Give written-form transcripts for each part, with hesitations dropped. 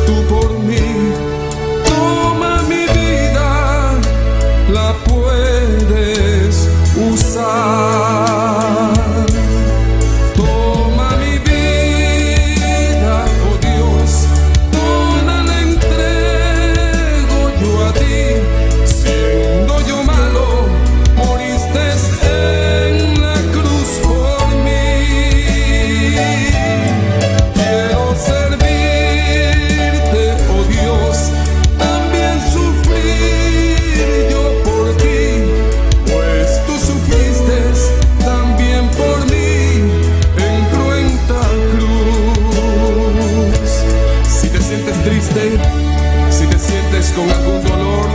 tú por mí. Toma mi vida, la puedes usar. Toma mi vida, oh Dios, toda la entrego yo a ti. Siendo yo malo, moriste en la cruz por mí. Quiero servirte, oh Dios, también sufrir yo por ti, pues tú sufriste también por mí en cruenta cruz. Si te sientes triste, si te sientes con algún dolor,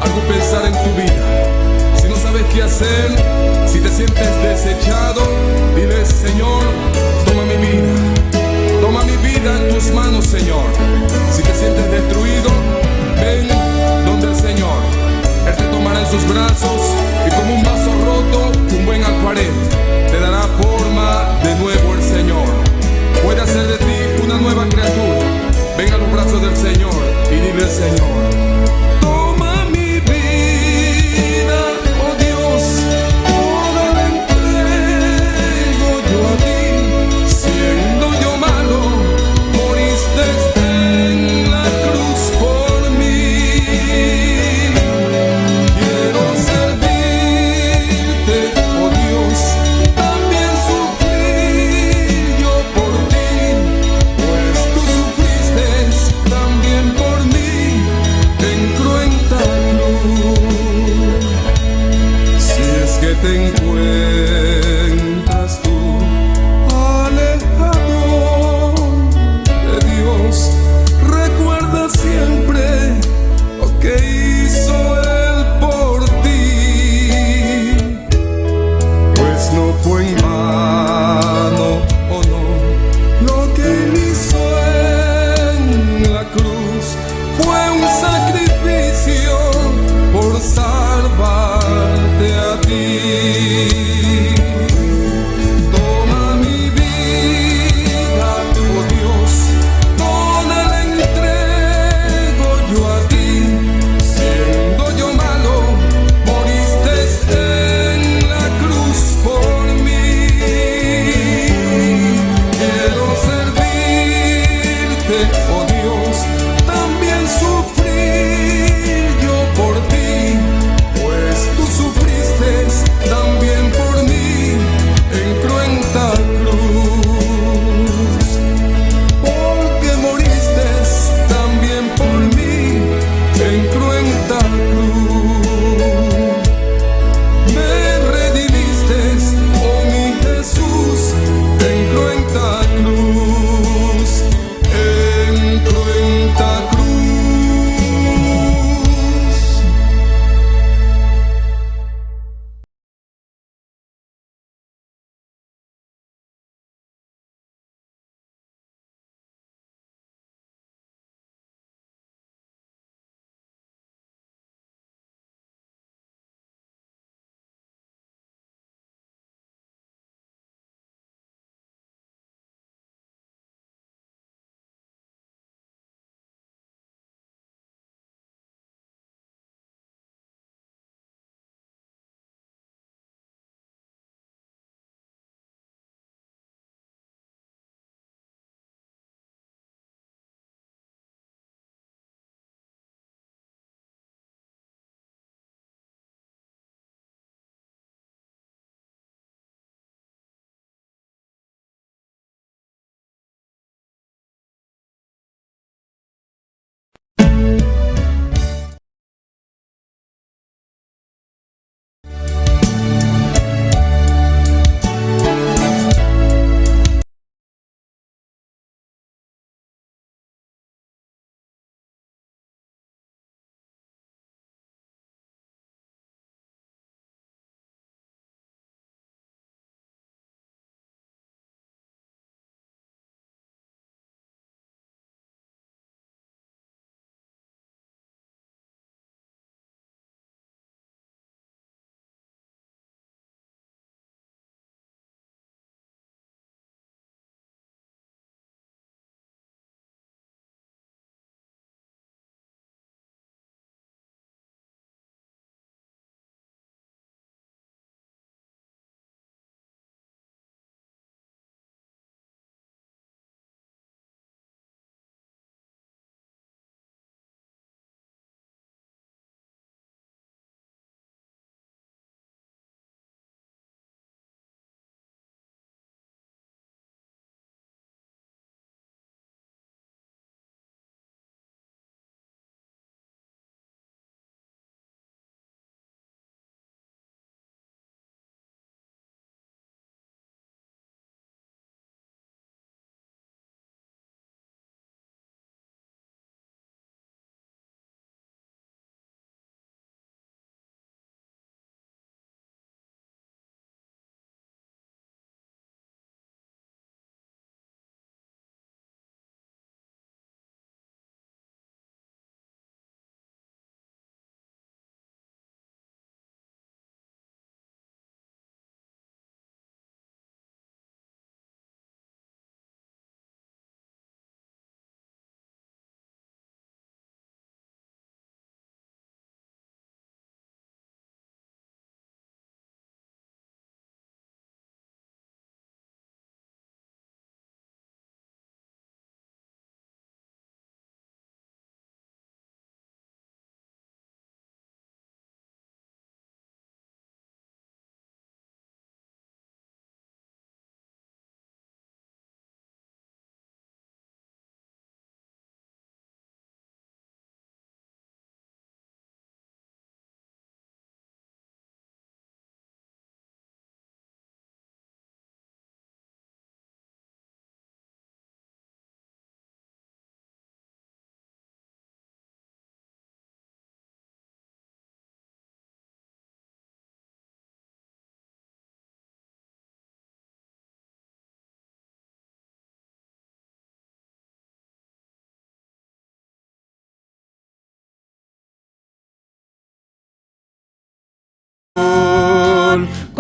algo pensar en tu vida, si no sabes qué hacer, si te sientes desechado, dile: Señor, toma mi vida en tus manos, Señor. Si te sientes destruido, ven donde el Señor. Él te tomará en sus brazos y como un vaso roto, un buen alfarero, te dará forma de nuevo el Señor. Puede hacer de ti una nueva criatura. Ven a los brazos del Señor y dile: Señor, toma mi vida, oh Dios, toda la entrego yo a ti. Siendo yo malo, moriste en la cruz por mí. Quiero servirte, oh Dios, también sufrir yo por ti, pues tú sufriste también por mí en cruenta cruz. Si es que te encuentras tú alejado de Dios, recuerda siempre lo que hizo Él por ti, pues no fue en vano, oh no, lo que Él hizo en la cruz fue un sacrificio por salvarte a ti. Toma mi vida, oh Dios, toda la entrego yo a ti. Siendo yo malo, moriste en la cruz por mí. Quiero servirte, oh Dios, también sufrir yo por ti,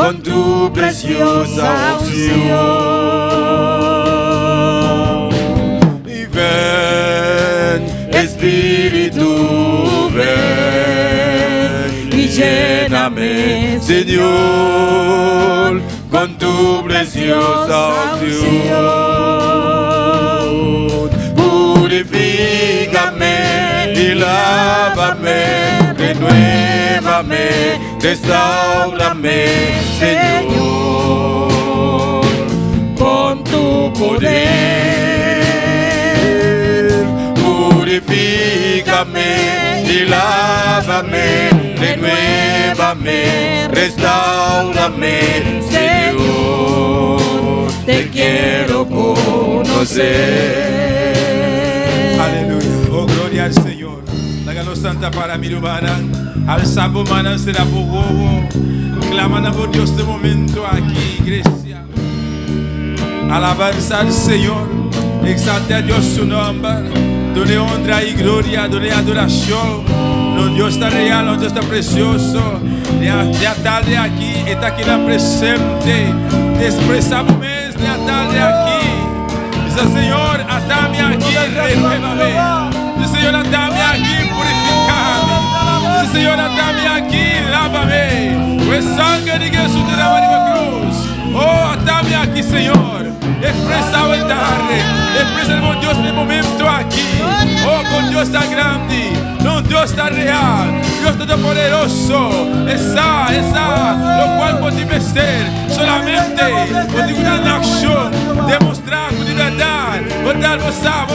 con tu preciosa unción. Y ven, Espíritu, ven y lléname, Señor, con tu preciosa unción. Purifícame y lávame, renuévame, restaurame, Señor, con tu poder. Purifícame y lávame, renuévame, restaurame, Señor, te quiero conocer. Aleluya, oh gloria al Señor. Hágalo santa para mi hermana. Al sapo manan será por bobo. Claman por Dios este momento aquí, iglesia. Alabanza al Señor. Exalte a Dios su nombre. Done honra y gloria, done adoración. No Dios está real, no Dios está precioso. Ya tarde aquí, está aquí la presente. Te expresamos mes, ya tarde aquí. Dice Señor, atame aquí, renuévame. Dice Señor, atame aquí, purificame. Dice Señor, atame aquí, lávame. Pues sangre de Jesús de la María Cruz. Oh, atame aquí, Señor. Expresa o tarde. Expresa el Dios en el momento aquí. Oh, con Dios está grande. No, Dios está real. Dios está poderoso. Esa, lo cual podemos ser solamente con una acción, demostrar con libertad, botar esa,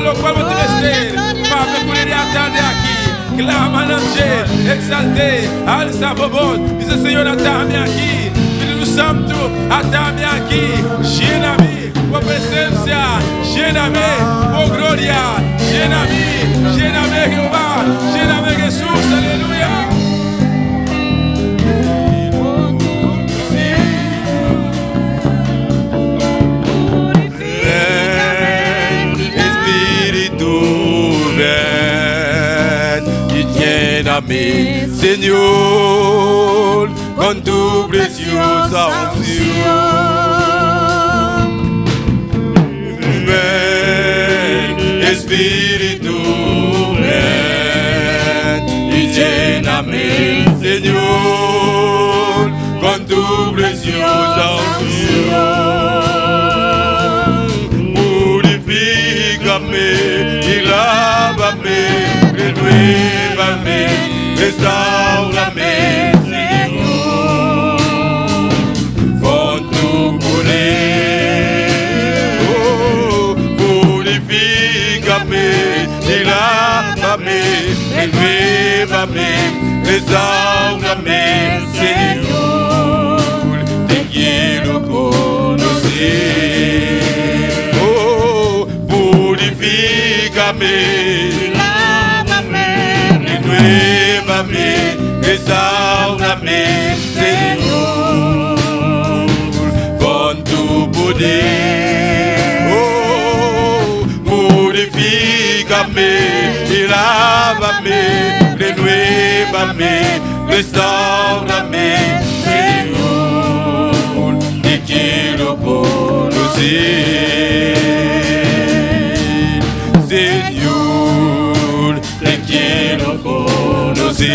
lo cual podemos ser. Para poder atar de aquí. Clama al ángel, exalte, alza voz. Dice Señor, atame aquí. Espíritu Santo, atame aquí. Lléname con presencia. Lléname con gloria. Lléname Jehová. Lléname Jesús. Aleluya. Lléname, Señor, con tu preciosa unción. Ven, Espíritu, ven y lléname, Señor, con tu preciosa unción. Purifícame y lávame, renuévame, restaurame, Señor, con tu poder. Oh, purifícame y lávame, renuévame, restaurame, Señor, te quiero conocer. Oh, purifícame, renuévame, restaurame, Señor, con tu poder. Oh, purifícame y lávame, renuévame, restaurame, Señor, te quiero conocer. Señor, te quiero conocer.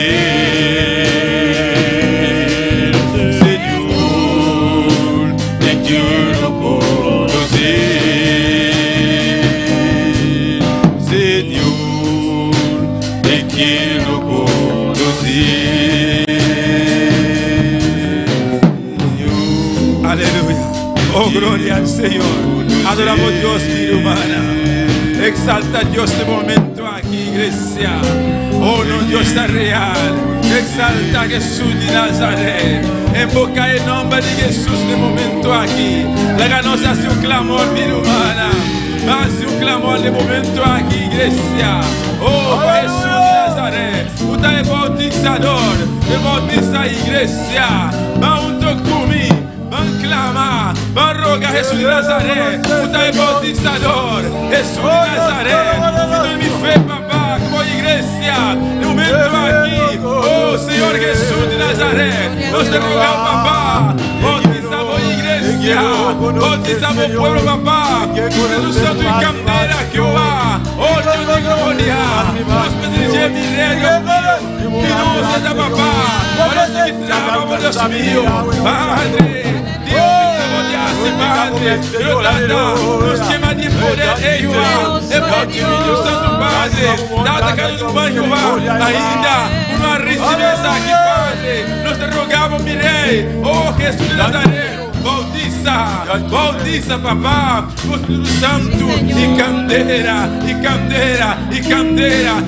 Señor, te quiero conocer. Señor, te quiero conocer. Aleluya. Oh, gloria al Señor. Adoramos a Dios, mi humana. Exalta a Dios este momento aquí, iglesia. Oh, no, Dios está real. Exalta a Jesús de Nazaret. Invoca el nombre de Jesús de momento aquí. Háganos hacer un clamor, mi humana. Hace un clamor de momento aquí, iglesia. Oh, Jesús de Nazaret. Usted es bautizador. El bautiza iglesia. Va un tocumi. Van clama, van roga Jesús de Nazaret. Usted es bautizador. Jesús de Nazaret. Usted mi fe, papá, como iglesia. De momento aquí. Oh, Señor Jesús de Nazaret. Nos te rogamos, papá. Bautizamos iglesia. Bautizamos pueblo, papá. Espíritu Santo y candela, Jehová. Oh, Dios de gloria. Nos pedimos mi rey, Dios mío. Que no seja, papá. Ahora sí que trabamos, Dios mío. Padre. Padre, Dios nada, nos quema de poder, Jehová, é por ti, Espírito Santo, Padre, nada caiu do banho, Jehová, ainda, uma recebência aqui, Padre, nós te rogamos, mirei, oh, Jesus de Nazaré, bautiza, papá, o Espírito Santo, e candeira,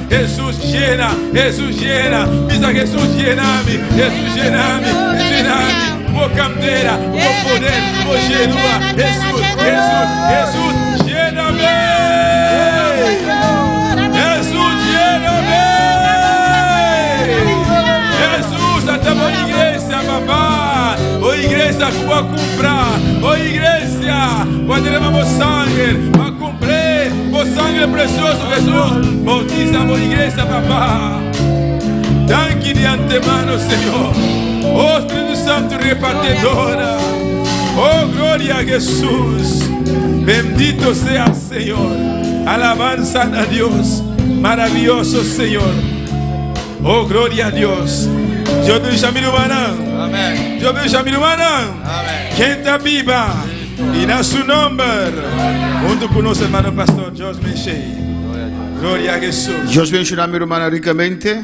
Jesus llena, pisa Jesus, llena-me, por candeira, por poder, por Jerua, Jesus, llena-me, Jesus, até a igreja, papá, a igreja que vai comprar, a igreja, vai derramar sangue, vai comprar, o sangue precioso, Jesus, bautiza a igreja, papá, danke de antemano, Senhor. Oh Espírito Santo repartidora, oh glória a Jesus, bendito sea Señor, alabanza a Dios, maravilloso Señor, oh glória a Dios. Dios bendiga mi hermano, amén. Dios bendiga mi hermano, amén. Quem está viva e na su nombre, junto con nuestro hermano pastor Dios bendiga, glória a Jesus. Dios bendiga a mi hermana ricamente.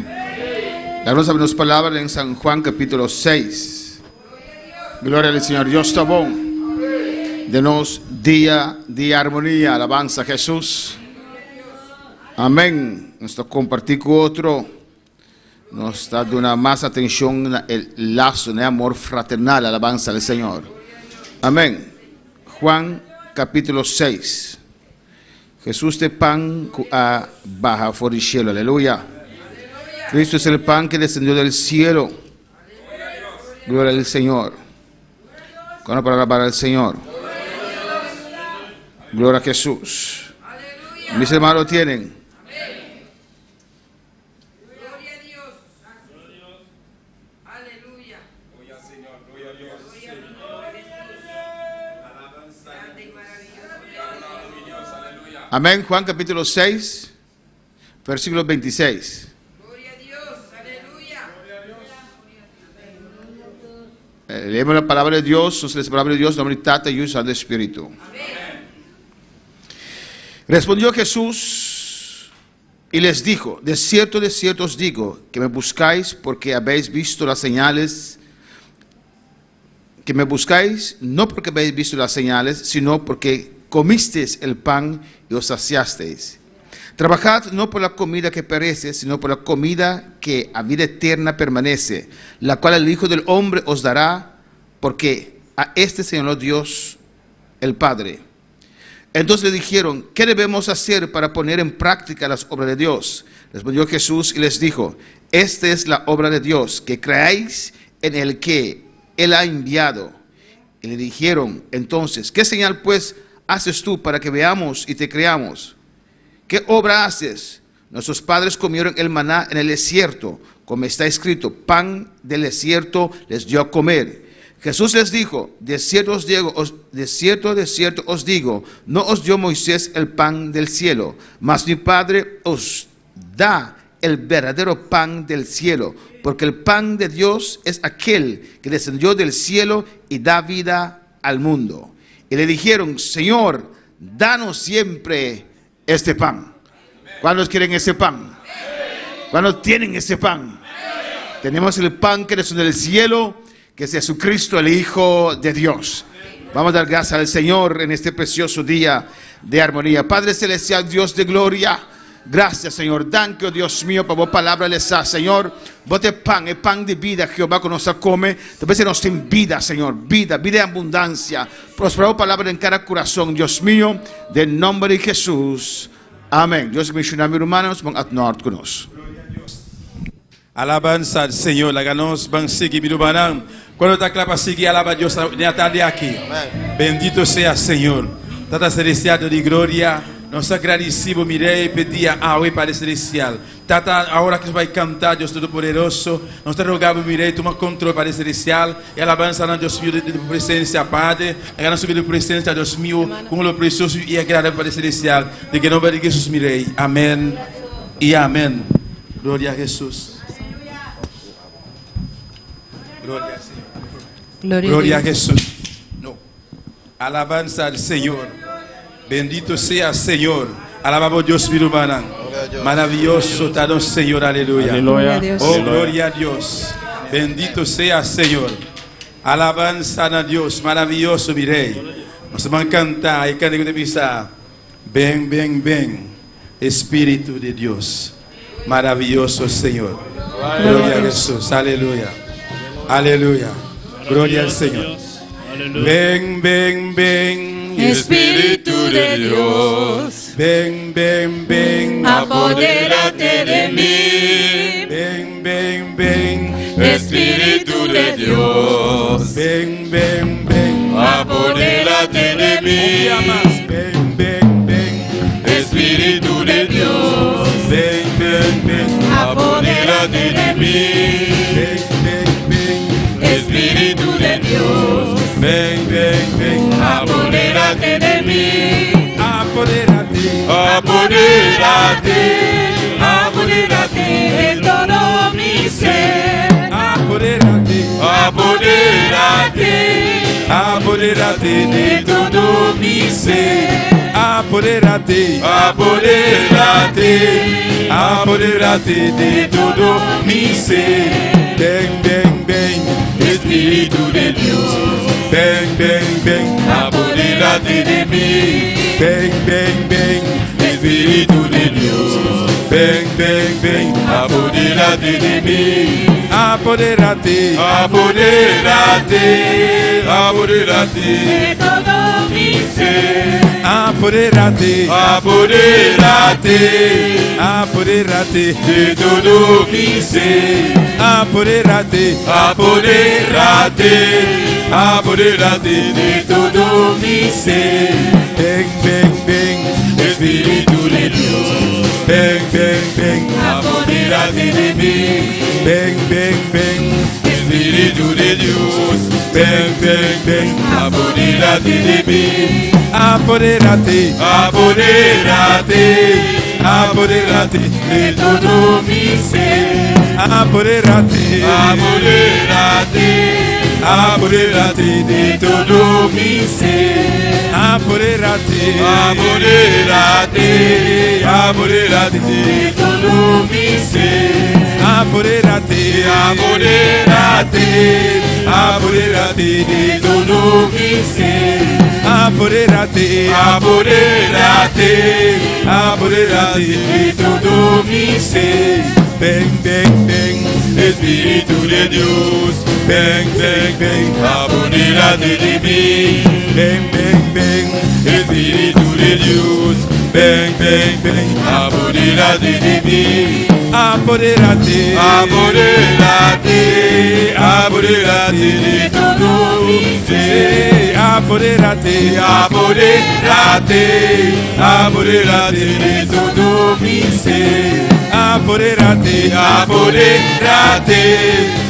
La gloria de las palabras en San Juan capítulo 6. Gloria al Señor. Dios está bueno. Denos día de armonía. Alabanza a Jesús. Amén. Nos está compartir con otro. Nos está dando más atención al lazo de amor fraternal. Alabanza al Señor. Amén. Juan capítulo 6. Jesús de pan baja por el cielo. Aleluya. Cristo es el pan que descendió del cielo. Gloria al Señor. Con para alabar al Señor. Gloria a Jesús. Mis hermanos tienen. Gloria a Dios. Aleluya. Gloria al Señor. Gloria a Dios. Grande y maravilloso. Amén. Juan capítulo 6, versículo 26. Leemos la palabra de Dios, la palabra de Dios, nombre Tata y Santo Espíritu. Amén. Respondió Jesús y les dijo: de cierto os digo, que me buscáis porque habéis visto las señales, que me buscáis no porque habéis visto las señales, sino porque comisteis el pan y os saciasteis. Trabajad no por la comida que perece, sino por la comida que a vida eterna permanece, la cual el Hijo del Hombre os dará, porque a este señaló Dios el Padre. Entonces le dijeron: ¿qué debemos hacer para poner en práctica las obras de Dios? Respondió Jesús y les dijo: esta es la obra de Dios, que creáis en el que Él ha enviado. Y le dijeron entonces: ¿qué señal pues haces tú para que veamos y te creamos? ¿Qué obra haces? Nuestros padres comieron el maná en el desierto, como está escrito: pan del desierto les dio a comer. Jesús les dijo: de cierto os digo, no os dio Moisés el pan del cielo, mas mi Padre os da el verdadero pan del cielo, porque el pan de Dios es aquel que descendió del cielo y da vida al mundo. Y le dijeron: Señor, danos siempre este pan. ¿Cuántos quieren ese pan? ¿Cuántos tienen ese pan? Tenemos el pan que descendió del cielo, que es Jesucristo, el Hijo de Dios. Vamos a dar gracias al Señor en este precioso día de armonía. Padre celestial, Dios de gloria, gracias, Señor. Danke, oh Dios mío, por vos palabra les da, Señor. Bote pan, el pan de vida, Jehová, que nos come. Tal se nos tem vida, Señor. Vida de abundancia. Prosperó palabra en cada corazón, Dios mío, del nombre de Jesús. Amén. Dios bendiga a mis hermanos, van a nord con nosotros. Alabanza al Señor, la ganos van seguir mi hermano. Cuando está claro para seguir, alaba a Dios, ya tarde aquí. Bendito sea Señor. Tata celestial de gloria, Nós agradecemos, Mirei, pedir a oi Pai Celestial. Tata, a hora que vai cantar, Deus Todo-Poderoso, nós te rogamos, Mirei, toma controle, Pai Celestial, e alabança na Deus mío de presença, Padre, e a nossa vida de presença, Deus mío, com o precioso e agradável, Pai Celestial, de que nome de Jesus, Mirei. Amém e amém. Glória a Jesus. Glória a Senhor. Glória a Jesus. No. Alabanza al Señor. Bendito sea Señor. Alabamos Dios, mi hermana. Maravilloso está Señor, aleluya. Aleluya. Oh, gloria a Dios. Bendito sea Señor. Alabanza a Dios, maravilloso, mi rey. Nos va a cantar y cantar de misa. Ven, ven, ven, Espíritu de Dios. Maravilloso Señor. Gloria a Jesús, aleluya. Aleluya. Gloria al Señor. Ven, ven, ven, Espíritu de Dios, ven, ven, ven, apodérate de mí. ven, ven, ven, Espíritu de Dios, ven, ven, ven, apodérate de un día mí. más, ven, ven, ven, Espíritu de Dios, ven, ven, ven, apodérate de mí. ven, ven, ven, Espíritu de Dios, ven, ven, ven, apodérate de mí. apodérate, Apodérate, apodérate de todo mi ser. apodérate, Apodérate, apodérate de todo mi ser. apodérate, Apodérate, apodérate de todo mi ser. Ven, ven, ven, Espíritu de Dios, ven, ven, ven, apodérate de mí. ven, ven, ven, Espíritu de Dios, ven, ven, ven, apodérate de mí. apodérate, Apodérate, apodérate, de todo mi ser. apodérate, Apodérate, apodérate, de todo mi ser. apodérate, Apodérate, apodérate de todo mi ser. ven, ven, ven, Espíritu de Dios, ven, ven, ven, apodérate de mí. ven, ven, ven, Espíritu de Dios, ven, ven, ven, apodérate de mí. apodérate, Apodérate, apodérate, de todo mi ser. apodérate, Apodérate, apodérate de todo mi ser. apodérate, Apodérate, apodérate, de todo mi ser. apodérate, Apodérate, apodérate, de todo mi ser. apodérate, Apodérate, apodérate, de todo mi ser. ven, ven, ven, Espíritu de Dios, ven, ven, ven, apodérate de mí. ven, ven, ven, Espíritu de Dios, ven, ven, ven, apodérate de mí. apodérate, Apodérate, apodérate, de todo mi ser. apodérate, Apodérate, apodérate, de todo mi ser. apodérate, Apodérate,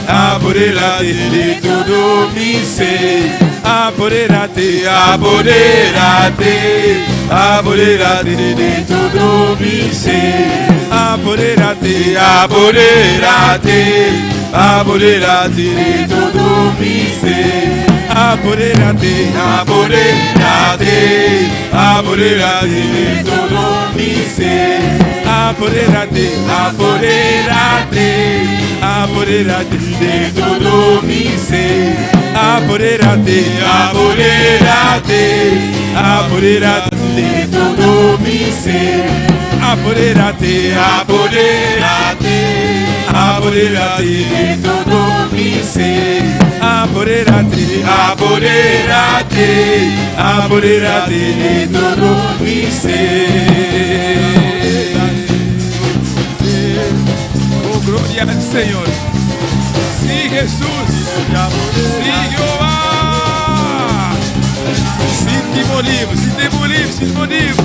apodérate, de todo mi ser. apodérate, Apodérate, apodérate, de todo mi ser. apodérate, Apodérate, apodérate, de todo mi ser. apodérate, Apodérate, apodérate, de todo mi ser. apodérate, Apodérate, apodérate, de todo mi ser. apodérate, Apodérate, apodérate, de todo mi ser. apodérate, Apodérate, apodérate, de todo mi ser. apodérate, Apodérate, apodérate, de todo mi ser. oh gloria al Señor, sí Jesús, sí Jehová, sí Timo livre, sí Timo livre, sí Timo livre.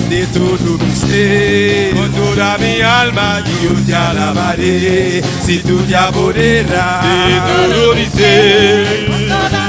de todo mi ser. Con toda mi alma yo te alabaré. Si tú te apoderas De todo mi ser,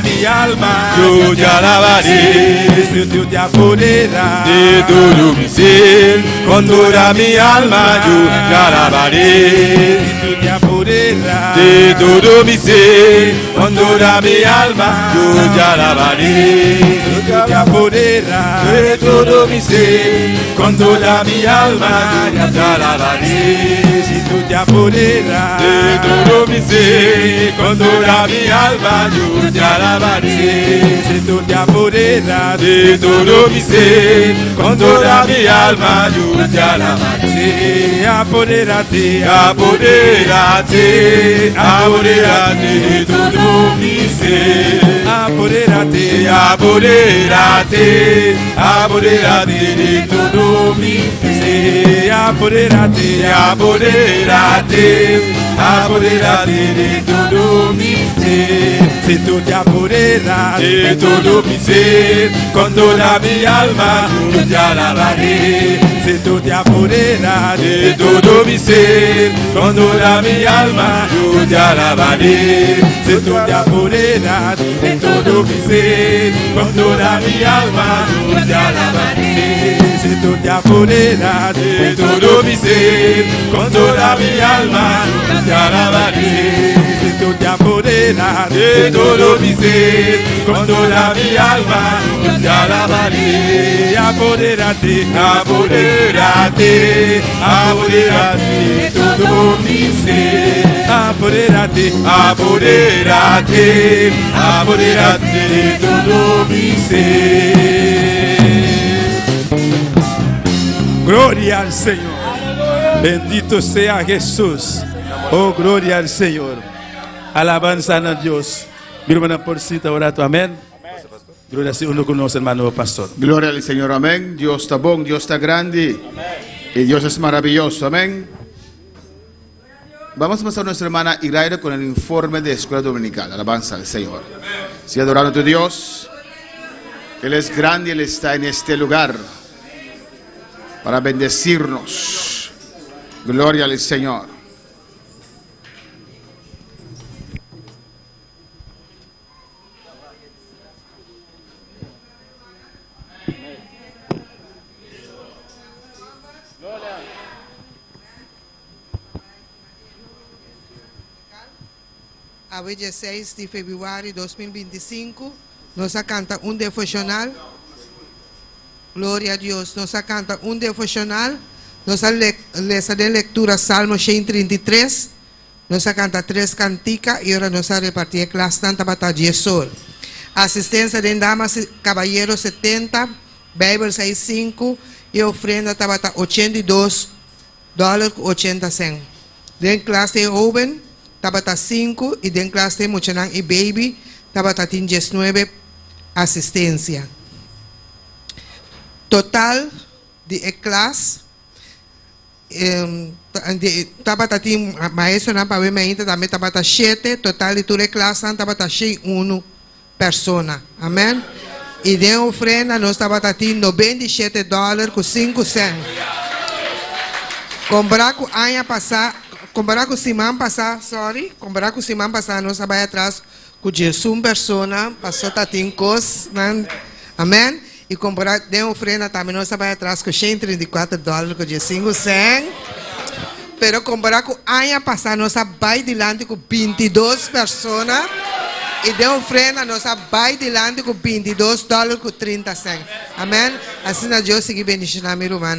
mi alma, yo te alabaré. si tú te apoderas De todo mi ser, con toda mi alma yo te alabaré. si tú te apoderas De todo mi ser, con toda mi alma yo te alabaré. si tú te apoderas De todo mi ser, con toda mi alma yo te alabaré. si tú te apoderas De todo mi ser, con toda mi alma yo te alabaré. si tú te apoderas De todo mi ser, con toda mi alma yo te alabaré. apodérate, Apodérate, apodérate de todo mi ser. apodérate, Apodérate, apodérate de todo mi ser. apodérate, Apodérate, apodérate de todo mi ser. si tú te apoderas De todo mi ser, con toda mi alma yo te alabaré. si tú te apoderas De todo mi ser, con toda mi alma yo te alabaré. si tú te apoderas De todo mi ser, con toda mi alma yo te alabaré. si tú te apoderas De todo mi ser, con toda mi alma yo te alabaré. si tú te apoderas De todo mi ser, con toda mi alma yo te alabaré. apodérate, Apodérate, apodérate de todo mi ser. apodérate, Apodérate, apodérate de todo mi ser. gloria al Señor, bendito sea Jesús, oh gloria al Señor, alabanza a Dios. Mi hermana Porcita, ora tu amén. Gloria a Dios, uno conoce hermano pastor. Gloria al Señor, amén. Dios está bon, Dios está grande y Dios es maravilloso, amén. Vamos a pasar a nuestra hermana Iraira con el informe de Escuela Dominical. Alabanza al Señor. Sigue adorando a tu Dios. Él es grande y Él está en este lugar para bendecirnos. Gloria al Señor. A 16 de febrero de 2025, nos canta un devocional. Gloria a Dios, nos canta un devocional. Nos les de lectura Salmo 133. Nos canta 3 canticas y ahora nos repartir clase tanta batalla sol. Asistencia de damas y caballeros 70, Bible 65 y ofrenda tabata $82.80. Den clase de joven tabata 5 y den clase de muchanan y baby tabata 19 asistencia. Total de clase tabata tim maestro na para ver também tabata 7 total de toda classe tabata 1 persona. Amém. E de ofrenda nós tabata tim $97 com 5 centavos. Comprar com año passar, comprar com semana passar, comprar com semana passar nós vai atrás com Jesus persona, passou tatim cos, amém. E comprar de ofrenda também nós vai atrás com $134 com 5 centavos. Pero comprar com año passar nós vai dilante com 22 pessoas. E de ofrenda nós vai dilante com $22 com 30 centavos. Amém. Assim na Deus seguir bendicionar minha irmã.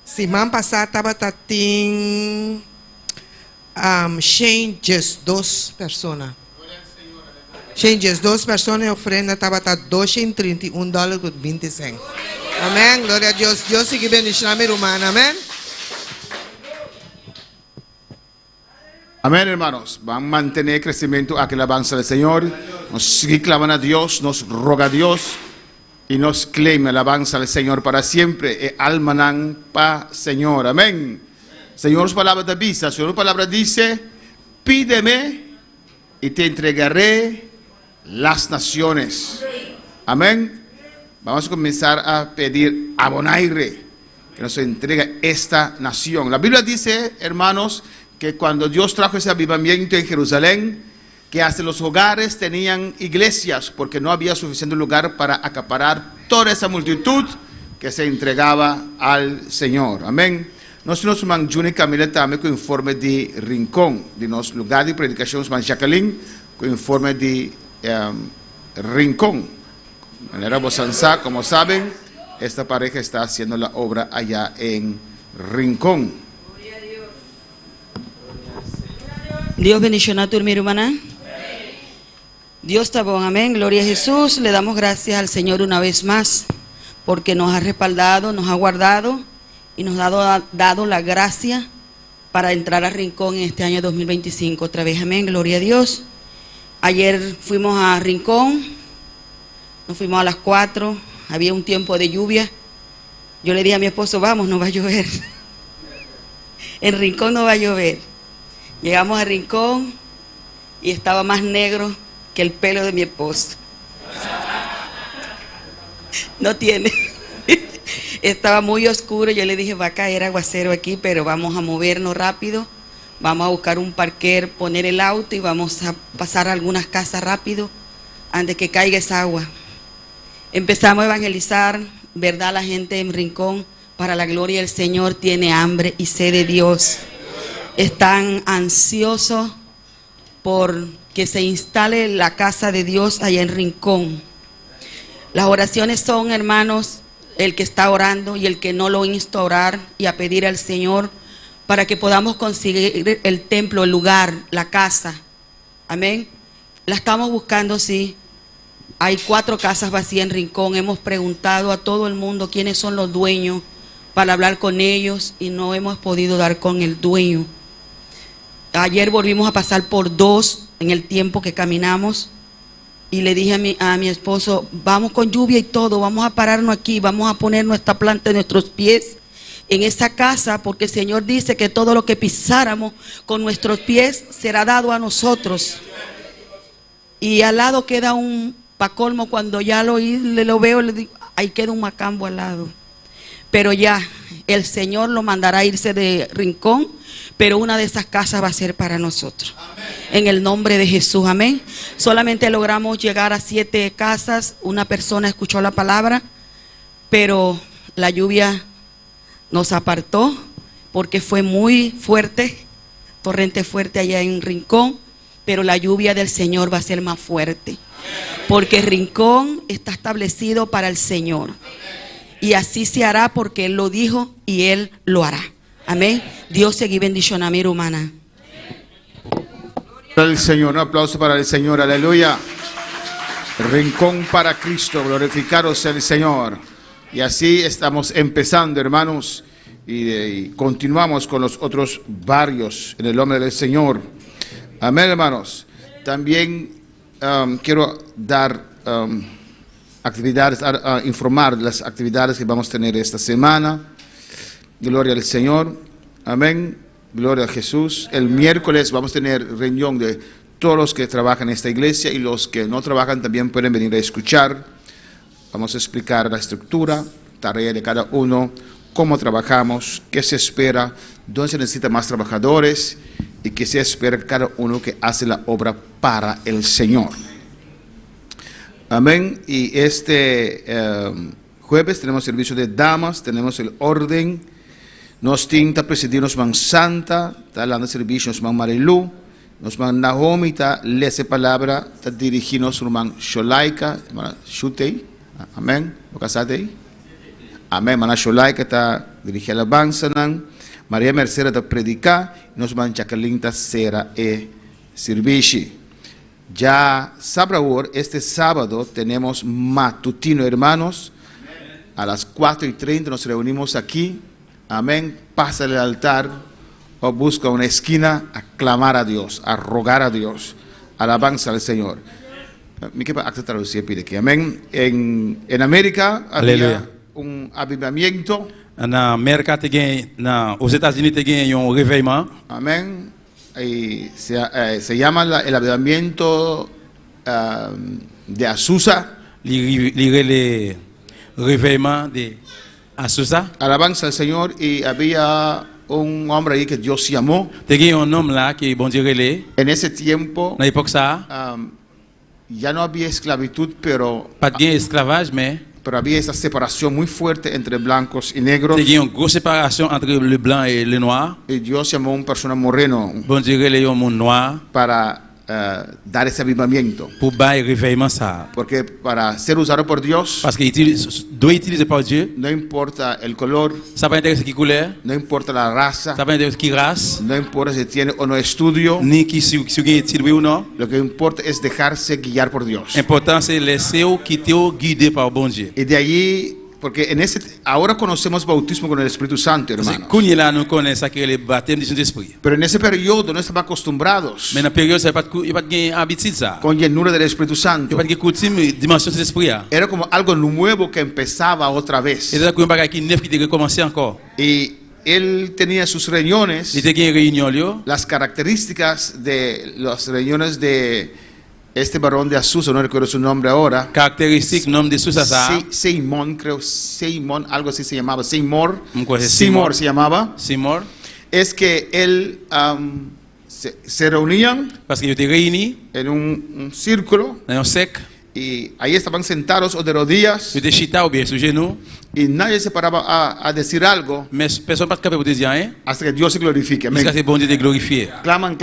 Semana passada estava tatim changes 2 pessoas. Changes 2 pessoas e ofrenda estava $231 com 20 centavos. Amém. Glória a Deus. Deus seguir bendicionar minha irmã. Amém. Amén, hermanos. Van a mantener crecimiento a que la alabanza del Señor. Nos sigue clamando a Dios, nos roga a Dios y nos clama la alabanza del Señor para siempre. E almanan pa Señor. Amén. Señor, su palabra te avisa. Señor, su palabra dice: pídeme y te entregaré las naciones. Amén. vamos a comenzar a pedir a Bonaire que nos entregue esta nación. La Biblia dice, hermanos, que cuando Dios trajo ese avivamiento en Jerusalén, que hasta los hogares tenían iglesias porque no había suficiente lugar para acaparar toda esa multitud que se entregaba al Señor. Amén. Nós temos uma Juni Camila também com informe de Rincón, de nosso lugar de predicação, uma Jacqueline, com informe de Rincón. De manera Bosanza, como saben, esta pareja está haciendo la obra allá en Rincón. Dios bendicionar a tu hermana. Dios está bueno, amén. Gloria a Jesús. Le damos gracias al Señor una vez más porque nos ha respaldado, nos ha guardado y nos ha dado la gracia para entrar a Rincón en este año 2025. Otra vez, amén, gloria a Dios. Ayer fuimos a Rincón, nos fuimos a las 4, había un tiempo de lluvia. Yo le dije a mi esposo, vamos, no va a llover. En Rincón no va a llover. Llegamos a Rincón y estaba más negro que el pelo de mi esposo. No tiene. Estaba muy oscuro, yo le dije, va a caer aguacero aquí, pero vamos a movernos rápido, vamos a buscar un parquer, poner el auto y vamos a pasar a algunas casas rápido antes que caiga esa agua. Empezamos a evangelizar, ¿verdad? La gente en Rincón, para la gloria del Señor, tiene hambre y sed de Dios. Están ansiosos por que se instale la casa de Dios allá en Rincón. Las oraciones son, hermanos, el que está orando y el que no lo insta a orar y a pedir al Señor para que podamos conseguir el templo, el lugar, la casa. Amén. La estamos buscando, sí. Hay 4 casas vacías en Rincón. Hemos preguntado a todo el mundo quiénes son los dueños para hablar con ellos y no hemos podido dar con el dueño. Ayer volvimos a pasar por 2 en el tiempo que caminamos. Y le dije a mi esposo, vamos con lluvia y todo, vamos a pararnos aquí, vamos a poner nuestra planta de nuestros pies en esa casa, porque el Señor dice que todo lo que pisáramos con nuestros pies será dado a nosotros. Y al lado queda un pacolmo, cuando ya lo veo, le digo, ahí queda un macambo al lado. Pero ya, el Señor lo mandará a irse de Rincón, pero una de esas casas va a ser para nosotros. En el nombre de Jesús, amén. Solamente logramos llegar a 7 casas. Una persona escuchó la palabra, pero la lluvia nos apartó porque fue muy fuerte, torrente fuerte allá en Rincón, pero la lluvia del Señor va a ser más fuerte, porque Rincón está establecido para el Señor. Y así se hará porque Él lo dijo y Él lo hará. Amén. Dios seguí bendición a mi hermana. El Señor, un aplauso para el Señor, aleluya. Rincón para Cristo, glorificado sea el Señor. Y así estamos empezando, hermanos, y continuamos con los otros barrios en el nombre del Señor. Amén, hermanos. También quiero dar actividades, informar de las actividades que vamos a tener esta semana. Gloria al Señor, amén, gloria a Jesús. El miércoles vamos a tener reunión de todos los que trabajan en esta iglesia y los que no trabajan también pueden venir a escuchar. Vamos a explicar la estructura, tarea de cada uno, cómo trabajamos, qué se espera, dónde se necesitan más trabajadores y qué se espera cada uno que hace la obra para el Señor. Amén. Y este jueves tenemos servicio de damas, tenemos el orden. Nos tinta presidir nos man Santa, está dando servicio nos man Marilu, nos man Naomi, está lese palabra, está dirigindo nos man Sholaika, Shutei, amén, lo casate, amén, mana Sholaika está dirigindo alabanza, María Mercedes está predicar, nos man Jacqueline está sera servicio. Ya sabrá este sábado tenemos matutino, hermanos, a las 4:30 nos reunimos aquí. Amén, pasa al altar o busca una esquina a clamar a Dios, a rogar a Dios, alabanza al Señor. Mi que para traducir pide que amén. En América había un avivamiento. En América os Estados-Unis hay un réveillement. Amén. Y se llama el avivamiento de Azusa. réveillement de Azusa. Alabanza al Señor. Y había un hombre ahí que Dios llamó. Te gen un homme là qui bon Dieu relé. En ese tiempo Dans l'époque ça, ya no había esclavitud, pero pas de gain esclavage mais había esa separación muy fuerte entre blancos y negros. te gen une grosse séparation entre le blanc et le noir. Y Dios llamó a una persona moreno Bon Dieu relé un monde noir para dar ese avivamiento. pour bailler réveillement ça. Porque para ser usado por Dios, Parce qu'il doit utiliser par Dieu. no importa el color, Ça pas intéresser qui couleur, no importa la raza, ça pas intéresser qui race, no importa si tiene o no estudio, ni qui si gain étude oui ou non. lo que importa es dejarse guiar por Dios. Important c'est laisser ou quitter ou guider par bon Dieu. Y de allí, porque ahora conocemos bautismo con el Espíritu Santo, Parce que hermanos. quand là nous connaissons ça que le baptême du Saint-Esprit. Pero en ese periodo no estaban acostumbrados Mais dans la période ça pas de habitude ça. con llenura del Espíritu Il Santo. pas de coutume dimension de l'esprit. Era como algo nuevo que empezaba otra vez. Et là un bagage qui neuf qui devait commencer encore. Y él tenía sus reuniones, Il était une réunion là. las características de los reuniones de este varón de Azusa, no recuerdo su nombre ahora. Caractéristique nom de sous ça. Seymour, creo, Seymour, algo así se llamaba, Seymour, Seymour. Seymour se llamaba. Simon Es que él se reunían parce qu'il était réunis en un círculo dans un sec. y ahí estaban sentados o de rodillas Il était chita ou bien sur genou. y nadie se paraba a decir algo Mais personne pas capable de dire rien. hasta que Dios se glorifique. Amén. Jusqu'à ce que bon Dieu te glorifie. Claman,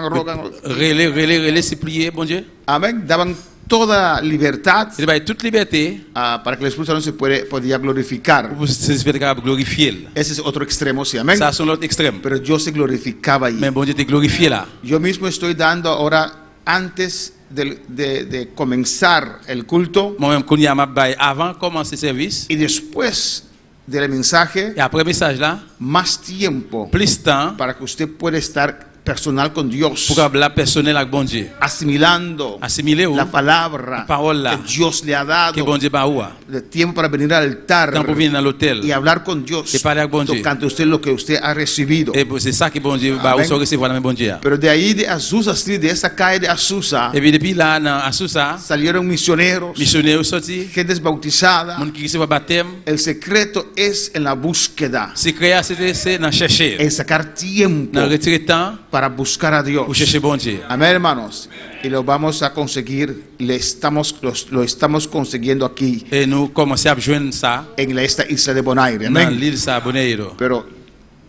rogan. Relais, supplier, bon Dieu. Amén. Daban toda libertad Il va toute liberté para que el Espíritu Santo podía glorificar. pour se faire capable glorifier. Ese es otro extremo, sí, amén. Ça c'est l'autre extrême. Pero Dios se glorificaba ahí. Mais bon Dieu te glorifie là. Yo mismo estoy dando ahora, antes de comenzar el culto Moi-même, quand il y a ma baille avant de commencer le service, y después del mensaje, et après le message là, más tiempo plus de temps para que usted pueda estar personal con Dios, pour hablar personnel avec bon Dieu. asimilando Assimiler ou la palabra la parole là, que Dios le ha que bon dado, Dieu ba ou. de tiempo para venir al altar Temps pour venir dans l'hôtel. y hablar con Dios, Y para con Dios. tocante usted lo que usted ha recibido. Et c'est ça que bon Dieu ba ou Amen. so recevoir dans bon Dieu. Pero de ahí de Azusa Street, de esa calle de Azusa, Et puis depuis là, dans Azusa, salieron misioneros, missionnaire sorti, gentes bautizadas. monde qui recevait baptême, El secreto es en la búsqueda, c'est créer c'est dans chercher, en sacar tiempo dans retirer temps para buscar a Dios. pour chercher bon Dieu. Amén, hermanos. Y lo vamos a conseguir, lo estamos consiguiendo aquí Et nous commençons à joindre ça en esta isla de Bonaire. dans Amén. l'île Saboneiro. Pero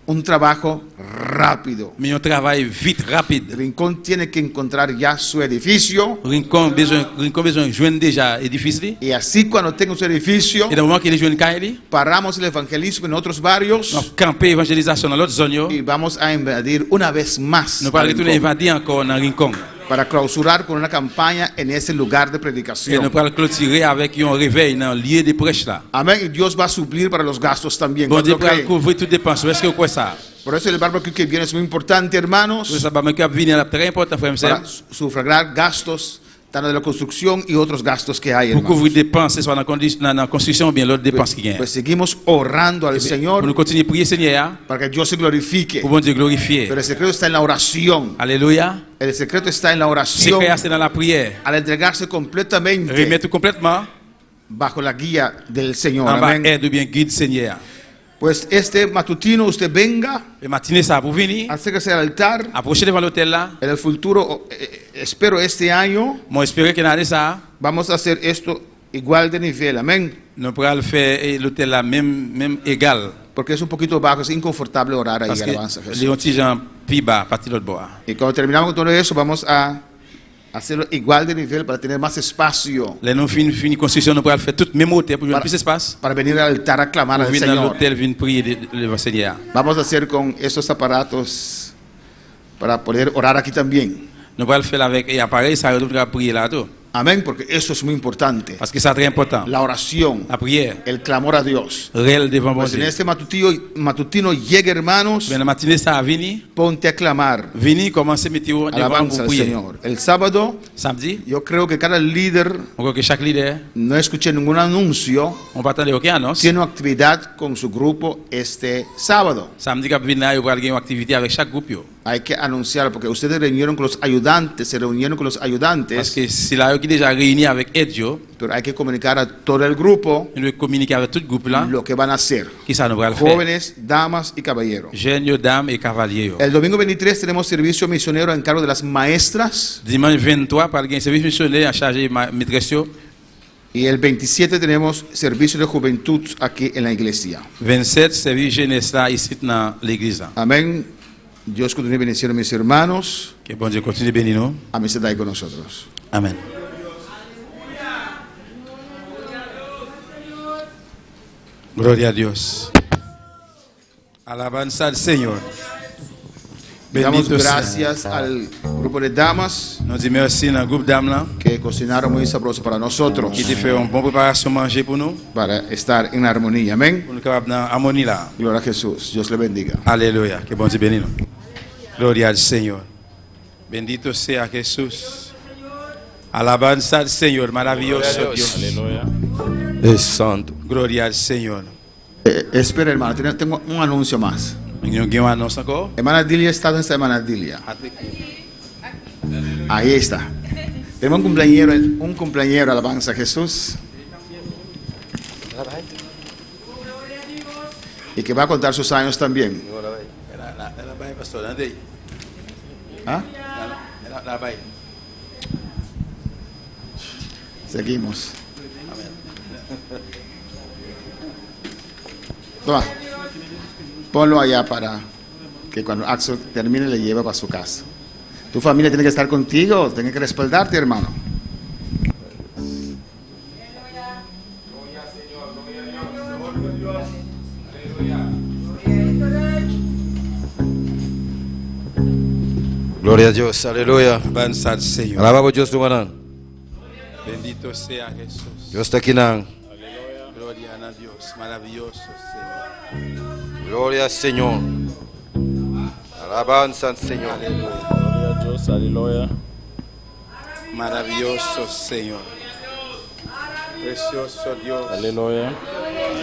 un trabajo rápido. Mais on travaille vite, rapide. Rincón tiene que encontrar ya su edificio Rincon besoin de joindre déjà édifice li. y así cuando tenga su edificio, Et dans le moment qu'il joindre Kaili, paramos el evangelismo en otros barrios on camper évangélisation dans l'autre zone yo. y vamos a invadir una vez más Nous pas retourner Rincón, invadir encore dans Rincon. para clausurar con una campaña en ese lugar de Et predicación. nous pas clôturer avec un réveil dans le lieu de prêche là. Amén. Y Dios va a suplir para los gastos también. Bon Dieu ¿Cuánto creen? pour couvrir toutes dépenses. Est-ce que vous croyez ça? Por eso el barbecue que viene es muy importante, hermanos, Ça va me cap venir là très important frère para Michel. sufragar gastos tanto de la construcción y otros gastos que hay, Pour hermanos. couvrir dépenses soit dans la construction ou bien l'autre dépense qui gagne. Pues seguimos orando al Pour Señor nous continuer à prier Seigneur para que Dios se glorifique. pour bon Dieu glorifier. Pero el secreto está en la oración. Alléluia. El secreto está en la C'est oración créer c'est dans la prière. al entregarse completamente Remettre complètement bajo la guía del Señor. en bas Amén. aide ou bien guide Seigneur. Pues este matutino usted venga, Et matinée ça pour venir. acérquese al altar. Approchez devant l'hôtel là. En el futuro, espero este año, Moi espérer que dans ça, vamos a hacer esto igual de nivel. Amén. nous pourrons faire l'hôtel là même égal. Porque es un poquito bajo, es inconfortable orar ahí, Parce alabanza a que Jesús. les petits gens plus bas partir l'autre bord. Y cuando terminamos con todo eso, vamos a hacerlo igual de nivel para tener más espacio, Là nous fini construction nous pourrons faire tout même hôtel pour avoir plus d'espace. para venir al altar a clamar Pour al venir dans Señor. l'hôtel venir prier le Seigneur. Vamos a hacer con estos aparatos para poder orar aquí también. Nous pourrons le faire avec et appareil ça nous pourrons prier là tout. Amén, porque eso es muy importante. Parce que c'est très important. La oración, La prière, el clamor a Dios. réel devant bon Pues en Dieu. este matutino llegue, hermanos, Bien la matinée ça venir, ponte a clamar. venir commencer météo devant Alabanza pour al prier. Señor. El sábado, Samedi, yo creo que cada líder, on croit que chaque leader, no escuché ningún anuncio, on va attendre aucune annonce. tiene actividad con su grupo este sábado. Samedi cap venir là, il va avoir une activité avec chaque groupe yo. Hay que anunciar, porque ustedes se reunieron con los ayudantes, Parce que c'est là qui déjà réuni avec Edjo, pero hay que comunicar a todo el grupo nous communiquer avec tout le groupe là, lo que van a hacer. qui ça nous va le faire. Jóvenes, damas y caballeros. Jeunes, dames et cavaliers. El domingo 23 tenemos servicio misionero en cargo de las maestras. Dimanche 23, par un service missionnaire à charger maîtresse. Y el 27 tenemos servicio de juventud aquí en la iglesia. 27, service jeunesse là ici dans l'église. Amén. Dios continúe bendiciendo a mis hermanos. Que bon Dieu continue bénir nous. Amistad ahí con nosotros. Amen. Gloria a Dios. Alabanza al Señor. Damos Bendito sea. gracias al grupo de damas Nous disons merci dans le groupe dames là, que cocinaron muy sabroso para nosotros, qui te fait une bonne préparation manger pour nous, para estar en armonía. Amén. pour nous capables dans harmonie là. Gloria a Jesús. Dios le bendiga. Alléluia. Que bon Dieu bénisse nous. Gloria al Señor. Bendito sea Jesús. Alabanza al Señor. Maravilloso Dios. Aleluya. Es santo. Gloria al Señor. Espera, hermano, tengo un anuncio más. Nous avons un annonce encore. Hermana Dilia, está donde está hermana Dilia. Ahí está. Tenemos un cumpleañero, alabanza a Jesús. Y que va a contar sus años también. ¿Ah? Seguimos. Toma. Ponlo allá para que cuando Axel termine le lleve para su casa. Tu familia tiene que estar contigo, tiene que respaldarte, hermano. Gloria a Dios. Aleluya. Alabanza al Señor. Alabamos a Dios tu manan. Bendito sea Jesús. Dios te quinan. Gloria a Dios. Maravilloso Señor. Gloria al Señor. Alabanza al Señor. Aleluya. Maravilloso Señor. Precioso Dios. Aleluya.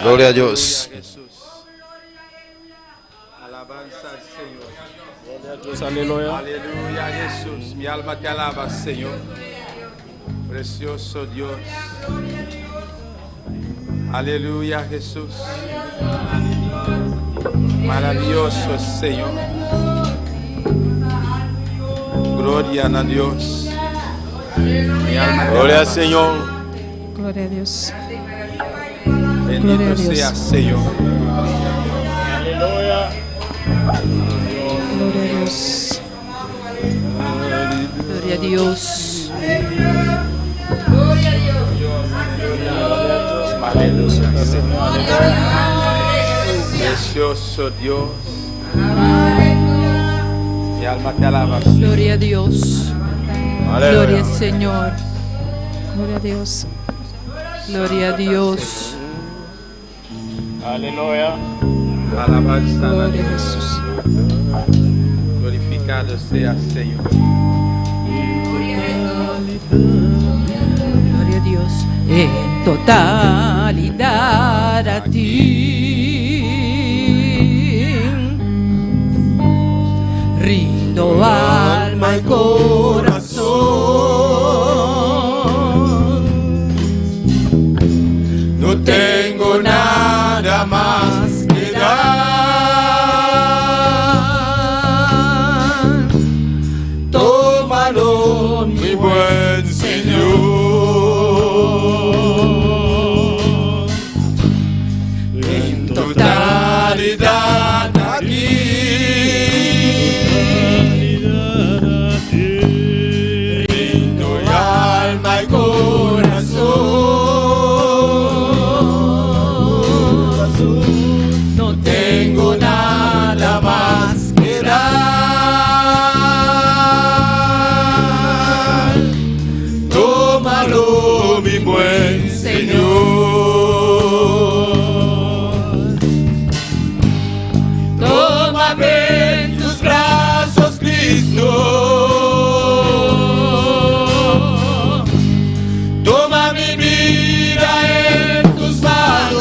Gloria a Dios. Jesús. Alabanza al Señor. Gloria a Dios, aleluya. Aleluya Jesús. Mi alma te alaba, Señor. Precioso Dios. Aleluya Jesús. Maravilloso Señor. Gloria a Dios. Mi alma te Gloria al alaba. Señor. Gloria a Dios. Bendito Gloria a Dios. sea Señor. Aleluya. Gloria a Dios. Gloria a Dios. Precioso Dios. Mi alma te alaba. Gloria a Dios. Gloria al Señor. Gloria a Dios. Gloria a Dios. Aleluya. Alabanza a Gloria a Dios. Jesús. Glorificado sea Señor. Gloria a Dios. En totalidad a ti. Rindo alma y corazón. No tengo nada más que dar. Tómalo, mi buen Señor. En totalidad aquí. Rindo alma y corazón. No tengo nada más que dar. Tómalo, mi buen Señor. Tómame en tus brazos, Cristo. Toma mi vida en tus manos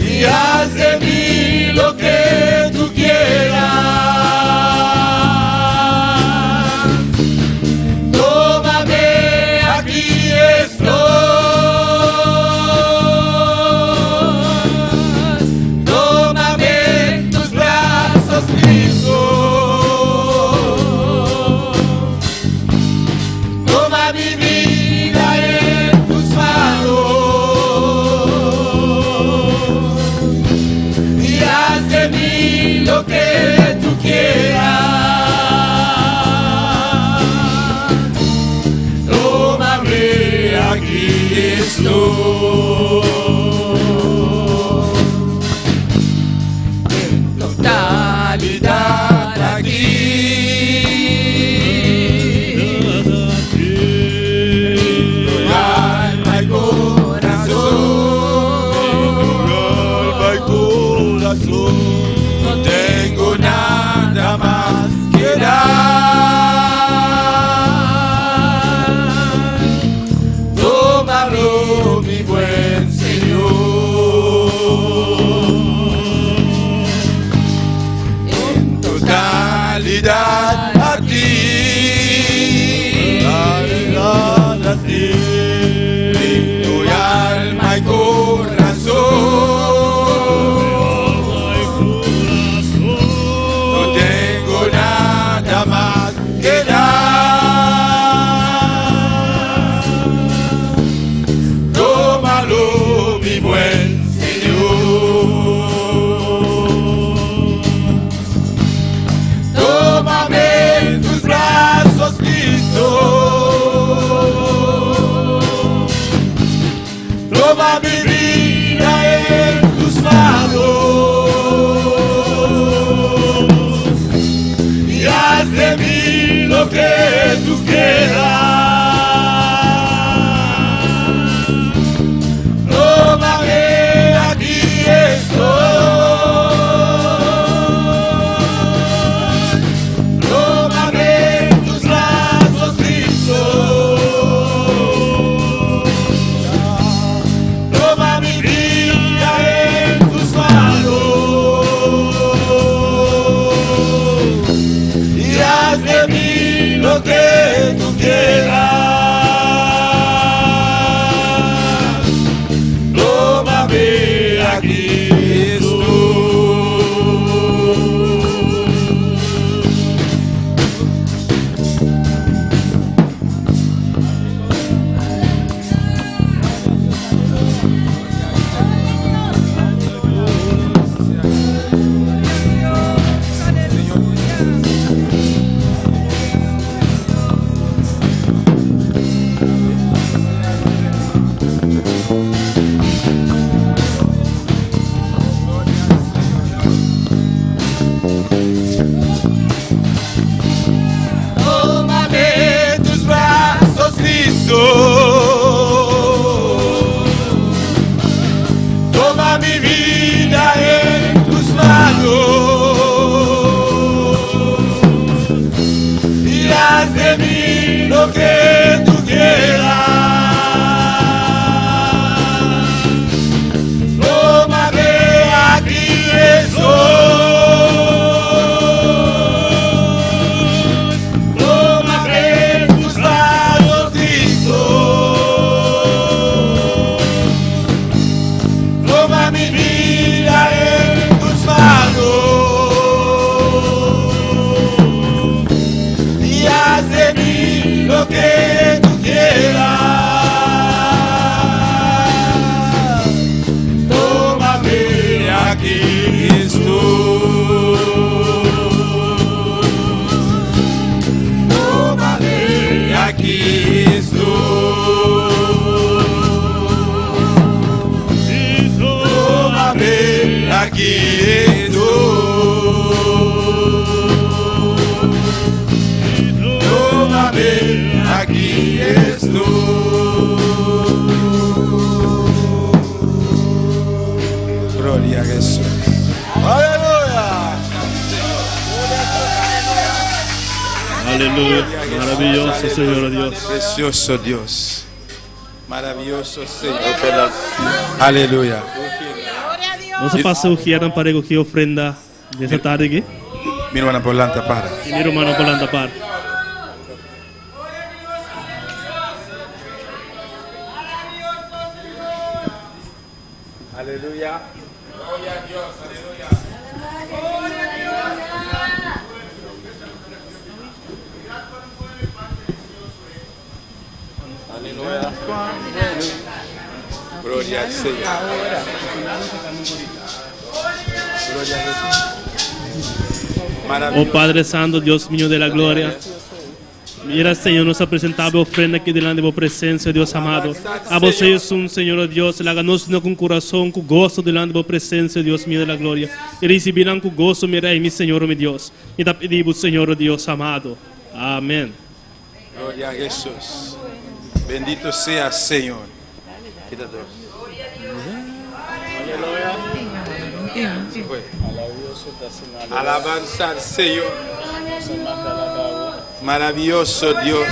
y haz de mí lo corazón. No tengo nada más que dar. Tómalo, mi buen Señor. En totalidad a ti. Totalidad a ti. Brindo alma y corazón. No tengo nada más que dar. Tómalo, mi buen Señor. Tómame en tus brazos, Cristo. Toma mi vida en tus manos y haz de mí lo que tú quieras. Tómame, aquí estoy. Tómame en tus brazos, Cristo. Toma mi vida en tus manos y haz de mí lo que tú quieras. Tómame, aquí estoy. Tómame en tus brazos, Cristo. Toma mi vida en tus manos y haz de mí lo que tú quieras. Tómame, aquí estoy. Tómame en tus brazos, Cristo. Toma mi vida en tus manos y haz de mí lo que tú quieras. Tómame, aquí estoy. Tómame, aquí estoy. Tómame, aquí estoy. Tómame, aquí estoy. Gloria a Jesús. Aleluya. Aleluya. Maravilloso, Señor Dios. Precioso Dios. Maravilloso Señor. Aleluya. No se pase ujieran para recoger ofrenda de esta tarde aquí. Mi hermana Polanta para. Y mi hermano Polanta para. Aleluya. Gloria a Dios. Aleluya. Aleluya. Gloria al Señor. Gloria a Jesús. Oh Padre Santo, Dios mío de la gloria. Mira, Señor, nuestra presentable ofrenda aquí delante de tu presencia, Dios amado. A vos es un Señor Dios, la ganó con corazón, con gozo delante de tu presencia, Dios mío de la gloria. Y recibirán con gozo, mira, mi Señor, mi Dios. Y te pedimos, Señor Dios amado. Amén. Gloria a Jesús. Bendito sea Señor. Quítate. Aleluya. fue. Alabanza al Señor. Maravilloso Dios.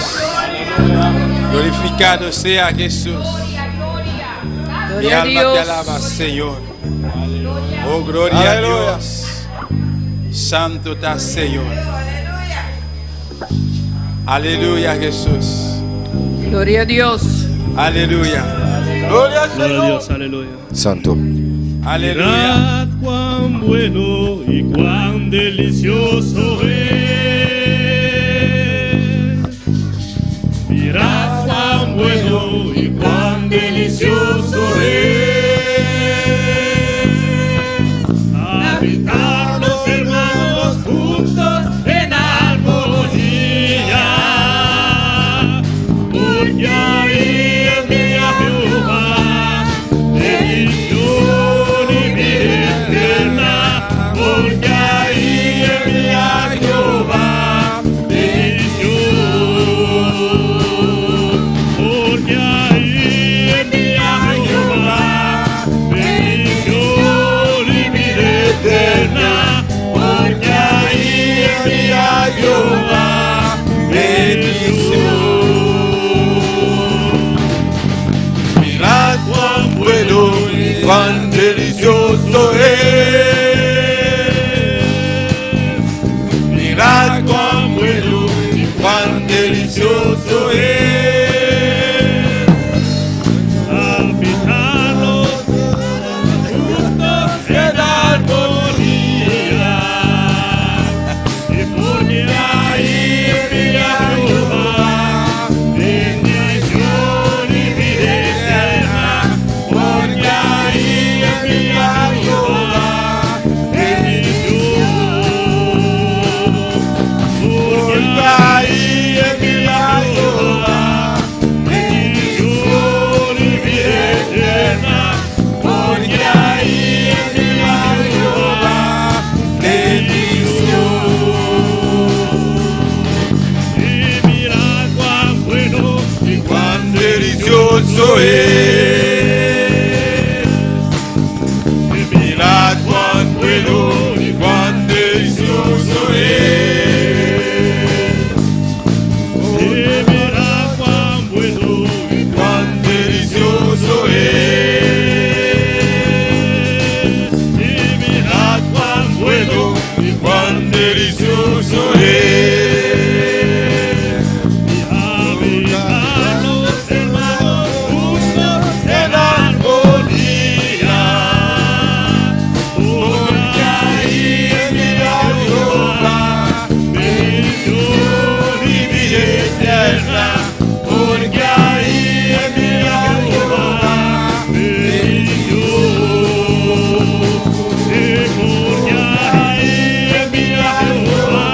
Glorificado sea Jesús. Mi Gloria a alma te Dios. alaba, Señor. Oh, gloria a Dios. Santo está, Señor. Aleluya, Jesús. Gloria a Dios. Aleluya. Gloria al Gloria a Señor. Dios, aleluya. Santo. Aleluya. Mirad cuán bueno y cuán delicioso es. Mirad cuán bueno y cuán delicioso es. Habitar los hermanos juntos en armonía. Porque ahí envía Jehová bendición y vida eterna. Porque ahí envía Jehová bendición. Porque ahí envía Jehová bendición y vida eterna. Porque ahí envía Jehová bendición. Mirad cuán bueno y cuán delicioso es. Mirad cuán bueno y cuán delicioso es. Habitarlos juntos en armonía. Y porque ahí envía Jehová bendición y vida eterna. Porque ahí envía Jehová bendición. Porque ahí envía Jehová bendición y vida eterna. Porque ahí envía Jehová bendición. Y mirad cuán bueno y cuán Delicioso es. Y mirad cuán bueno y cuán delicioso es. Y mirad cuán bueno y Cuán delicioso es. y mirad cuán bueno Y cuán delicioso es. habitar los hermanos juntos en armonía. Porque ahí envía Jehová bendición y vida eterna. Porque ahí envía Jehová bendición. Y porque ahí envía Jehová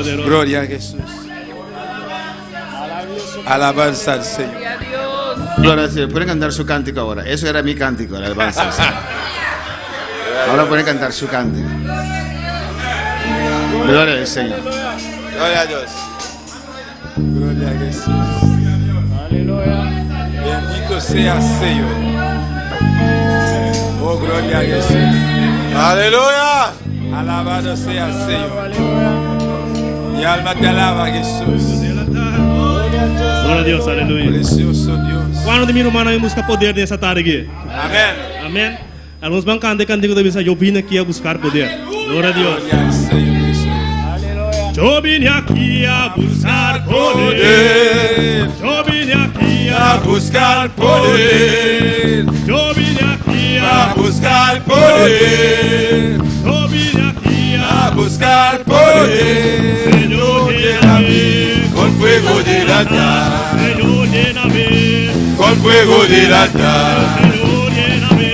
poderoso. Gloria a Jesús. Alabanza al Señor. Gloria a Dios. Gloria al Señor. Pueden cantar su cántico ahora. Eso era mi cántico, la alabanza al Señor. Ahora pueden cantar su cántico. Gloria al Señor. Gloria a Dios. Gloria a Jesús. Bendito sea Señor. Oh, gloria a Jesús. Aleluya. Alabado sea Señor. Mi alma te alaba, Jesús. Glória a Deus, aleluia. Precioso Dios. Quando de minha irmã vem buscar poder nessa tarde aqui. Amén. Amém? Alguns vão cantar cantigo da missa. Eu vim aqui a buscar poder. Glória a Deus. Gloria al Señor Jesús. Eu vim aqui a buscar poder. Eu vim aqui A buscar poder. Eu vim aqui A buscar poder. Eu vim aqui A buscar poder. Senhor, llena-me. Con fuego del altar. Senhor, llena-me. Con fuego del altar. Senhor, llena-me.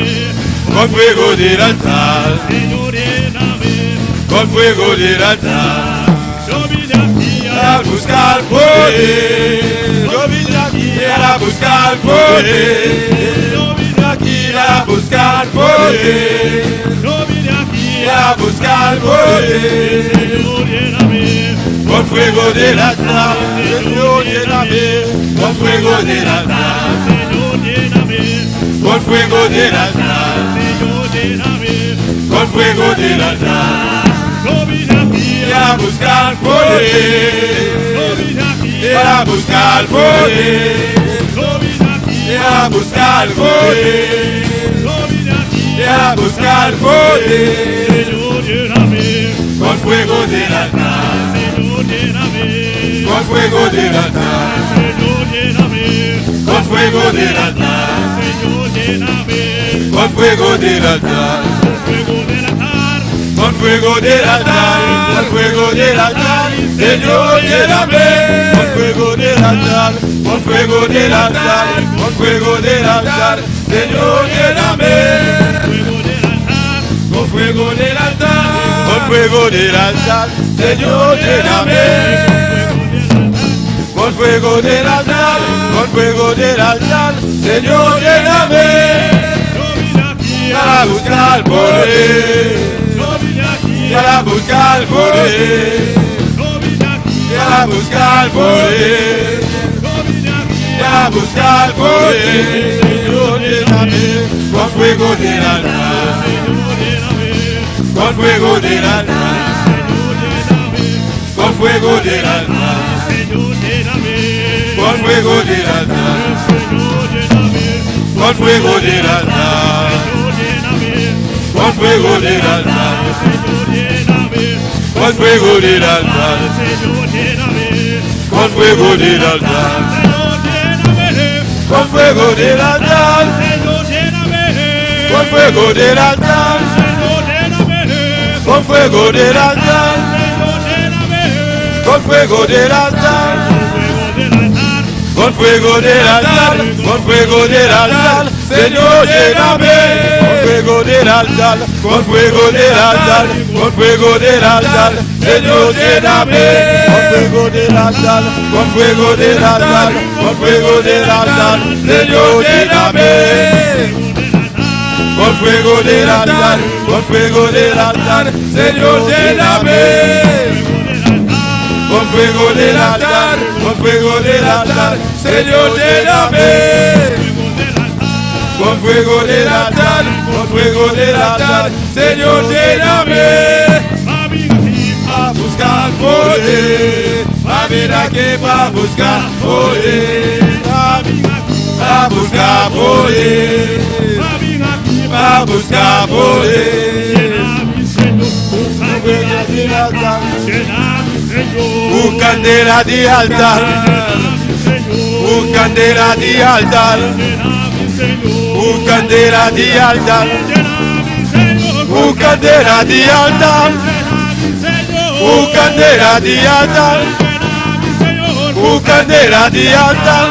Con fuego del altar. Senhor, llena-me. Con fuego del altar. Eu vim aqui A buscar poder. Yo vine aquí a buscar poder. Eu vim Aquí a buscar poder. Eu vim aqui A buscar poder. Senhor, llena-me. Con fuego del altar. Señor, lléname. Con fuego del altar. Senhor, llena-me. Con fuego del altar. Senhor, llena-me. Con fuego del altar. Eu vim aqui A buscar poder. Eu vim aqui A buscar poder. Eu vim aqui A buscar poder. Eu vim aqui A buscar poder. Senhor, llena-me. Con fuego del altar. Senhor, llena-me. Con fuego del altar. Senhor, llena-me. Con fuego del altar. Senhor, llena-me. Con fuego del altar. Fuego del altar. Con fuego del altar. Con fuego del altar. Señor, lléname. Con fuego del altar. Con fuego del altar. Con fuego del altar. Señor, lléname. Fuego del altar. Con fuego del altar. Con fuego del altar. Señor, lléname. Con fuego del altar. Con fuego del altar. Señor, lléname. Eu vim aqui Para buscar poder. Eu vim aqui Para buscar poder. Eu vim aqui Para buscar poder. Eu vim aqui A buscar poder. Señor, lléname. Con fuego del altar. Senhor, llena-me. Con fuego del altar. Senhor, llena-me. Con fuego del altar. Senhor, llena-me. Con fuego del altar. Senhor, llena-me. Con fuego del altar. Senhor, llena-me. Con fuego del altar. Senhor, llena-me. Con fuego del altar. Senhor, llena-me. Con fuego del altar. Senhor, llena-me. Con fuego del altar. Senhor, llena-me. Con fuego del altar. Senhor, llena-me. Con fuego del altar. Senhor, llena-me. Con fuego del altar. Fuego del altar. Con fuego del altar. Con fuego del altar. Señor, lléname. Con fuego del altar. Con fuego del altar. Con fuego del altar. Señor, lléname. Con fuego del altar. Con fuego del altar. Con fuego del altar. Señor, lléname. Con fuego del altar. Con fuego del altar. Señor, lléname. Con fuego del altar, con fuego del altar, Señor, lléname. Con fuego del altar, con fuego del altar, Señor, lléname. A buscar poder, a ver aquí para buscar poder. A buscar poder, a buscar poder. Candela de altar, candela de altar, candela de altar, candela de altar, candela de altar, candela de altar,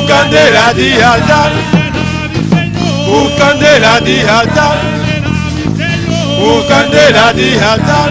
candela de altar, candela de altar, candela de altar.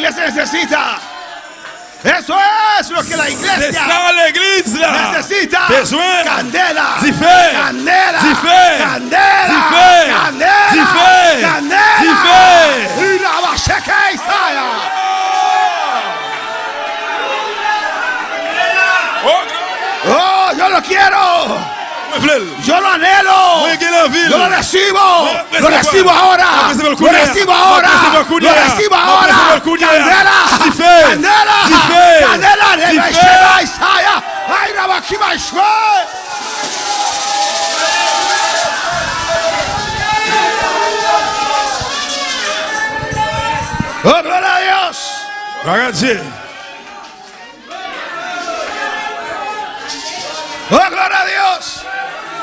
iglesia necesita. Eso es lo que la C'est iglesia ça l'église là. necesita. Besoin. Candela. D'y faire. Candela. D'y faire. Candela. D'y faire. Candela. D'y faire. Candela. D'y faire. Y la bacheca Isaya. Oh, yo lo quiero. Yo lo anhelo. Yo lo recibo. Lo recibo ahora. Lo recibo ahora. Lo recibo ahora. Candela. Candela. Candela. Rebasheba Isaya. Ay, Rabakiba Ishmael. Oh, gloria a Dios. Gloire à Dieu. Oh, gloria a Dios.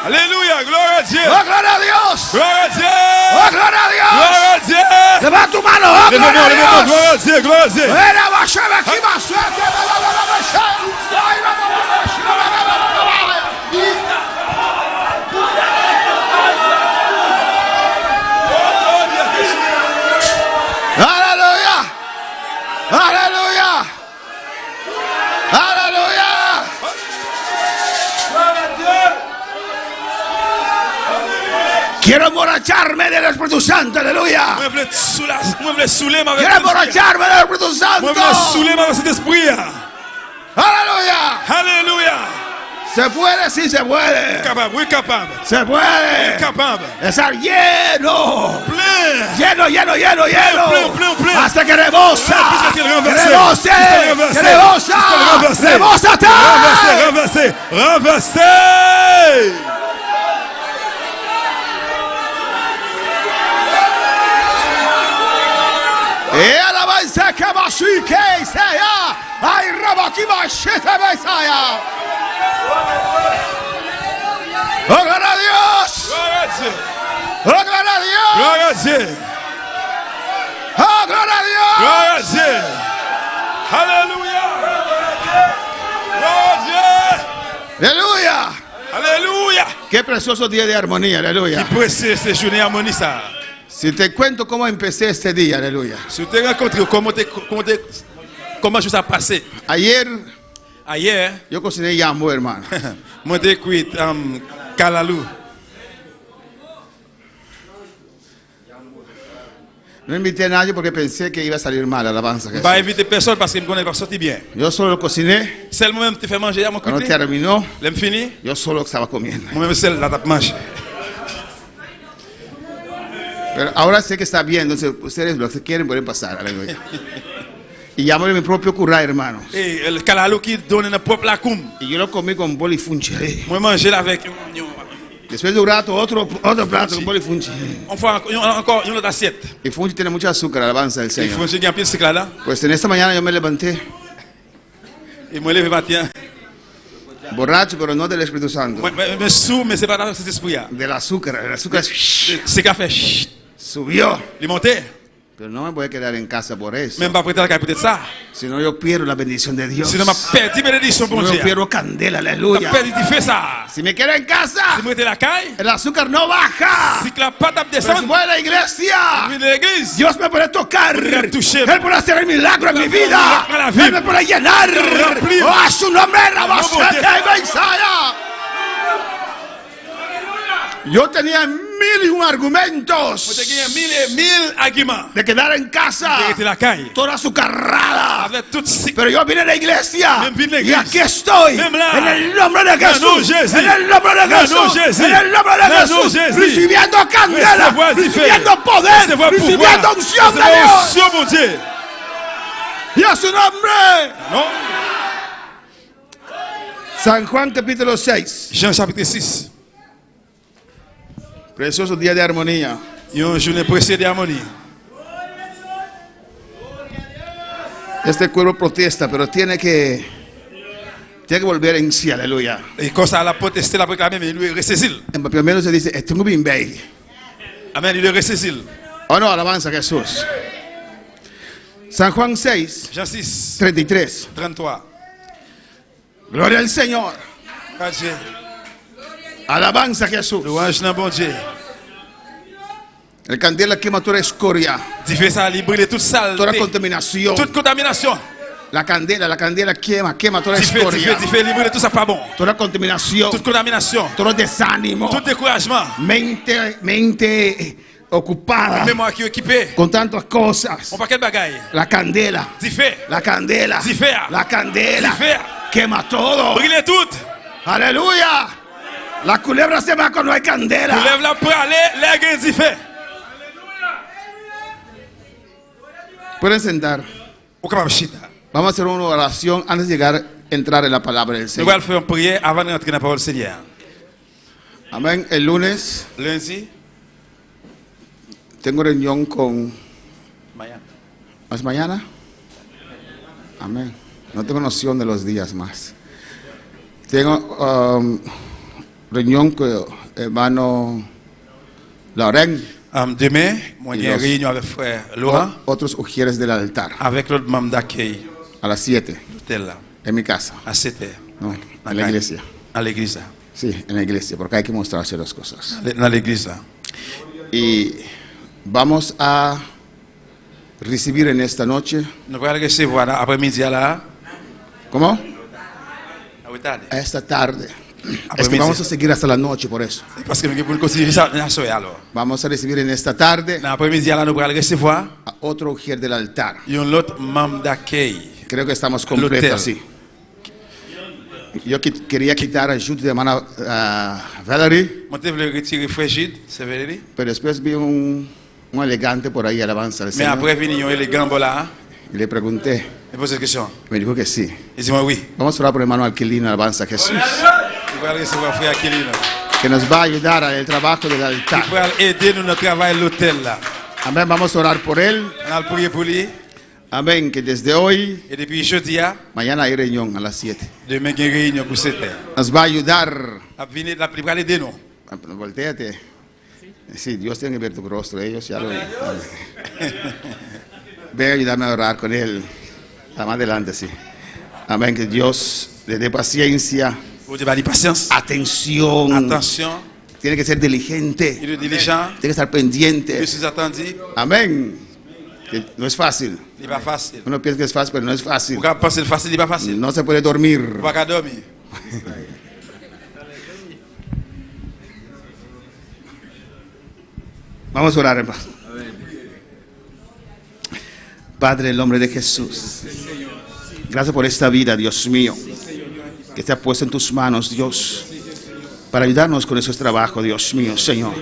Alléluia, gloire à Dieu. Oh, gloria a Dios. Gloire à Dieu. Oh, gloria a Dios. Gloire à Dieu. Levanta tu mano. Oh, gloria a Levez-moi, Dios. gloire à Dieu, gloire à Dieu. Era Basheba Kiba Suerte. Ay, aleluya. Aleluya. Aleluya. Quiero emborracharme del Espíritu Santo, aleluya. Moi, je voulais saouler ma Quiero emborracharme del Espíritu Santo. Moi, je voulais saouler ma Saint-Esprit. Aleluya. Alléluia. Se puede, sí se puede. Capable, oui, capable. Se puede. Capable. Estar lleno. Plein. Lleno, lleno, lleno, lleno. Plein, plein, plein. Hasta que rebosa. Jusqu'à ce qu'il renverse. Que rebose. Jusqu'à le renverser. Que rebosa. Jusqu'à le renverser. Rebósate. Renverser, renverser, renverser. Alabanza que basí que sea. Ay, Rabaki Bashete Besaya. Oh, gloria a Dios. Gloire à Dieu. Oh, gloria a Dios. Gloire à Dieu. Oh, gloria a Dios. Gloire à Dieu. Alléluia. Gloire à Dieu. Aleluya. Alléluia. Qué precioso día de armonía, aleluya. Qui précise ces journées harmonie ça. Si te cuento cómo empecé este día, aleluya. Si tu t'es rencontré, comment ça a passé? Ayer Hier, yo cociné yambo, hermano. moi j'ai cuit kalalou. No invité a nadie porque pensé que iba a salir mal la alabanza. Jesús. Pas inviter personne parce que je connais pas sorti bien. Yo solo lo cociné. C'est moi-même qui te fait manger à mon Cuando côté. terminó, L'aime fini? yo solo estaba comiendo. Moi-même c'est la tape manger. Pero ahora sé que está bien, entonces ustedes lo que quieren pueden pasar, aleluya. Y llamo de mi propio curá, hermano. Et le kalalou qui donne un propre la coum. Y yo lo comí con bolifunche. Moi manger avec Después de un rato, otro plato con bolifunche. on fait encore une autre assiette. Y funche tiene mucho azúcar, alabanza del Il Señor. faut que j'ai un peu de sucre là. Pues en esta mañana yo me levanté Et moi lever matin. borracho, pero no del Espíritu Santo. Moi me sous mais c'est pas dans cet esprit là. Del azúcar. El azúcar C'est café. subió. Il monté. Pero no me voy a quedar en casa por eso. Même pas prêter la caille peut-être ça. Si no, yo pierdo la bendición de Dios. Sinon m'a perdu bénédiction Si bon no, Dieu. yo pierdo candela, M'a aleluya. perdu tu fais ça. Si me quedo en casa, Si moi la caille, el azúcar no baja. si que la pâte Pero si descend, voy a la iglesia, oui l'église. Dios me puede tocar. Podría toucher. Él puede hacer el milagro en mi vida. Milagro en la vida. Él me puede llenar. Remplir. Oh, a su nombre, Rabashete Dios. Beisaya. Yo tenía 1001 argumentos Moi te gagné 1000 et 1000 arguments. de quedar en casa, De rester la caille. toda azucarrada. Avec toute si Pero yo vine a la iglesia Même vine a la y iglesia. aquí estoy Même là. en el nombre de En el Jesús, nom de Jésus. en el nombre de En el Jesús, nom de Jésus. en el nombre de En el nom Jesús, de Jésus. recibiendo candela, Recevoir du feu. recibiendo poder, Recevoir recibiendo pouvoir. unción de Recevoir Dios onction, mon Dieu. y a su nombre. Non? San Juan capítulo 6, Jean chapitre 6. precioso día de armonía. Il y a une journée précédée d'harmonie. Este cuerpo protesta, pero tiene que volver en sí, aleluya. Et quand ça a protesté, la proclamé, mais il lui ressaisi. En primero se dice, estoy bien bay. Amen, il lui ressaisi. Oh no, alabanza a Jesús. San Juan 6, Jean 6, 33. 33. Gloria al Señor. Dieu. Alabanza a Jesús. Louange dans bon Dieu. La candela quema toda escoria, Du feu ça li brûler toute toda saleté, contaminación. toute contamination. La candela quema toda Du feu escoria, li brûler tout ça pas bon. toda contaminación, Toute contamination, todo desánimo, tout découragement. mente ocupada Mémoire qui est équipée. con tantas cosas. On paquet de bagaille. La candela, Du feu, la candela, du feu, la candela du feu. quema todo. Brûler tout. Aleluya. La culebra se va cuando hay candela. Lève la pour aller, les gains du feu. Pueden sentar. Ou capable chita. Vamos a hacer una oración antes de llegar a entrar en la palabra del Nous Señor. allons faire une prière avant de rentrer dans la parole du Seigneur. Amén. El lunes Lundi, tengo reunión con... mañana. ¿Más mañana? Amén. No tengo noción de los días más. Tengo reunión con el hermano Lauren Demain, moi Y j'ai une los- réunion avec frère Laurent, otros ujieres del altar avec l'autre membre d'accueil, a las 7 l'hôtel là, en mi casa. à 7h, No, en la iglesia. à l'église là. Sí, en la iglesia, porque hay que mostrarse las cosas. Dans l'église là. Y vamos a recibir en esta noche, Nous allons recevoir après-midi là, ¿cómo? à Ouitale. Esta tarde. Après Es que midi. vamos a seguir hasta la noche por eso. Parce que nous allons continuer ça dans la soirée alors. Vamos a recibir en esta tarde Dans l'après-midi là, nous allons recevoir a otro ujier del altar. un autre membre d'accueil. Creo que estamos L'hotel. completos así. Yo quería quitar a Jude de hermana Valerie, Moi, je voulais retirer Frégide, c'est vrai. pero después vi un elegante por ahí alabanza al Mais Señor. après, venu un élégant là, Y le pregunté, il pose une question. me dijo que sí. Il dit moi oui. Vamos a orar por el hermano Alquilino, alabanza a Jesús, Nous allons recevoir frère Aquilino. que nos va a ayudar en el trabajo del altar. Pour aider nous dans le travail de l'hôtel là. Amén, vamos a orar por él. On a prié pour lui. Amén, que desde hoy, Et depuis jeudi, mañana hay reunión a las 7. demain, il y a une réunion pour 7 heures. Nos va a ayudar. A venir la prière pour aider nous. Voltéate. Sí, Dios tiene que ver tu rostro, ellos ya lo... Ven a ayudarme a orar con él. Más adelante, sí. Amén, que Dios le dé paciencia, Vous devez patience. atención. Attention. Tiene que ser diligente, Il est diligent. tiene que estar Je pendiente. suis attendu. Amén. Que no es fácil. Il n'est pas facile. Uno piensa que es fácil, pero no es fácil. Vous pouvez penser facile, il n'est pas facile. No se puede dormir. Vous pouvez pas dormir. Vamos a orar, hermano. Padre, en el nombre de Jesús, gracias por esta vida, Dios mío, que te ha puesto en tus manos, Dios, para ayudarnos con esos trabajos, Dios mío, Señor.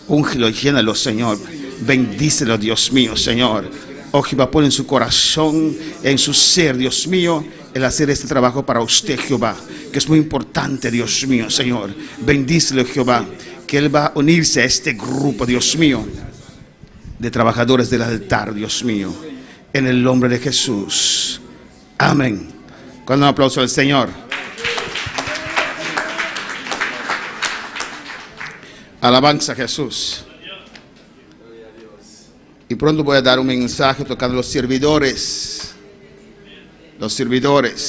Úngelo y llénalo, Señor. Bendícelo, Dios mío, Señor. Oh, Jehová, pon en su corazón, en su ser, Dios mío, el hacer este trabajo para usted, Jehová, que es muy importante, Dios mío, Señor. Bendícelo, Jehová, que él va a unirse a este grupo, Dios mío, de trabajadores del altar, Dios mío, en el nombre de Jesús. Amén. Cuando un aplauso al Señor. Alabanza a Jesús. Y pronto voy a dar un mensaje tocando los servidores. Los servidores.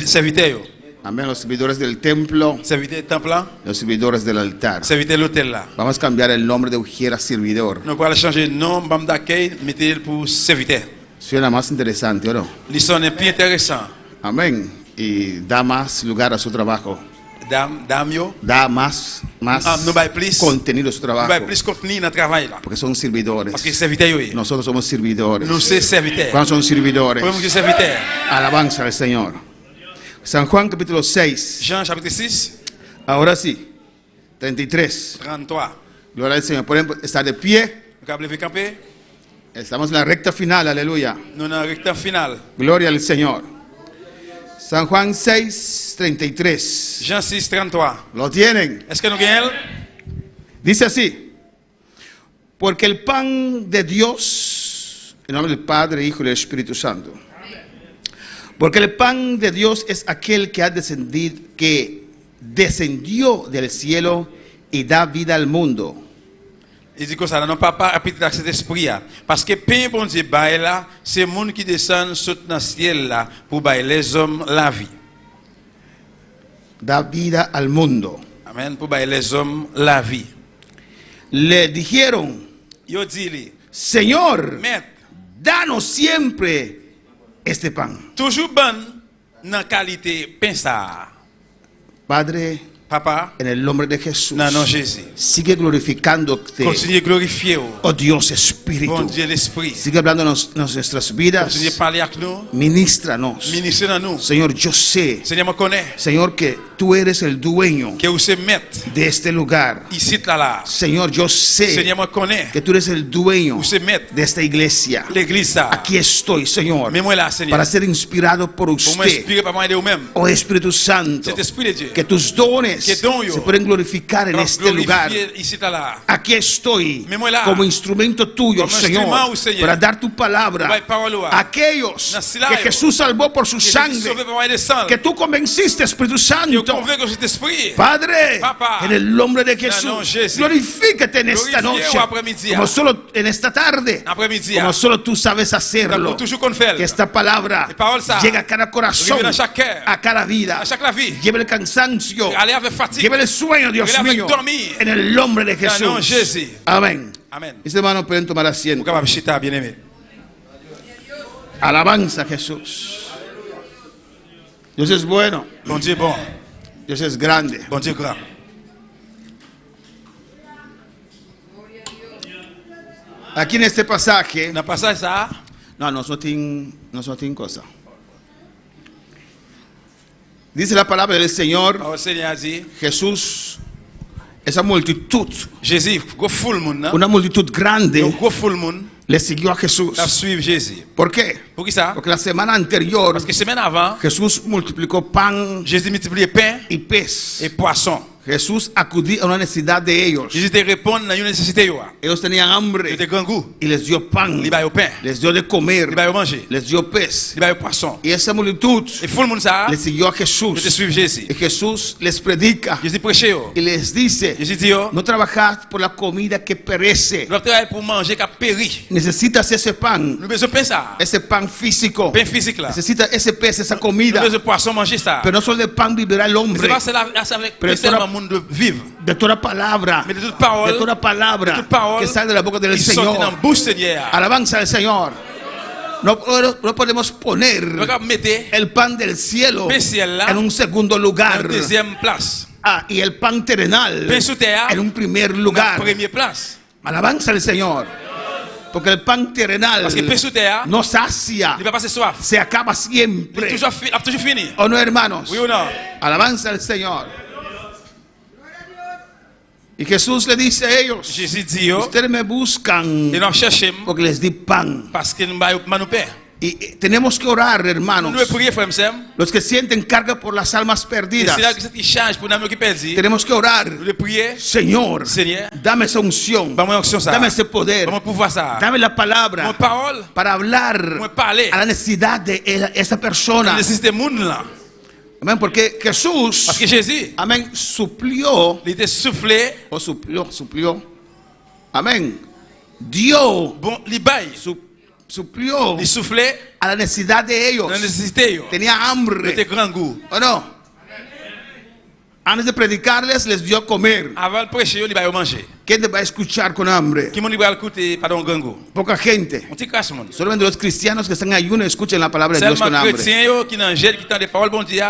Serviteur. Amén. Los servidores del templo. Serviteur du temple là. Los servidores del altar. Serviteur de l'hôtel là. Vamos a cambiar el nombre de Ujier a servidor. Nous allons changer le nom, membre d'accueil, mettez-le pour serviteur. Suena más interesante, ¿o no? L'histoire est plus intéressant. Amén. Y da más lugar a su trabajo. Dame yo. Da más Nous allons plus. contenido a su Nous trabajo. allons plus contenu dans le travail là. Porque son servidores. Parce que serviteur yo. Nosotros somos servidores. Nous sommes serviteurs. ¿Cuántos son servidores? Pour nous serviteurs. Alabanza al Señor. San Juan capítulo 6. Jean chapitre 6, Ahora sí. 33. 33. Gloria al Señor. Pueden estar de pie. Nous allons lever camper. Estamos en la recta final. Aleluya. Nous sommes en rectangle final. Gloria al Señor. San Juan 6, 33. Jean 6, 33. ¿Lo tienen? Est-ce que nous gagnons? Dice así. Porque el pan de Dios, en nombre del Padre, Hijo y del Espíritu Santo. Porque el pan de Dios es aquel que ha descendido, que descendió del cielo y da vida al mundo. Il dit comme ça, non pas rapide avec cet esprit là. Parce que pain bon Dieu bail là, c'est monde qui descend saute dans le ciel là pour bailler les hommes la vie. Da vida al mundo. Amen, pour bailler les hommes la vie. Le dijeron Yo dis, Señor, Maître, danos siempre este pan. toujours bon dans qualité pain ça. Padre, Papa, en el nombre de Jesús, dans le nom de Jésus. sigue glorificándote, Continue à glorifier. oh Dios Espíritu. Bon Dieu l'Esprit. Sigue hablando en nuestras vidas. Continue à parler avec nous. Ministranos. Ministre dans nous. Señor, yo sé, Seigneur me connaît. Señor, que tú eres el dueño Que vous se mettez de este lugar. ici là. Señor, yo sé Seigneur me connaît. que tú eres el dueño Vous se mettez de esta iglesia. l'église ça. Aquí estoy, Señor, Mais moi là, Seigneur. para ser inspirado por Pour usted, m'inspirer par moi de vous-même. oh Espíritu Santo, Cet esprit de Dieu. que tus dones Que don yo. se pueden glorificar en Pour este lugar. glorifier ici là. Aquí estoy Me muela. como instrumento tuyo, Como Señor, instrumento, Señor. para dar tu palabra Vai parole a aquellos Nasilayo. que Jesús salvó por su Que Jésus sangre, sauvé par moi de sang. que tú convenciste, Espíritu Que Santo. convaincu cet esprit. Padre, Papa, en el nombre de en el nombre de Jesús, Jesús. glorifícate en esta Glorifié noche, après-midi. como solo en esta tarde, Après-midi. como solo tú sabes Comme hacerlo. toujours qu'on fait. Que esta palabra Y parole ça. llegue a cada corazón, Arrive dans chaque cœur. a cada vida. À chaque la vie. Lleve el cansancio, Aller avec fatigue. lleve el sueño, Dios Lleve avec mío, dormir. en el nombre de En el nom de Jesús. Jésus. Amén. Amen. Mis hermanos pueden tomar Vous asiento. capable chita bien aimé. Alabanza a Jesús. Dios es bueno, Bon Dieu bon. Dios es grande. Bon Dieu grand. Aquí en este pasaje, Dans le passage ça, no tiene cosa. Dice la palabra del Señor, le Seigneur a dit, Jesús, esa multitud, Jésus, gros full monde, non? una multitud Un grande, gros full monde, le siguió a Jesús. a suivre Jésus. ¿Por qué? Pour qui ça? Porque la semana anterior Parce que semaine avant, Jesús multiplicó pan Jésus multipliait pain y pez. et poisson. Jesús acudía a una necesidad de ellos. Jésus te répond à une nécessité. Ellos tenían Il hambre était grand goût. y les dio pan, Il va au pain. les dio de comer, Il va au manger. les dio pez. Il va au poisson. Y esa multitud Et full monde ça, le siguió a je te Jesús. suivre Jésus. Y Jesús les predica Jésus prêchait. y les dice, Jésus dit, no trabajad por la comida que perece. nous travaillons pour manger qui péri. Necesitas ese pan, Nous besoin de pain ça. ese pan físico. Pain physique là. Necesitas ese pez, esa Nous comida. besoin de poisson manger ça. Pero no solo de pan vivirá el C'est hombre, pas cela avec Pero seulement toda- monde de vivre. de toda palabra, Mais de toute parole, de toda palabra de toute parole, que sale de la boca del il sort dans Señor. la bouche Seigneur. Alabanza al Señor. No podemos Nous poner allons mettre el pan del cielo Pain ciel là, en un segundo en lugar deuxième place. y el pan terrenal Pain sous terre, en un primer en lugar. première place. Alabanza al Señor. Porque el pan terrenal Parce que pain sous terre, no sacia, il va passer soif. se acaba Il siempre. a toujours fini. ¿O no, hermanos? Oui ou non? Alabanza al Señor. Y Jesús le dice a ellos, Jésus dit, yo, ustedes me buscan et nous cherchons porque les di pan. parce que nous avons pain. Y tenemos que orar, hermanos. Nous devons prier, frère Sam. Los que sienten carga por las almas Et perdidas. c'est là que qui change pour nous qui perdus. Tenemos que orar. Nous devons prier. Señor, Seigneur, dame esa unción. dame option ça. Dame ese poder. Dame pouvoir ça. Dame la palabra Mon parole, para hablar mon parler. a la necesidad de esa La persona. nécessité monde là. Amén. Porque Jesús, Parce que Jésus, amén, suplió, il était soufflé, suplió, amén, dio, bon, il baille, suplió il soufflait, a la necesidad de ellos. la nécessité yo. Tenía Il hambre, était grand goût. ¿o no? Antes de predicarles, les dio a comer. Avant de prêcher, il va manger. ¿Quién te va a escuchar con hambre? Qui monde va écouter pardon grand goût. Poca gente. On t'y casse monde. Solamente los cristianos que están en ayuno escuchan la palabra de Dios con Seulement hambre. chrétiens yo qui n'angèle qui tend des paroles bon Dieu,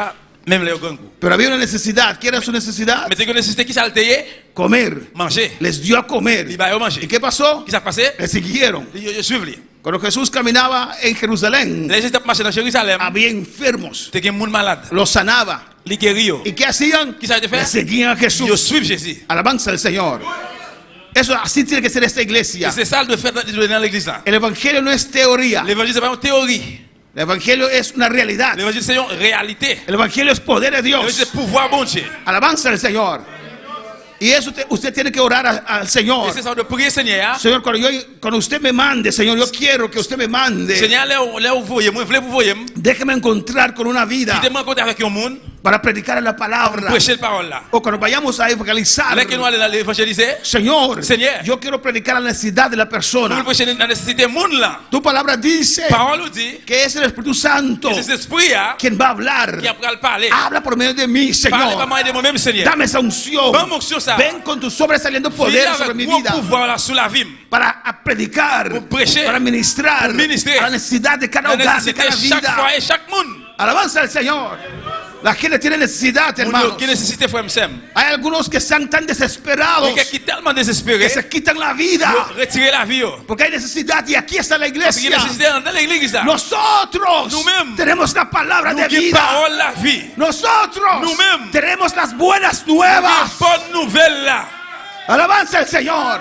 même les grand goût. Pero había una necesidad. ¿Qué era su necesidad? Mais c'est que nécessité qui s'alteye, Comer. manger. Les dio a comer. Il va ¿Y manger. qué pasó? Qui s'est passé? Le siguieron. Je suivre. Cuando Jesús caminaba en Jerusalén, Les gens marché dans Jérusalem, había enfermos. t'es un monde malade. Los sanaba. Les guéris. ¿Y qué hacían? Qui ça te Le fait? seguían a Yo Jesús. suivre Jésus. Alabanza al Señor. Eso así tiene que ser esta Et iglesia. c'est ça de faire dans l'église là. El evangelio no es teoría. L'évangile c'est pas une théorie. El evangelio es una realidad. L'évangile c'est une réalité. El evangelio es poder de L'évangile Dios. c'est pouvoir bon Dieu. Alabanza al Señor. Y eso usted tiene que orar al Et Señor. c'est ça de prier Seigneur. Señor, cuando usted me mande, Señor, yo quiero que usted me mande. Seigneur, là où vous voyez, moi je voulais vous voyez. Déjeme encontrar con una vida Qui te rencontre avec un monde para predicar la palabra, prêcher la parole là. o cuando vayamos a evangelizar, Là que nous allons évangéliser, Señor, Seigneur, yo quiero predicar la necesidad de la nous persona. prêcher la nécessité monde là. Tu palabra dice Parole nous dit que es el Espíritu Santo que c'est l'esprit là quien va a hablar. qui après le parler. Habla por medio de mí, Parlez pas Señor. moi de moi-même, Seigneur. Dame esa unción. Dame unción, ça. Ven con tu sobresaliendo Viens poder sobre avec mi mon vida pouvoir là sur la vie. para predicar, Pour prêcher, para ministrar pour ministrer a la necesidad de cada La hogar, de nécessité cada chaque vida. foyer, chaque monde. Alabanza al Señor. La gente tiene necesidad, hermanos. Qui nécessité frère Msem. Hay algunos que están tan desesperados Il y a qui tellement que désespéré. se quitan la vida Retirer la vie. porque hay necesidad y aquí está la Parce qu'il y a iglesia. nécessité dans l'église là. Nosotros Nous-mêmes, tenemos la palabra Nous de qui vida. parole la vie. Nosotros Nous-mêmes, tenemos las buenas Nous nuevas. bonne nouvelle là. Alabanza al Señor.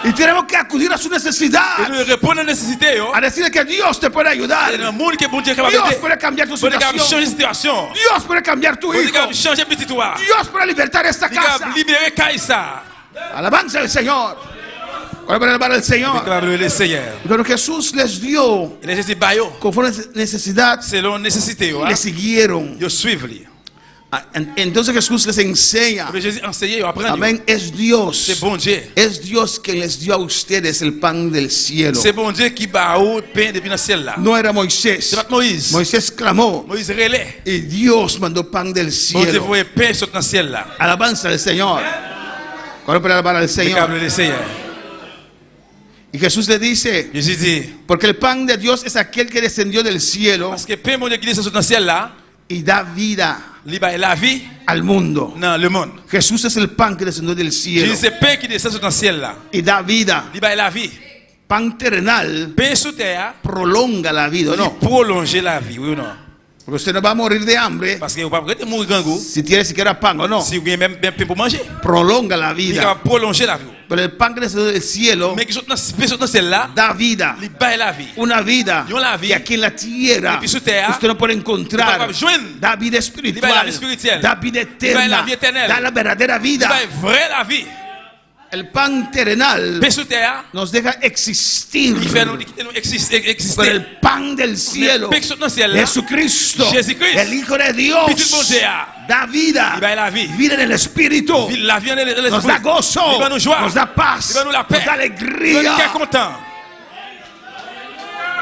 Y tenemos que acudir a su necesidad. Et nous répondons aux nécessités. A decirle que Dios te puede ayudar. Il y a un monde qui est bon Dieu capable Dios d'aider. puede cambiar tu Bon Dieu capable de situación. changer la situation. Dios puede cambiar tu Bon Dieu hijo. capable de changer petit toi. Dios puede libertar esta Il est casa. capable de libérer Kaisa. Alabanza al Señor. ¿Cuál es la palabra del Il est Señor? capable de le Seigneur. Cuando Jesús les dio Il est bayo. conforme a necesidad, Selon nécessité. le siguieron. Ils suivent. Entonces Jesús les enseña. Mais Jésus enseignait, apprend. Amén. Es Dios. C'est bon Dieu. Es Dios quien les dio a ustedes el pan del cielo. C'est bon Dieu qui bat au pain depuis le ciel là. No era Moisés. C'est pas Moïse. Moisés clamó Moïse relais. y Dios mandó pan del Bon Dieu cielo. voyait pain sur le ciel là. Alabanza al Señor. ¿Cuál es la palabra del Il est Señor? capable de le Seigneur. Y Jesús le dice, Jésus dit, porque el pan de Dios es aquel que descendió del cielo parce que pain mon Dieu qui descend sur le ciel là, y da vida il bat la vie al mundo. dans le monde. Jesús es el pan que descendió del cielo Jésus c'est pain qui descend sur le ciel là. y da vida. Il bat la vie. Pan terrenal Pain sur terre, prolonga la vida, ¿o il no? prolonger la vie, oui ou non? Porque usted no va a morir de hambre Parce que vous ne pouvez pas mourir grand goût si tiene siquiera pan, ¿o no? si vous avez même pain pour manger. Prolonga la Il est vida. capable de prolonger la vie. Pero el pan que descendió del cielo Mais qui sont dans le ciel là, da vida. il bat la vie. Una vida Yo la vi. que aquí en la tierra Y puis su tierra, usted no puede no encontrar. va a joindre. Da vida Liba la espiritual, vida espiritual. da vida Liba eterna, la vida eterna. da la verdadera Il vida. bat vrai la vie. El pan terrenal Pain sur terre, nos deja existir, qui fait nous exister. pero el pan del cielo, pain sur le ciel là, Jesucristo, Jesucristo, el Hijo de Dios, Petit bon Dieu, da vida, il bat la vie. vida en el Espíritu, La vie en l'esprit. nos da gozo, Il va nous joie. nos da paz, Il va nous la paix. nos da Il va nous alegría. faire content.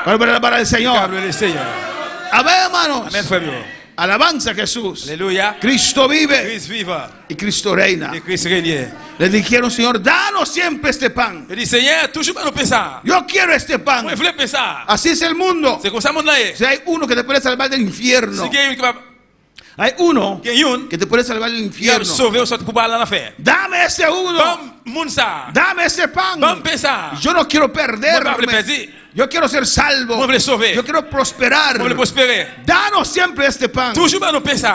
Palabra para el Señor. Capable le Seigneur. Amén, hermanos. Amen, frère mío. Alabanza a Jesús. Alléluia. Cristo vive Christ viva. y Cristo reina. Et Christ règne. Le dijeron, Señor, danos siempre este pan. Il dit, Seigneur, toujours pas nous penser. Yo quiero este pan. Moi, je voulais penser. Así es el mundo. C'est comme ça, mon là. Si hay uno que te puede salvar del infierno, Si quelqu'un qui va hay uno gagner, que te puede salvar del qui va infierno. sauver au sorte pour parler en affaire. Dame ese uno. Bam, moun ça. Dame ese pan. Bam, pensa. Yo no quiero Moi, pas le perderme. perdre. Yo quiero ser salvo. Moi, je voulais sauver. Yo quiero prosperar. Moi, je voulais prospérer. Danos siempre este pan. Toujours pas nous penser.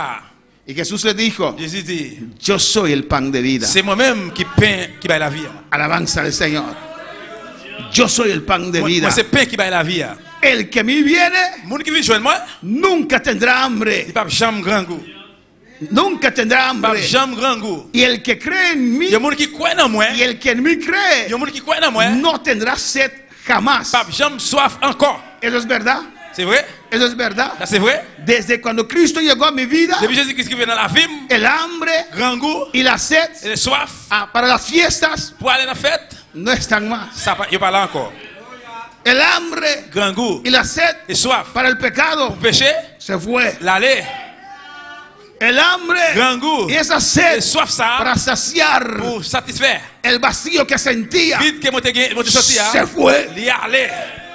Y Jesús le dijo, Jésus dit, yo soy el pan de vida. c'est moi-même qui pain qui bat la vie. Alabanza al Señor. Yo soy el pan de vida. Moi, c'est pain qui bat la vie. El que a mí viene Moun qui vient joindre moi, nunca tendrá hambre. il pas jamais grand goût. Nunca tendrá Pas hambre. jamais grand goût. Y el que cree en mí Il y a moun qui croit en moi. y el que en mí Il cree y a moun qui croit en moi. no tendrá sed jamás. Pas jamais soif encore. ¿Eso es verdad? C'est vrai? ¿Eso es verdad? Ça c'est vrai? Desde cuando Cristo llegó a mi vida, Depuis Jésus-Christ qui vient dans la vie, el hambre grand goût y la sed et le soif para las fiestas pour aller dans la fête, no están más. ça il pas là encore. El hambre Grand goût y la sed et soif para el pecado pour pécher, se fue. l'aller. El hambre Grand goût y esa et sed soif ça para saciar pour satisfaire. el vacío que sentía Vite que moi te sorti se fue. il y aller.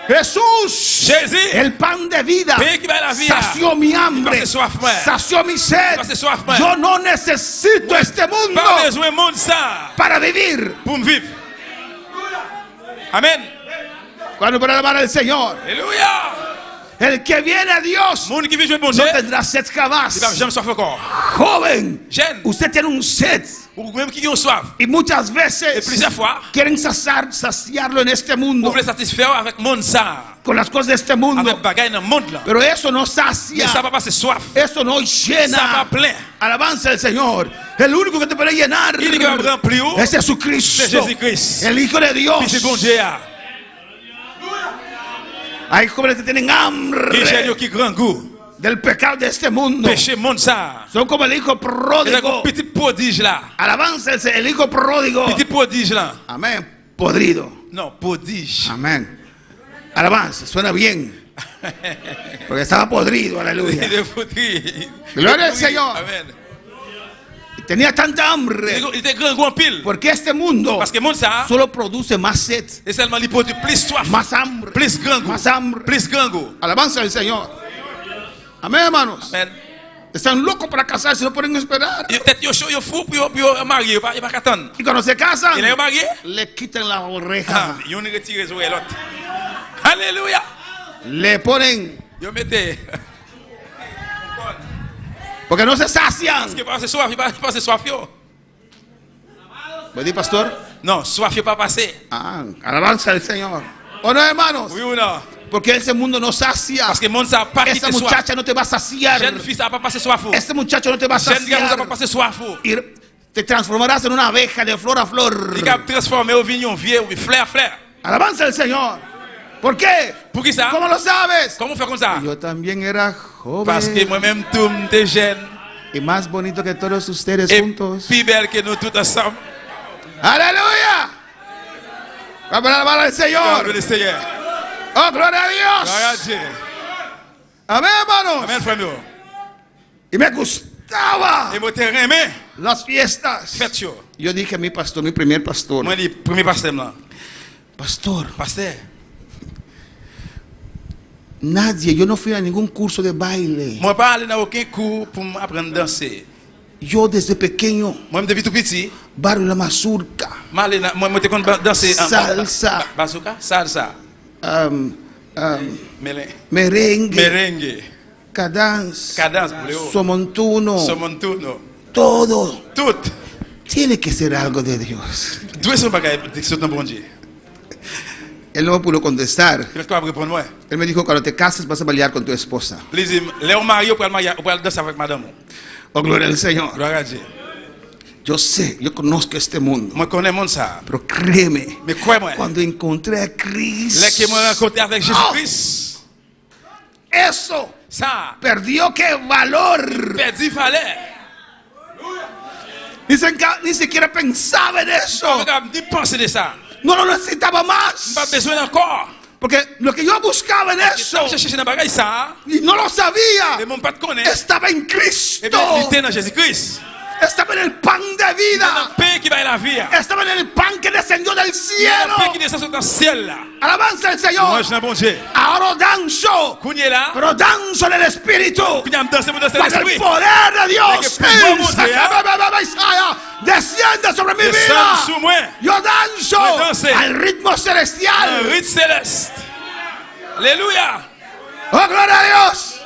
Jesús, Jésus, el pan de vida, pain qui va la vie. sació mi hambre, Parce que soif, moi. sació mi sed. Parce que soif, moi. Yo no necesito este mundo Pas besoin de monde ça para vivir. pour me vivre. Amen. Cuando para alabar al Señor, Alléluia. el que viene a Dios Monde qui vit jouer bon no Dieu, tendrá sed il jamás. va jamais soif encore. Joven, Jeune, usted tiene un sed ou même qui ont soif. y muchas Et veces plusieurs fois, quieren saciarlo en este vous mundo voulez satisfaire avec monde ça, con las cosas de este mundo, avec bagaille dans le monde là. pero eso no Mais ça sacia, va passer soif. eso no Ça va llena. plein. Alabanza al Señor. El único que te puede llenar Il est capable de remplir. es C'est Jesucristo, Jésus-Christ. el Hijo de Dios. Puis c'est bon Dieu. Hay jóvenes que tienen Qui hambre gêne qui grand goût. del pecado de este mundo. Péché monde ça. Son como el hijo Et là, pródigo. petit prodige là. Alabanza el hijo pródigo. Petit prodige là. Amén. Podrido. Non, prodige. Amén. Alabanza, suena bien. Porque estaba podrido, aleluya. Il est podri. Gloria al Señor. Amen. Tenía tanta hambre. Il était grand pile. Porque este mundo Parce que monde ça, solo produce más sed, et seulement il produit plus soif, más hambre, plus grand goût, más hambre. plus grand goût. Alabanza al Señor. Amén, hermanos. Amen. Están locos para casarse, no pueden esperar. Peut-être yo fou pour yo marié, il pas attendre. Y cuando se casan, Il est marié. le quitan la Ah, oreja, yo ne retire les oreilles l'autre. Alléluia. le ponen, Yo mettez. porque no se sacian. Parce que pas soif, il pas soif yo. ¿Me di, pastor? Non, soif yo pas passé. Ah, alabanza al Señor. ¿O no, hermanos? Oui ou non? Porque ese mundo no sacia. Parce que monde ça pas Esa quitter soif. muchacha no te va a saciar. Jeune fille ça pas passer soif. Este muchacho no te va a Jeune garçon ça pas saciar. passer soif. Y te transformarás en una abeja de flor a flor. Il cap transformer au vignon vieux, fleur fleur. Alabanza al Señor. ¿Por qué? Pour qui ça? ¿Cómo lo sabes? Comment faire comme ça? Yo también era joven. Parce que moi-même tout m'étais jeune Y más bonito que todos ustedes et juntos. plus belle que nous tous ensemble. ¡Aleluya! Vamos a alabar al Señor. Gloire au Seigneur. ¡Oh, gloria a Gloire à Dios! Dieu. Amén, hermanos. Amen, frère meu. Y me gustaba Et moi t'ai aimé. las fiestas. Faites yo. Yo dije a mi pastor, mi primer pastor. Moi dit premier pasteur là. Pastor, Pasteur. nadie, yo no fui a ningún curso de baile. Moi pas aller dans aucun cours pour apprendre à danser. Yo desde pequeño, Moi depuis tout petit, barrio La Mazurca, moi t'ai connu danser Salsa. bazooka, salsa, merengue, merengue, cadence, cadence, bléo, somontuno, somontuno, todo. tout. Tiene que ser algo de Dios. D'où est-ce que c'est un bon Dieu? Él no me pudo contestar. Qu'est-ce qu'on va répondre moi? Él me dijo, cuando te cases vas a bailar con tu esposa. Les Léon Mario pour aller danser avec madame. Oh, gloria al Señor. Gloire à Dieu. Yo sé, yo conozco este mundo. Moi connais monde ça. Pero créeme, Mais quoi moi? cuando encontré a Là Cristo, que moi rencontré avec Jésus-Christ, eso ça perdió que valor. perdu fallait. Ni siquiera pensaba en eso. Regarde, ni penser de ça. No lo necesitaba más. Pas besoin encore. Porque lo que yo buscaba en eso, Je cherche dans bagaille ça. y no lo sabía, Et mon pas te connaît. estaba en Eh Cristo. bien, il était dans Jésus-Christ. Estaba en el pan de Dans vida. le pain qui va la vie. Estaba en el pan que descendió del Le cielo. pain qui descend sur le ciel là. Alabanza al Moi, Señor. je suis un bon Dieu. Ahora danzo, Kounye là. pero danzo en el Espíritu. Kounye me danser pour danser Para el l'esprit. poder de Dios Para que el poder de Dios descienda sobre mi Descend vida. sous moi. Yo danzo Yo danse. al ritmo Un celestial. rite céleste. Alléluia. Oh, gloria a Dios.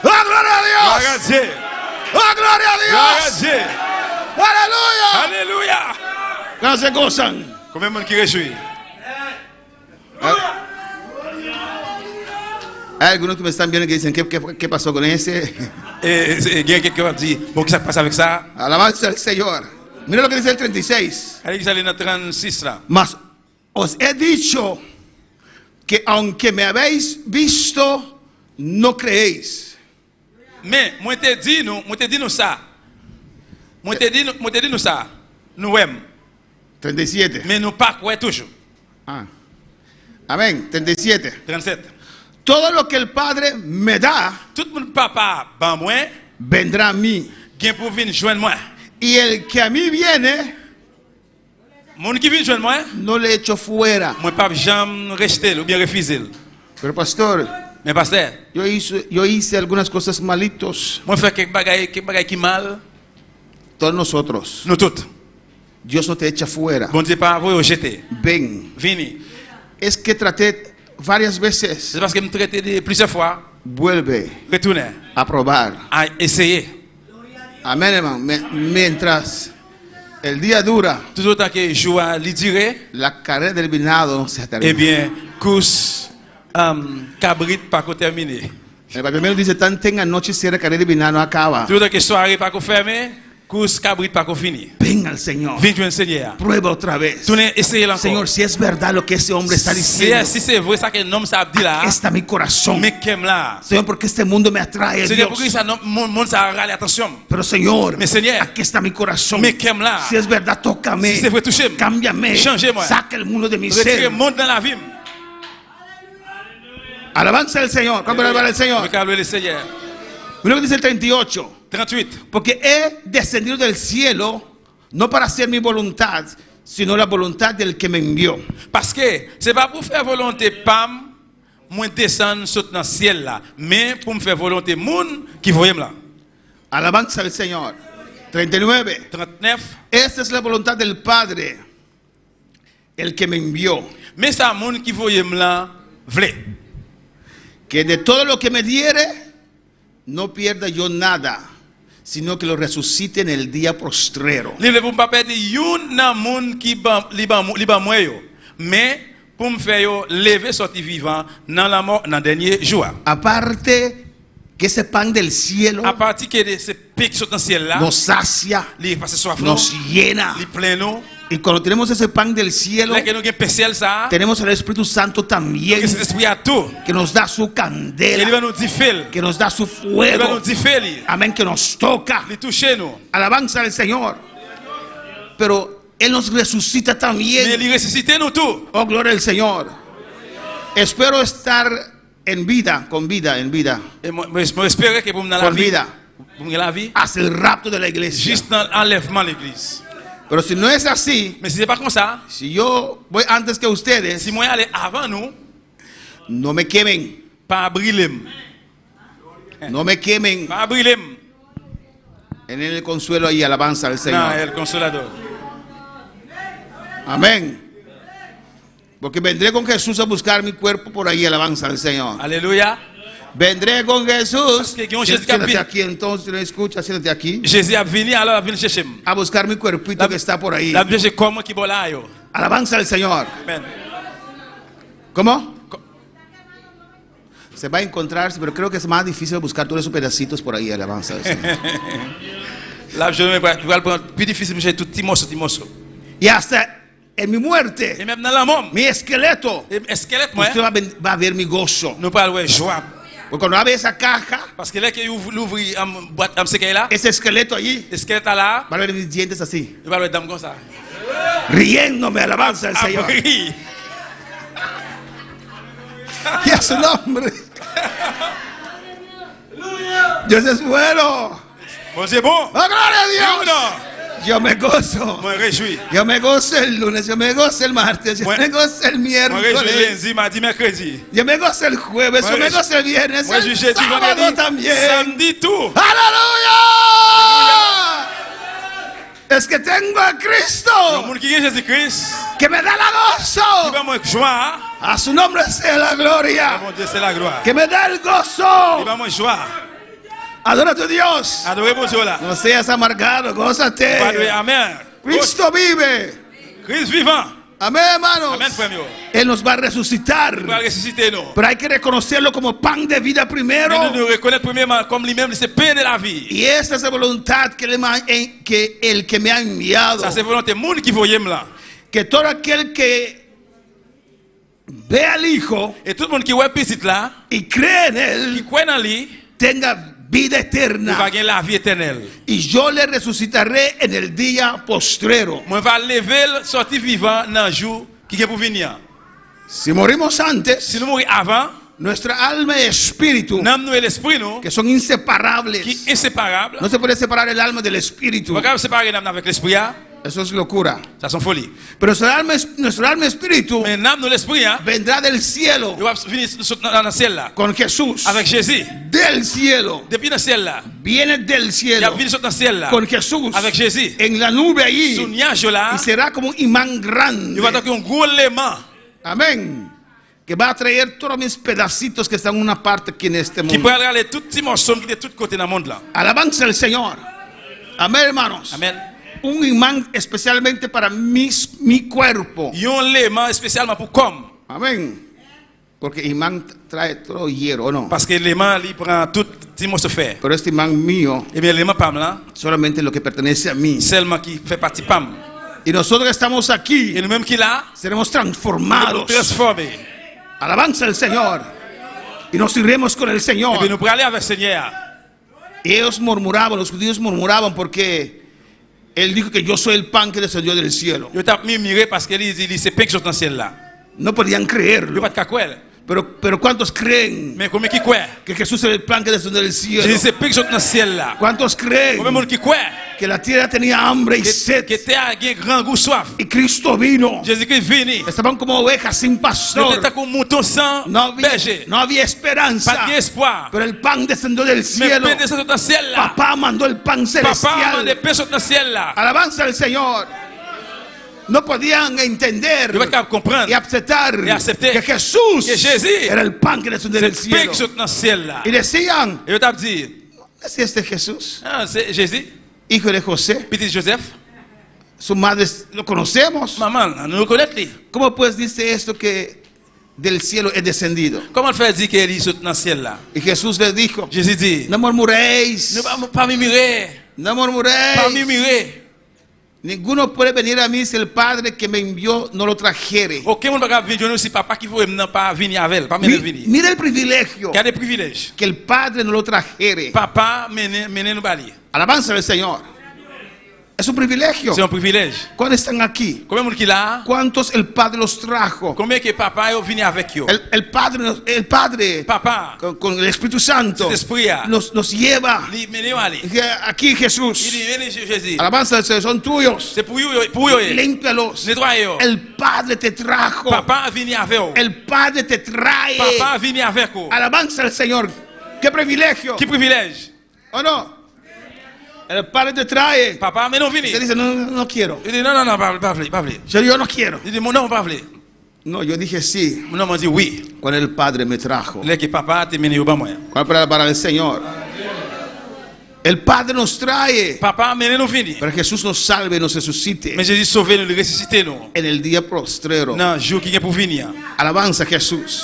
Oh, gloria a Gloire Dios. à Dieu. Oh, gloria a Gloire à Dios. Dieu. Aleluya. Alléluia. No se gozan. Combien de monde qui réjouit? Hay algunos que me están viendo que dicen, ¿qué pasó con ese? Et il y a quelqu'un qui dit, bon, qu'est-ce qui se passe avec ça? Alabanza al Señor. Mira lo que dice el 36. Allez, vous allez dans 36 là. Mas os he dicho que aunque me habéis visto, no creéis. Mais, moi te dit nous ça. Moi te dit nous ça. Nous aimons. 37. Mais nous pas quoi toujours. Ah. Amén. 37. 37. Todo lo que el Padre me da, Tout mon papa, ban moi, vendrá a mí. gen pour venir joindre moi. Y el que a mí viene, Mon qui vient joindre moi, no le echo fuera. moi pas jamais rester ou bien refuser. Pero pastor, Mais pasteur, yo hice algunas cosas malitos. moi faire quelques bagaille qui mal, Todos nosotros. nous toutes. Dios no te echa fuera. Bon Dieu pas vous jeter. Ven. Vini. Es que traté varias veces. C'est parce que me traité de plusieurs fois, Vuelve retourner, a probar. à essayer. Amén, hermano. Mientras el día dura, Tout autant que jour a duré, la carrera del venado se termina. eh bien, course cabrit pas terminé. El primero dice, tan tenga noche cierra carrera del venado acaba. Tout autant que soirée pas fermée, Course cabrit pas qu'on fini. Ven al Señor. Viens joindre Seigneur. Prueba otra vez. Tournez, essayez encore. Señor, si es verdad lo que ese hombre está diciendo, Si c'est vrai ça que l'homme ça dit là, aquí está mi corazón. mais qu'aime là. Señor, porque este mundo me atrae, Seigneur, Dios. pourquoi ça monde ça râle attention. Pero Señor, Mais Seigneur, aquí está mi corazón. mais qu'aime là. Si es verdad, tócame. Si c'est vrai, touchez-moi. Cámbiame. Changez-moi. Saca el mundo de mi Retirez ser. le monde dans la vie. Alabanza al Señor. ¿Cómo alabar al Señor? Me calme le Seigneur. Mira lo que dice el 38. 38. Porque he descendido del cielo no para hacer mi voluntad, sino la voluntad del que me envió. Parce que c'est pas pour faire volonté pam, moi descendre saute dans le ciel là, mais pour me faire volonté moun qui voyait là. Alabanza al Señor. 39. 39. Esta es la voluntad del Padre, el que me envió, Mais ça moun qui voyait là, vle. que de todo lo que me diere, no pierda yo nada, sino que lo resucite en el día postrero. Li vle pour pas perdre yon nan moun qui li ba moi yo, mais pour me faire yo lever sorti vivant dans la mort dans dernier jour. Aparte que ese pan del cielo À partir que de ce pic sur le ciel là, nos sacia, li passe soif nos llena. li plein nous. Y cuando tenemos ese pan del cielo, Là que nous gen spécial ça, tenemos el Espíritu Santo también, que cet esprit a tout. que nos da su Et il va candela, nous dire fait, que nos da su il va nous fuego. dire fait, Amén, que nos toca. il touche nous. Alabanza al Señor. Pero Él nos resucita Mais también. il ressuscite nous tout. Oh, gloria al Señor. Espero estar en vida, en vida, Et moi espère que pour me dans la con vie, vida, pour me la vie, hasta el rapto de la iglesia. juste dans l'enlèvement de l'église. Pero si no es así, Mais si c'est pas comme ça, si yo voy antes que ustedes, si moi aller avant nous, no me quemen, pas brûler, no me quemen. pas brûler. En el consuelo y alabanza al Non, Señor. el consolador. Amén. Porque vendré con Jesús a buscar mi cuerpo por ahí, alabanza al Señor. Alléluia. Vendré con Jesús. Parce que Jésus Siéntate qui- aquí, entonces, no escucha, siéntate aquí. Jésus a venu alors a venir chercher. A buscar mi cuerpito que está por ahí. La vie c'est comme qui bon là yo. Alabanza al Señor. Amen. ¿Cómo? Se va a encontrarse, pero creo que es más difícil buscar todos esos pedacitos por ahí, alabanza al Señor. La je me va prendre plus difficile chercher tout petit morceau. Y hasta en mi Et muerte, même dans la mort, mi esqueleto, squelette moi, usted va a ver mi gozo. nous pas ouais joie. Porque cuando abre esa caja, Parce que là que l'ouvre am boîte am séquelle là, ese esqueleto allí, squelette là, va a ver mis dientes así, il va le dame comme ça. riéndome, alabanza al Señor. Abri. Y a su nombre. Dios es bueno. Bon c'est bon. ¡Oh, gloria a Dios! Non. Yo me gozo. Moi réjouis. Yo me gozo el lunes, yo me gozo el martes, yo Moi- me gozo el Moi réjouis miércoles, lundi, mardi, mercredi. yo me gozo el jueves, Moi yo me réjouis- gozo el viernes, Moi el je jeudi, sábado vendredi, también. samedi tout. ¡Aleluya! Es que tengo a Le Cristo monde qui est Jésus-Christ, que me da la il gozo. va moi joie. A su nombre sea la Ah, gloria. mon Dieu, c'est la gloire. Que me da el Il gozo. va moi joie. Adora a tu Dios. Adorez mon Dieu là. No seas amargado, gózate. Padre, amen. Cristo vive. Christ vivant. Amén, hermanos. Amen, frère mio. Él nos va a resucitar. Il va ressusciter nous. Pero hay que reconocerlo como pan de vida primero. Mais nous nous reconnaître premièrement comme lui-même, c'est pain de la vie. Y esta es la voluntad que el que me ha enviado. Ça c'est volonté monde qui voyait là. Que todo aquel que ve al Hijo Et tout le monde qui voit petit là, y cree en qui Él, croit en lui, tenga vida il va eterna. gagner la vie éternelle. Y yo le resucitaré en el día postrero. Moi va lever sortir vivant dans le jour qui est pour venir. Si morimos antes, Si nous mourons avant, nuestra alma y espíritu, nous nous et l'esprit nous, que son inseparables, qui est inséparable. no se puede separar el alma del espíritu. Nous pas séparer l'âme avec l'esprit, Eso es locura. ça c'est folie. Pero nuestro alma y espíritu Mais l'âme nous l'esprit, vendrá del cielo il va venir dans le ciel là, con Jesús. avec Jésus. Del cielo. Depuis le ciel là, Viene del il a cielo venu dans le ciel là, con Jesús avec Jésus. en la nube Sous allí nuage là, y será como un imán il va grande. attaquer un gros élément Amén. Que va a traer todos mis pedacitos que están en una parte aquí en este qui mundo. peut regarder tout petit morceau qui est de tous côtés dans le monde là. Alabanza al Señor. Amén, hermanos. Amen. Un imán especialmente para mi cuerpo. Il y a un élément spécialement pour comme. Amén. Porque imán trae todo hierro, ¿o no? Parce que l'aimant, il prend tout ce se fait. Pero este imán mío Et bien l'aimant pam là, solamente lo que pertenece a mí. seulement qui fait partie pam. Y nosotros que estamos aquí Et nous-mêmes qui là, seremos nous transformados. transformer. Alabanza al Señor. Y nos iremos con el Et Señor. puis nous pour aller avec le Seigneur. Y ellos murmuraban, los judíos murmuraban porque Él dijo que yo soy el pan que descendió del cielo. Yo t'a murmuré parce que il dit c'est pain qui dans le ciel là. No podían Yo creerlo. pas de croire. Pero ¿cuántos creen Mais combien qui croient? que Jesús es el pan que descendió del J'ai cielo? dit c'est pain qui dans le ciel là. ¿Cuántos creen Combien de monde qui croit? que la tierra tenía hambre y sed Que t'es un grand goût soif. y Cristo vino? Jésus-Christ venu. Estaban como ovejas sin Nous pastor. étions comme mouton sans berger. No había esperanza. Pas d'espoir. Pero el pan descendió del Mais cielo. pain descend dans le ciel là. Papá mandó el pan Papa m'a celestial. des pains dans le ciel là. Alabanza al Señor. No podían entender Je vais pas comprendre. y aceptar Y aceptar que Jesús que Jesús era el pan que descendió del C'est pain cielo. qui dans le ciel là. Y decían, Et je t'ai dit, ¿es este Jesús? ah, c'est Jésus, Hijo de José. petit Joseph. Su madre lo conocemos. Maman, nous le connaissons. ¿Cómo pues dice esto que del cielo he descendido? Comment le fait dire qu'il est dans le ciel là? Y Jesús les dijo, Jésus dit, no murmuréis, ne pas murmurer, no pas murmuréis. murmurer. Ninguno puede venir a mí si el Padre que me envió no lo trajere. Aucun monde ne va venir si papa qui veut pas venir avec elle, pas venir venir. Mira el privilegio Il y a des privilèges. que el Padre no lo trajere. Papa mène nous bali. Alabanza al Señor. Es un privilegio. C'est un privilège. ¿Cuántos están aquí? Combien de monde qui là? ¿Cuántos el Padre los trajo? Combien que papa est venu avec eux? El Padre Papa, con el Espíritu Santo cet esprit là, nos lleva. il mène nous aller. Aquí Il Jesús. dit, venez chez Jésus. Alabanza al Señor, son tuyos. C'est pour eux. Límpialos. Nettoyez-eux. El Padre te trajo. Papa venu avec eux. El Padre te trae. Papa venu avec eux. Alabanza al Señor. Qué privilegio. Qui privilège? ¿O no? El Padre te trae. Papa, mais non venu. Usted dice, no quiero. Il dit, non, pas venir. Yo no quiero. Il dit, non, pas venir. No, yo dije sí. Mon homme m'a dit oui. Cuando el Padre me trajo. Là que papa te mené au bas moi. ¿Cuál para el Señor? El Padre nos trae Papa mené nous venu. para que Jesús nos salve y nos resucite Mais Jésus sauver nous, ressusciter nous. en el día postrero. Non, jour qui est pour venir. Alabanza a Jesús.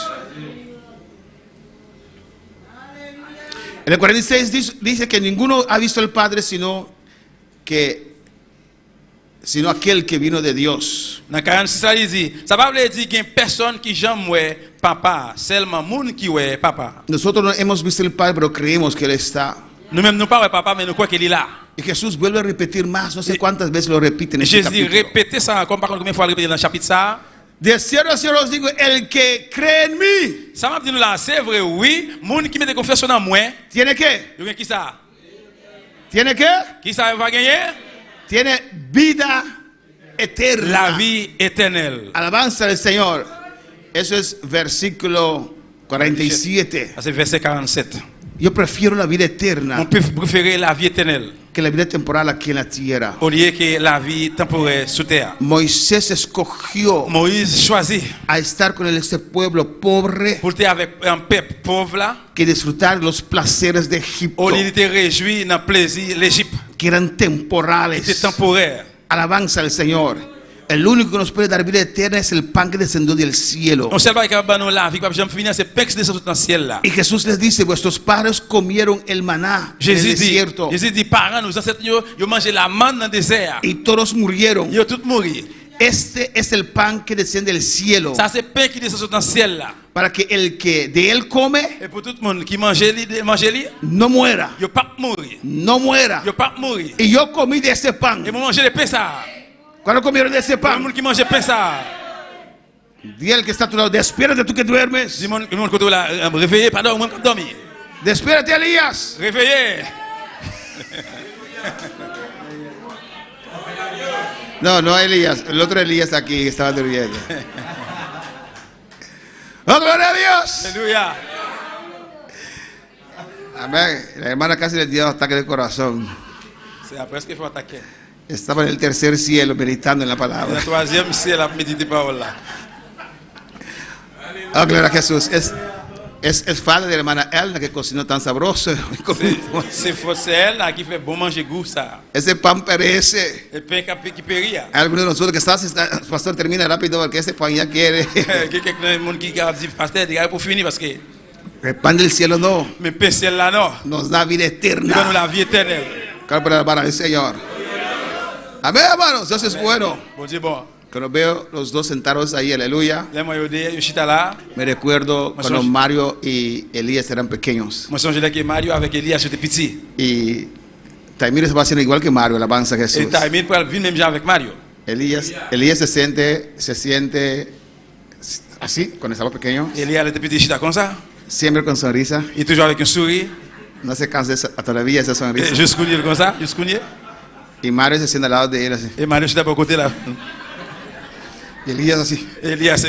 En el 46 dice que ninguno ha visto al Padre sino aquel que vino de Dios. Dans 46 là il dit, ça va veut dire qu'il y a personne qui jamais ouais papa, seulement monde qui ouais papa. Nosotros no hemos visto el Padre, pero creemos que Él está. Nous même nous pas ouais papa, mais nous croyons qu'il est là. Y Jesús vuelve a repetir más, no sé cuántas veces lo repite en este Jésus capítulo. répéter ça comme par contre combien de fois répéter dans le chapitre ça. De cierto os digo, el que cree en mí, Ça m'a dit nous là, c'est vrai oui, monde qui met des confiance en moi, ¿tiene qué? il y a qui ça? ¿Tiene qué? Qui ça va gagner? Tiene vida eterna. La vie éternelle. Alabanza al Señor. Eso es versículo 47. C'est verset 47. Yo prefiero la vida On eterna peut préférer la vie éternelle que la vida temporal aquí en la tierra. au lieu que la vie temporaire sous terre. Moisés escogió Moïse choisit a estar con este pueblo pobre pour être avec un peuple pauvre là, que disfrutar los placeres de Egipto, au lieu de te réjouir dans le plaisir l'Égypte, que eran qui était temporales. temporaire. Alabanza al Señor. El único que nos puede dar vida eterna es el pan que descendió del cielo. On sait pas que la vie pas jamais finir, c'est pain qui descend dans le ciel là. Y Jesús les dice, vuestros padres comieron el maná en el desierto Jésus dit, parents, nos ancêtres, ils ont mangé la manne dans le désert. y todos murieron. Ils ont tous mouru. Este es el pan que desciende del cielo, Ça c'est pain qui descend dans le ciel là. para que el que de él come Et pour tout le monde qui mangeait lui, no muera, ils pas mourir. no muera. Ils pas mourir. Y yo comí de ese pan. Ils vont manger les pains ça. ¿Cuándo comieron de ese Tout le pan? monde qui mange pain ça. Dile al que está a tu lado, despiértate tú que duermes. Dis mon côté là, réveillez, pardon, moi qui dormi. Despiértate, Elías. Réveillez. No Elías, el otro Elías aquí que estaba durmiendo. ¡Oh, gloria a Dios! Alléluia. Amén. La hermana casi le dio ataque de corazón. C'est après ce qu'il faut attaquer. Estaba en el tercer cielo meditando en la Dans palabra. le troisième ciel, la méditer parole là. Oh, gloria a Jesús. Es falta de la hermana Elna que cocinó tan sabroso. Se fosse ela qui fait bon manger goût ça. Ese pan perece. El pan que peria. Hay algunos de nosotros que el pastor termina rápido porque ese pan ya quiere. Que monde qui dit pasteur, diga pour finir parce que El pan del cielo no. mais pain ciel là non. Nos da vida Il va nous eterna. la vie éternelle. Claro, para alabar al Señor. Amén, hermanos. Dios es bueno. Bon Dieu bon. Cuando veo los dos sentados ahí, aleluya, Là moi yo de yo chita là. me recuerdo Moi, cuando songe- Mario y Elías eran pequeños. Moi songe là que Mario avec Elias était petit. Y Taimir se va haciendo igual que Mario, alabanza a Et Jesús. Taimir pour vivre même genre avec Mario. Elías se siente así, cuando estaba pequeño, Elias était petit chita comme ça. siempre con sonrisa. Il est toujours avec un sourire. No se cansa todavía esa sonrisa. Je connais comme ça, je connais. Y Mario se siente al lado de él así. Et Mario chita pour côté là. Y Elías así. Elias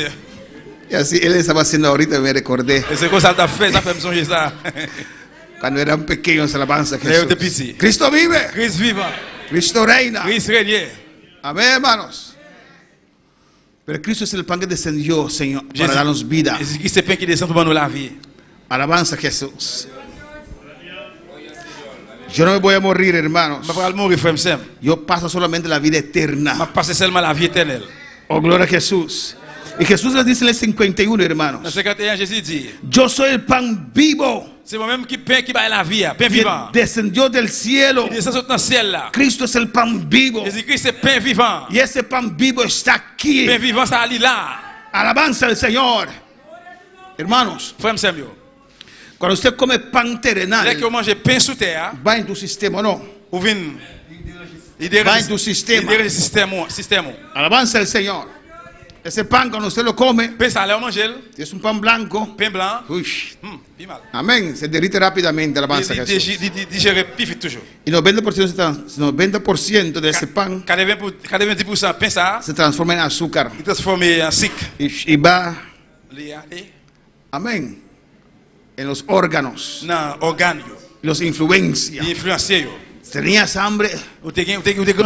Y así él estaba haciendo ahorita, me recordé. et c'est comme ça t'a fait me songer ça. Cuando eran pequeños, alabanza a Leo te Jesús. piti. Cristo vive. Christ vivant. Cristo reina. Christ règne. Amén, hermanos. Pero Cristo es el pan que descendió, Señor, para Jésus- darnos vida. Jésus-Christ c'est pain qui descend pour nous la vie. Alabanza a Jesús. Yo no me voy a morir, hermanos. Je vais mourir frère Sam. Yo paso solamente la vida Je eterna. passe seulement la vie éternelle. Oh, gloria a Jesús. Y Jesús les dice en el 51, Dans hermanos. 51 Jésus dit, Yo soy el pan vivo c'est moi-même qui pain qui va la vie, pain que vivant. descendió del cielo. Il descend dans le ciel là. Cristo es el pan vivo. Jésus-Christ c'est pain vivant. Y ese pan vivo está aquí. Pain vivant ça ali là. Alabanza al Señor. Hermanos, Frère Sam yo. cuando usted come pan terrenal, Dès que vous mangez pain sous terre, va en tu sistema, ¿no? ou vin Va en tu sistema. Il système. Alabanza al Señor. Ese pan, cuando usted lo come, Pain ça là on mange, es un pan blanco. pain blanc. Uy, Pas mal. amén. Se derrite rápidamente. Alabanza a Jesús. Digérer plus vite toujours. Y 90% de ese pan 90% pain ça, se transforma en azúcar. il transforme en sucre. Y va, Les amén, en los órganos. nan organe yo. Los influencia. Il influence yo. Tenías hambre, Ou te grand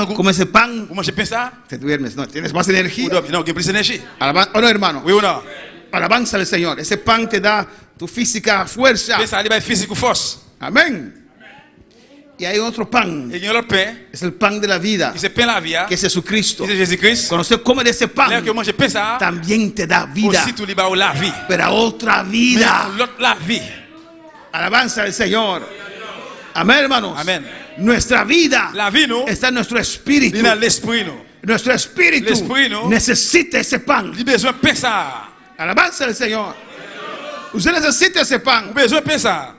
goût. come ese pan, Vous mangez pain ça, te duermes. No, tienes más ou energía. dormez. Non, vous avez plus d'énergie. Oh, no, hermano. Oui ou non? Alabanza al Señor. Ese pan te da tu física fuerza. Pain ça il va physique ou force. Amén. Y hay otro pan. Et il y a l'autre pain, Es el pan de la vida, qui c'est pain la vie, que es Jesucristo. qui c'est Jésus-Christ. Cuando usted come de ese Là pan, que vous mangez pain ça, también te da vida, aussi tout li ba ou la vie. pero a otra Mais vida. l'autre la vie. Alabanza al Señor. Amén, hermanos. Amen. Nuestra vida La vie nous, está en nuestro espíritu. il dans l'esprit nous. Nuestro espíritu L'esprit, ¿no? necesita ese pan. Il besoin pain ça. Alabanza al Señor. Usted necesita ese pan. Besoin pain ça.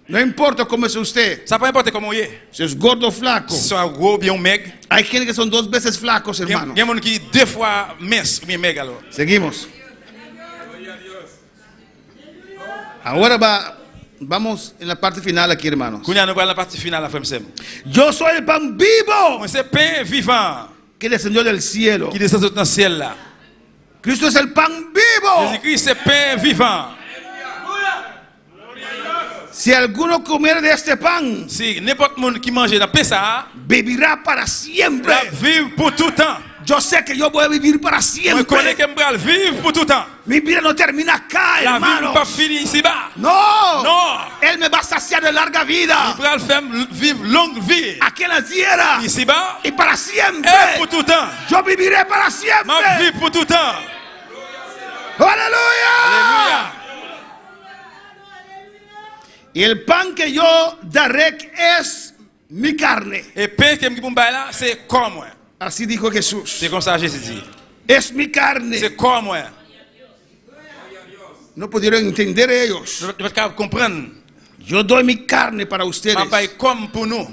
No importa cómo es usted. Ça pas importe comment il est. Si es gordo o flaco. Si soit gros bien ou maigre. Hay gente que son 2 veces flacos, Il y a hermano. des gens qui 2 fois mince ou bien maigre alors. Seguimos. Ahora vamos en la parte final aquí, hermanos. Kounya nous va la partie finale frère Sam. Yo soy el pan vivo Moi c'est pain vivant que descendió del cielo. qui descend dans le ciel là. Cristo es el pan vivo. Jésus-Christ c'est pain vivant. Si alguno comiera de este pan, Si n'importe monde qui mange dans pain ça, vivirá para siempre. va vivre pour tout temps. Yo sé que yo voy a vivir para Moi connais siempre. que me vivre pour tout temps. Mi vida no termina acá, La vie n'est hermanos. pas finie ici-bas. No. Non. Él me va a saciar de larga vida Il va le faire vivre longue vie. aquí en la tierra Ici-bas, y para siempre. et pour tout temps. Yo viviré para Ma siempre. vie pour tout temps. Aleluya. Alléluia. Y el pan que yo daré es mi carne. Et pain que me dit là, c'est comme moi. Así dijo Jesús. C'est comme ça Jésus dit. Es mi carne. C'est comme moi. No pudieron entender ellos. Je vais comprendre. Yo doy mi carne para ustedes. Ma paille comme pour nous.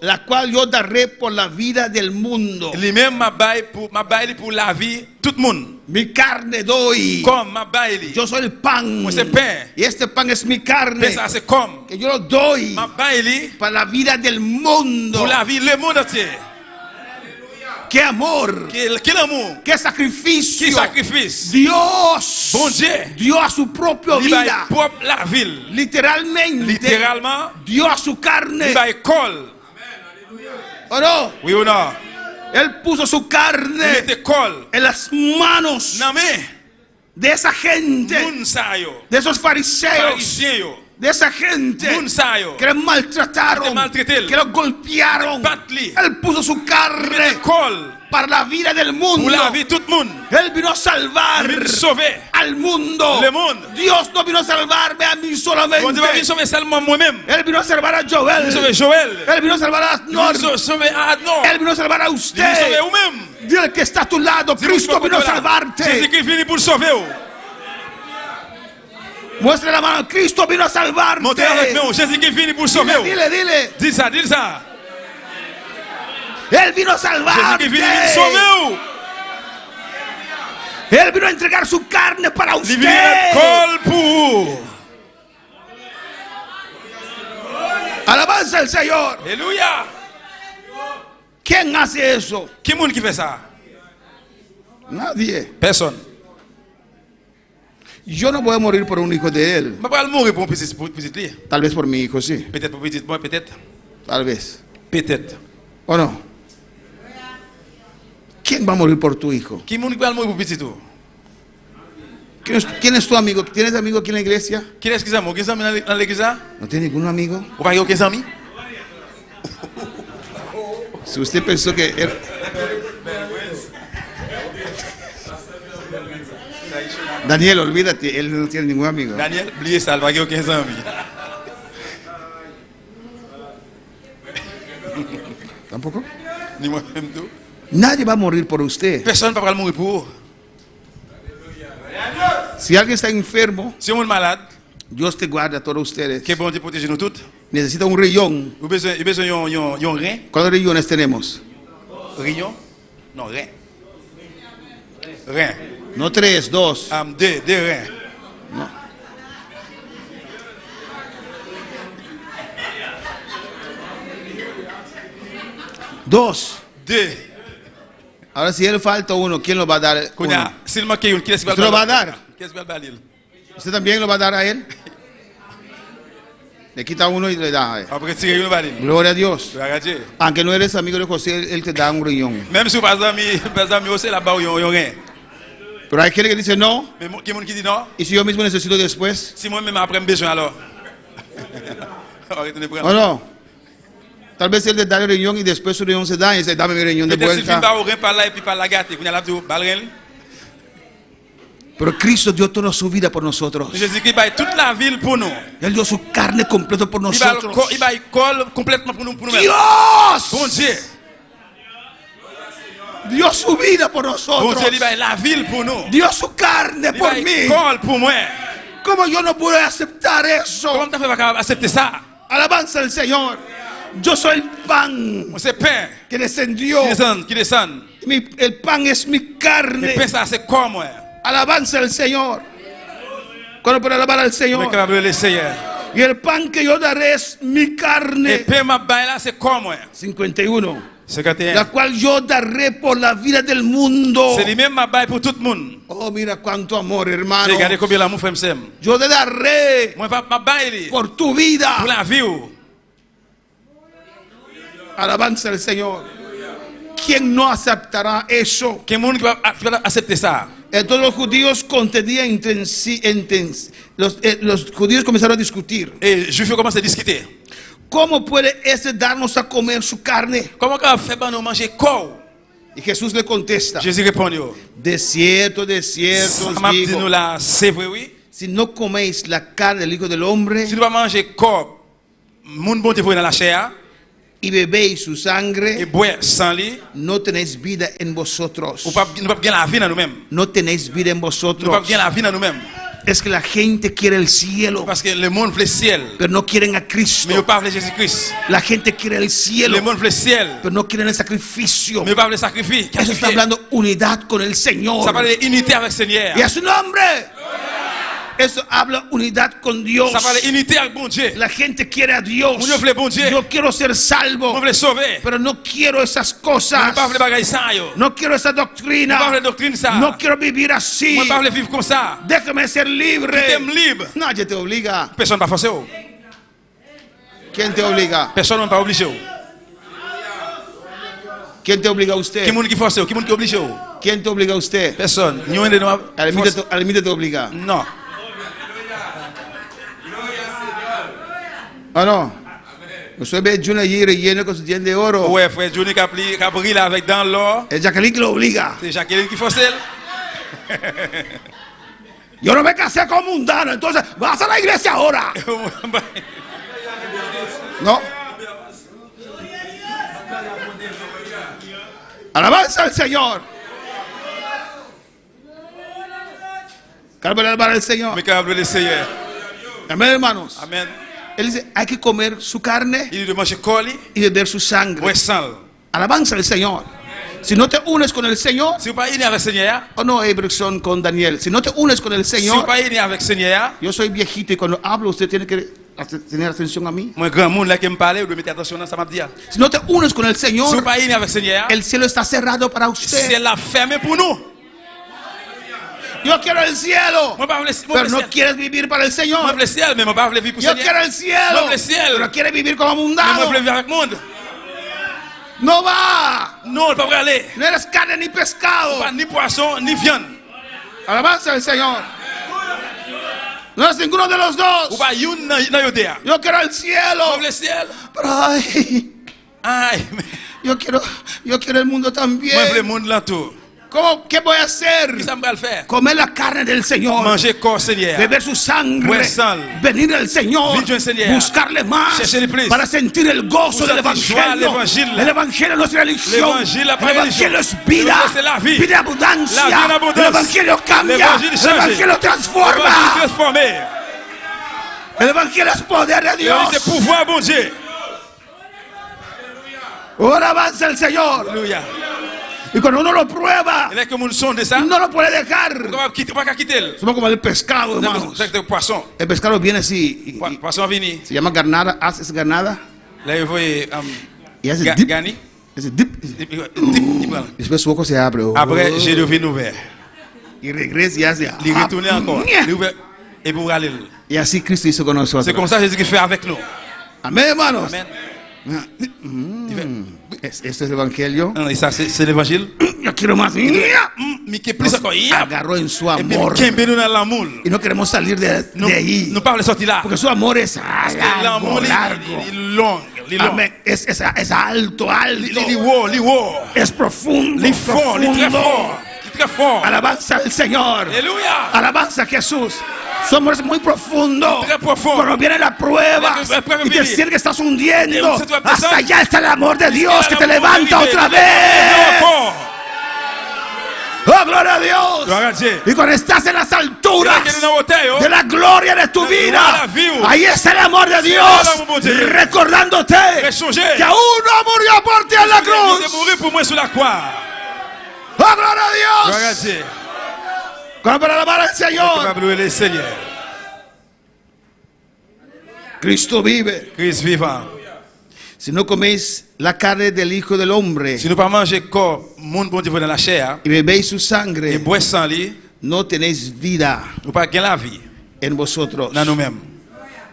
La cual yo daré por la vida del mundo. Lui-même ma baille pour la vie tout le monde. Mi carne doy. Comme ma baille. Yo soy el pan. Moi c'est pain. Y este pan es mi carne. Mais ça c'est comme. Que yo lo doy Ma baille para la vida del mundo. pour la vie le monde entier. Qué amor. Quel amour. Qué sacrificio. Quel sacrifice. Dios Bon Dieu. dio a su propia Il va vida. propre la ville. Literalmente. Littéralement. Dio a su carne. Il va école. ¿O no? Oui ou non? Él puso su Il carne était école. en las manos Non mais. de esa gente, Moun sa yo. de esos fariseos, Pharisien yo. de esa gente Moun sa yo. que le maltrataron, Que maltraté. que lo golpearon. Batli. Él puso su carne Col. para la vida del Pour mundo. la vie tout le monde. Él vino a salvar Il vient sauver. al mundo. Le mundo. Dios no vino a salvarme a mí Bon solamente. Dieu va venir sauver seulement moi-même. Él vino a salvar a Il Joel. vient sauver Joël. Él vino a salvar a Il Nor. vient sauver Adnon. Él vino a salvar a Il vient usted. sauver vous-même. Dile que está a tu lado. Cristo vino a salvarte. Jésus-Christ vient pour sauver. Muestre la mano. Cristo vino a salvarte. Montez avec nous. Jésus-Christ vient pour sauver. Dile, dile. Dis ça, dis ça. Él vino a salvarte. Jésus-Christ vient pour sauver. Él vino a entregar su carne para Il vient usted. col pour. Alabanza al Señor. Alléluia. ¿Quién hace eso? Qui est-ce qui fait ça? Nadie. Personne. Yo no voy a morir por un hijo de él. Je ne vais pas mourir pour un petit. Tal vez por mi hijo, sí. Peut-être pour petit, moi peut-être. Tal vez. Peut-être. ¿O no? ¿Quién va a morir por tu hijo? Qui est-ce qui va mourir pour petit tout? ¿Quién es tu amigo? ¿Tienes amigo aquí en la iglesia? Qui est-ce qui est amour? Qui est amis dans l'église? ¿No tiene ningún amigo? Ou pas aucun ami? Si usted pensó que era... Daniel, olvídate, él no tiene ningún amigo. Daniel, oubliez ça, il va aucun ami. ¿Tampoco? Ni moi-même tout. Nadie va a morir por usted. Personne ne va pas mourir pour vous. Si alguien está enfermo, Si on est malade, Dios te guarda a todos ustedes. que bon Dieu protège nous toutes. Necesita un riñón. Vous avez besoin d'un rein. ¿Cuántos riñones tenemos? Riñon? Non, rein. Rein. No 3, 2. Deux reins. No. Dos. Deux. Ahora si él falta uno, ¿quién lo va a dar? Uno? Kounya, s'il manque une, qui est-ce qui va ¿Usted lo va a dar? Qui est-ce qui va le balir? ¿Usted también lo va a dar a él? Le quita uno y le da a él. Après tirer une balir. Gloria a Dios. Gloire à Dieu. Aunque no eres amigo de José, él te da un riñón. Même si par exemple, aussi là-bas, il y a un rein. Pero hay gente que dice no. Mais qui est qui dit non? Y si yo mismo necesito después. Si moi-même après me besoin alors. Arrêtez de ¿O prendre. no? Tal vez él te da el riñón y después su riñón se da y dice, dame mi riñón de Peut-être si fin vuelta. par au rein par là et puis par la gâte, vous allez tout balren. Pero Cristo dio toda su vida por nosotros. Jésus-Christ baille toute la ville pour nous. Él dio su carne completa por nosotros. Il baille col complètement pour nous pour nous. Dios Bon Dieu. dio su vida por Bon nosotros. Dieu, il baille la ville pour nous. Dio su carne Il por baille mí. col pour moi. ¿Cómo yo no puedo aceptar eso? Comment tu fais pas accepter ça? Alabanza al Señor. Yo soy el pan C'est pain que descendió. qui descend. El pan es mi Le carne. pain ça c'est comme moi. Alabanza al Señor. ¿Cuándo puedo alabar al Mais Señor? quand le Seigneur. Y el pan que yo daré es mi Le carne. pain m'a baille là c'est comme moi. 51. 51. La cual yo daré por la vida del mundo. C'est lui-même m'a baille pour tout le monde. Oh, mira cuánto amor, hermano. Regardez combien l'amour frère m'aime. Yo te daré Moi m'a baille por tu vida. pour la vie. Ou. Alabanza al Señor. ¿Quién no aceptará eso? Quel monde qui va accepter ça? Entonces los judíos contendían los judíos comenzaron a discutir. Et je vais commencer à discuter. ¿Cómo puede ese darnos a comer su carne? Comment on fait pour nous manger corps? Y Jesús le contesta. Jésus répond. De cierto os Ça dit digo, nous là, c'est vrai oui. si no coméis la carne del Hijo del Hombre Si nous va manger corps, mon bon Dieu dans la chair y bebéis su et sangre, boire sans lui, no tenéis vida en vosotros. nous pas gagner la vie dans nous-mêmes. No tenéis vida en Nous pas vosotros. gagner la vie dans nous-mêmes. Es que la gente quiere el cielo, Parce que le monde veut le ciel, pero no quieren a mais Cristo. il pas veut Jésus-Christ. La gente quiere el Le cielo, monde veut le ciel, pero no quieren el sacrificio. mais il pas veut le sacrifice. Eso está hablando unidad con el Señor. Ça parle d'unité avec le Seigneur. Y a su nombre. Eso habla unidad con Dios. Ça parle d'unité avec bon Dieu. La gente quiere a Dios. Mon Dieu veut bon Dieu. Yo quiero ser salvo, On veut le sauver. pero no quiero esas On cosas. pas veut bagaille ça yo. No quiero esa On pas doctrina. veut doctrine ça. No quiero vivir así. On pas veut vivre comme ça. Déjame ser libre. T'aimes libre. Nadie te obliga. Personne pas forcé. ¿Quién te obliga? Personne pas obligé. ¿Quién te obliga a Qui usted? monde qui forcé? Qui monde qui obligé? ¿Quién te obliga a usted? Personne. Nous de nous. Al límite te obliga. Non. ¿O no? Usted ve a Junior allí relleno con su diente de oro. Ouais, frère Johnny qui a pris là avec dans l'or. Es Jacqueline que lo obliga. C'est Jacqueline qui force elle. Yo no me casé con mundano, entonces vas a la iglesia ahora. No. Alabanza al Señor. Calma para el Señor. Mais capable le Seigneur. Amén, hermanos. Amen. Él dice, hay que comer su carne Il de manger colis, y beber su sangre. ouais sang. Alabanza al Señor. Si no te unes con el Señor, Si vous pas unis avec le Seigneur, o no, Abraxon con Daniel, si no te unes con el si vous Señor, pas unis avec le Seigneur, yo soy viejito y cuando hablo usted tiene que tener atención a mí. moi grand monde là qui me parlait, vous devez mettre attention dans ça m'a dit. Si no te unes con el Si vous Señor, pas unis avec le Seigneur, el cielo está cerrado para c'est usted. la ferme pour nous. Yo quiero el cielo, Moi pas le pero no ciel. quieres vivir para el Moi Señor. le ciel, mais moi pas vivre pour le Yo Seigneur. quiero el cielo, Moi le ciel. pero quiere vivir como Mais moi mundano. vivre avec le monde. No va, Non, pas aller. no eres carne ni pescado. Pas ni poisson ni viande. Alabanza al Señor. No es ninguno de los Ou dos. pas une dans yodea. Yo quiero el cielo, Moi le ciel. pero ay, Aïe. yo quiero el mundo Moi le también. monde là tout. ¿Cómo, qué voy a hacer? Qui ça me va le faire? Comer la carne del Señor, Manger corps Seigneur. beber su sangre, Buen sal. venir al Señor, Venir al Señor. buscarle más Chercharle plus. para sentir el gozo del Pour sentir joie, Evangelio. l'évangile. El Evangelio no es religión, L'évangile, la el Evangelio religión. es vida, L'évangile, c'est la vie. vida abundancia. La vie en abondance. El Evangelio cambia, L'évangile el change. Evangelio L'évangile transforma, transformé. el Evangelio es poder de Dios. L'évangile c'est pouvoir bon Dieu. Ahora avanza el Señor. Alléluia. Y cuando uno lo prueba, Et là que mon son de ça, no lo puede dejar. on va quitter pas quitter. Somos como el pescado, hermanos. C'est le poisson. El pescado viene así, Poisson vini. se llama garnada, haces garnada Là il faut y hace dip, gagner. hace dip. Después su boca se abre. Après j'ai devenu ouvert. Y regresa y hace. Il retourner encore. Il ouvert et pour aller. Y así Cristo hizo con nosotros. C'est comme ça Jésus qui fait avec nous. Amén, hermanos. Amen. Esto es el Evangelio. Et ça c'est l'évangile. Yo quiero más. Mais qui est plus encore hier. Agarró en su Et puis amor. qui est béni dans l'amour. Y no queremos salir de ahí. Nous pas le sortir là. Porque su amor es L'amour largo. il long, il long. Amén. Es alto, alto. Il haut. Es profundo. Il fort, il très profundo. fort. Il très fort. Alabanza al Señor. Alléluia. Alabanza a Jesús. Somos muy profundos. Très profond. Cuando viene la prueba La prueba y te viene. sientes que estás hundiendo, Y usted va a hasta empezar. allá está el amor de Dios que te L'amour levanta arrivé. otra Il vez. fort. ¡Oh, gloria a Dios! Gloire à Dieu. Y cuando estás en las alturas Il y a une bouteille, de la gloria de tu De vida, la vie. ahí está el amor de Dios l'amour de Dieu. recordándote Rechanger. que aún no murió por ti en la Il est cruz. mort pour moi sur la croix. ¡Oh, gloria a Gloire à Dios! Dieu. Como para alabar al Tu Señor. vas louer le Seigneur. Cristo vive. Christ vivant. Si no coméis la carne del Hijo del Hombre Si nous pas manger corps, monde bon Dieu dans la chair, y bebéis su et sangre, boire sang li, no tenéis vida nous pas gagner la vie en vosotros. dans nous-mêmes.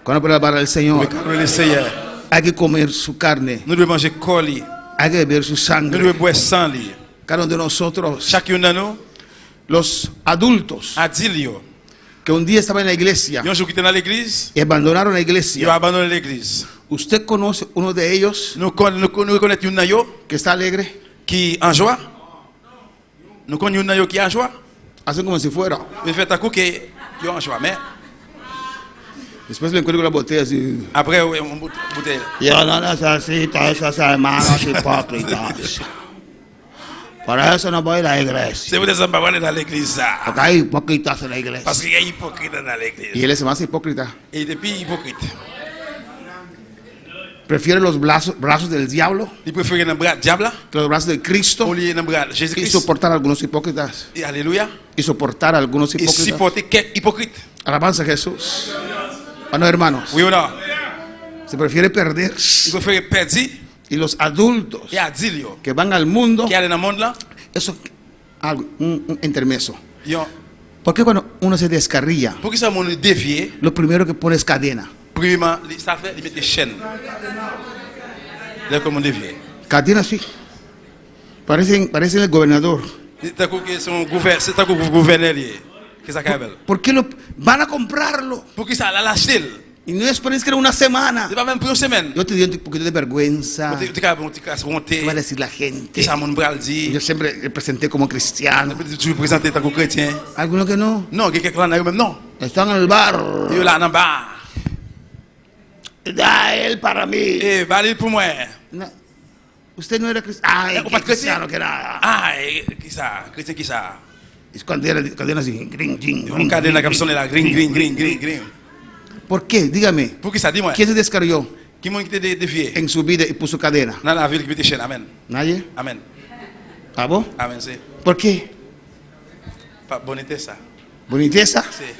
Cuando para alabar al Nous Señor, devons louer le Seigneur. hay que comer su carne, Nous devons manger corps li. hay que beber su Nous sangre. devons boire sang li. Cada uno de nosotros, Chacun de nous los adultos a dit yo. que un día estaban en la iglesia Un jour qui était dans l'église, y abandonaron la il a iglesia, abandonné l'église. ¿usted conoce uno de ellos Nous connaissons une yo que está alegre? qui en joie. Nous connaissons une yo qui en joie. Hacen como si fuera. Mais fait un coup que yo en joie. Mais Después le encuentro con la botella así. après, on bouteille. Yo no necesito esos hermanos hipócritas. Para eso no voy a la iglesia. C'est vous des hommes pas dans l'église ça. Porque hay hipócritas en la iglesia. Parce qu'il y a hypocrite dans l'église. Y él es más hipócrita. Et depuis hypocrite. Prefiere los brazos del diablo Il préfère dans bras diable que los brazos de Cristo au lieu dans bras y Jésus-Christ. soportar a algunos hipócritas. Et alléluia. Y soportar a algunos Et hipócritas. supporter quelques hypocrites. Alabanza a Jesús. Bueno, hermanos, Oui ou non? se prefiere perder. Il préfère perdre Y los adultos et a dit yo. que van al mundo, Qui allait dans le monde là, eso algo, un intermeso. yo. ¿Por qué cuando uno se descarrilla, Pour que ça mon dévier, lo primero que pone es cadena? premièrement, ça fait il mettre chaîne. Là comme on dévier. Cadena sí. Parecen el gobernador. C'est un gouverneur. Qu'est-ce que ça veut? ¿Por qué van a comprarlo? Pour qui ça l'a acheté? Y no es por eso que era una semana. C'est pas même pour une semaine. Yo te digo un poquito de vergüenza. Tu ¿Qué va a decir la gente? ça mon bral dit. Yo siempre me presenté como cristiano. Tu présentes tant que chrétien. Algunos que no. Non, quelqu'un là même non. Están en el bar. Yo là en bas. Da él para mí. Eh, valide pour moi. No. Usted no era cristiano. Ay, O qué pas cristiano chrétien. que era. Ah, qui ça? Chrétien qui ça? Es cadena así. Green, green, On cadre la comme sonne là, green, green, green, green, green. ¿Por qué? Dígame. Pour qui ça dis moi? ¿Quién se descarrió Qui m'a été défié? en su vida y puso cadena? Dans la ville qui était chaîne. Amen. ¿Nadie? Amen. ¿A vos? Amen, c'est ¿Por qué? pas bonité ça. ¿Boniteza? C'est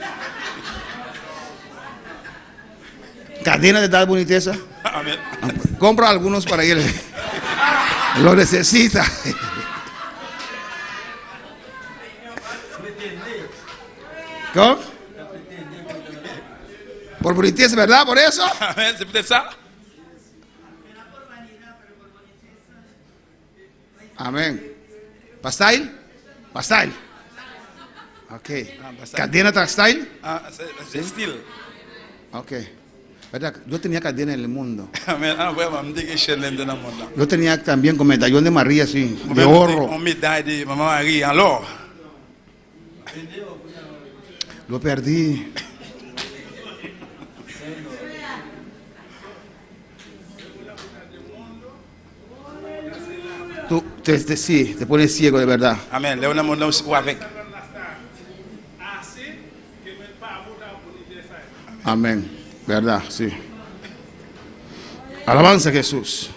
¿Cadena de tal boniteza? Amen. Compra algunos para él. Lo necesita. ¿Cómo? Por boniteza, ¿verdad? Por eso. Amen, c'est peut-être ça. Amén. ¿Pastel? Pastel. Ok. pastel. ¿Cadena textil? Ah, c'est style. Ok. ¿Verdad? Yo tenía cadena en el mundo. Amen. Ah, vraiment, me dit que chaîne là dans le monde. Yo tenía también con medallón de María, sí, de On oro. médaille de maman Marie en l'or. Lo perdí. Tú sí, te pones ciego de verdad. Amen. Là on a mon là ou avec. Amén. ¿Verdad? Sí. Alabanza a Jesús.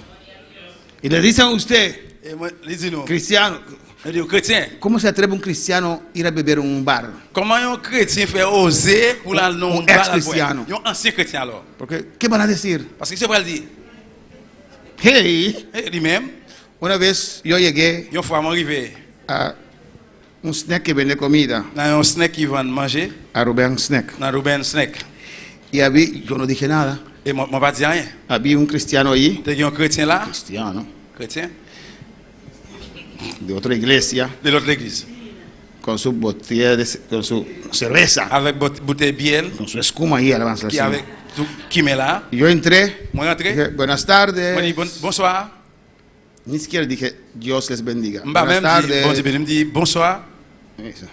Y le dicen a usted, Et moi, dis-nous. cristiano, Je dis aux chrétiens, ¿cómo se atreve un cristiano a ir a beber en un bar? comment un chrétien fait oser pour la non Un ex-cristiano. Un ancien chrétien alors. Porque, ¿qué van a decir? Parce que c'est vrai le dit. Hey, Lui-même, una vez yo llegué une fois m'arrivé a un snack que vende comida, dans un snack qui vend manger, a Rubén Snack. dans Ruben Snack. Y yo no dije nada. Et moi, pas dit rien. Había un cristiano allí, Il y a un chrétien là, cristiano, chrétien, de otra iglesia, de l'autre église, con su botella, con su cerveza, avec bouteille bière, con su espuma ahí, alabanza al qui Señor. avec tout qui met là. Y yo entré, Moi rentré, dije, buenas moi tardes. dit bonsoir. Ni siquiera dije, Dios les bendiga. M'a Buenas même dit, bon tardes. Dieu, me dit bonsoir. Eso.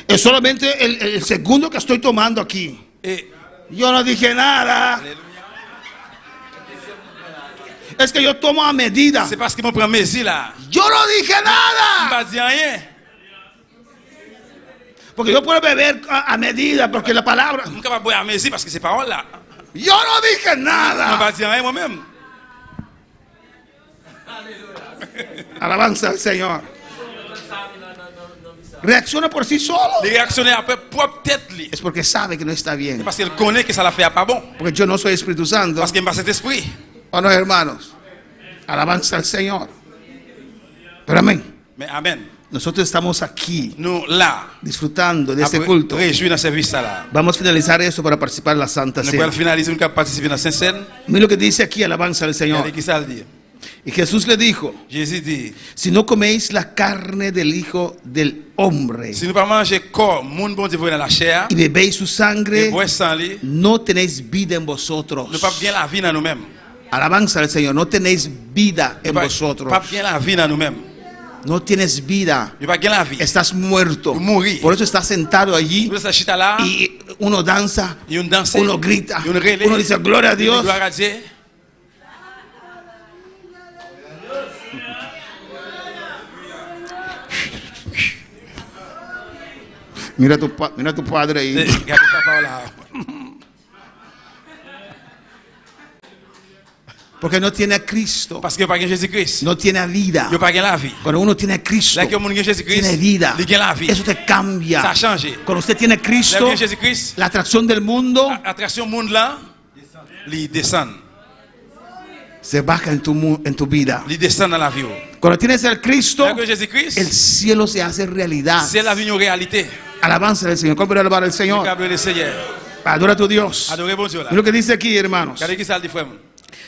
Es solamente el segundo que estoy tomando aquí. Et Yo no dije nada. Es que yo tomo a medida. c'est parce qu'il me prend mesure là. Yo no dije Il nada. pas dit rien. Porque yo puedo beber a medida, porque la palabra. Je suis capable de boire à mesure parce que c'est parole là. Yo no dije Je ne nada. pas dire rien moi-même. Alabanza al Señor. Reacciona por sí solo. Les réactionnaires après propre tête li. Es porque sabe que no está bien. Parce qu'il connaît que ça la fait pas bon. Porque yo no soy Espíritu Santo. Parce qu'il m'a cet esprit. ¿O no, hermanos? Alabanza al Señor. Pero amén. Mais amen. Nosotros estamos aquí Nous là, disfrutando de este après culto. réjouis dans ce service là. Vamos a finalizar eso para participar en la Santa Nous Cena. pouvons finaliser, nous pouvons participer dans cette scène. Mira lo que dice aquí, alabanza al Señor. Regardez qui ça le dit. Y Jesús le dijo, Jésus dit, si no coméis la carne del Hijo del Hombre si nous pas manger corps, monde bon Dieu dans la chair, y bebéis su et sangre, boire sang li, no tenéis vida en vosotros. nous pas bien la vie dans nous-mêmes. Alabanza al Señor, no tenéis vida en Nous pas vosotros. bien la vie dans nous-mêmes. No tienes vida. Nous pas bien la vie. Estás muerto. Morir. Por eso estás sentado allí Nous sommes chita là, y uno danza, y on danse, uno grita, y on relève, uno dice gloria a Dios. gloire à Dieu. Mira tu padre ahí. Regardez papa là. Porque no tiene a Cristo, Parce que pas Jésus-Christ. no tiene vida. Il pas la vie. Cuando uno tiene a Cristo, Là que mon Jésus-Christ, tiene vida. il gagne la vie. Eso te cambia. Ça a changé. Cuando usted tiene a Là Cristo, que Jésus-Christ, la atracción del mundo attraction monde là, il descend. se baja en tu vida. Il descend dans la vie. Cuando tienes a Cristo, Là que Jésus-Christ, el cielo se hace realidad. c'est la vie une réalité. Alabanza del Señor. ¿Cómo puede alabar al Señor? Câble le Seigneur. Adora a tu Dios. Adorez bon Dieu là. Mira lo que dice aquí, hermanos. Regardez qui ça le dit frère.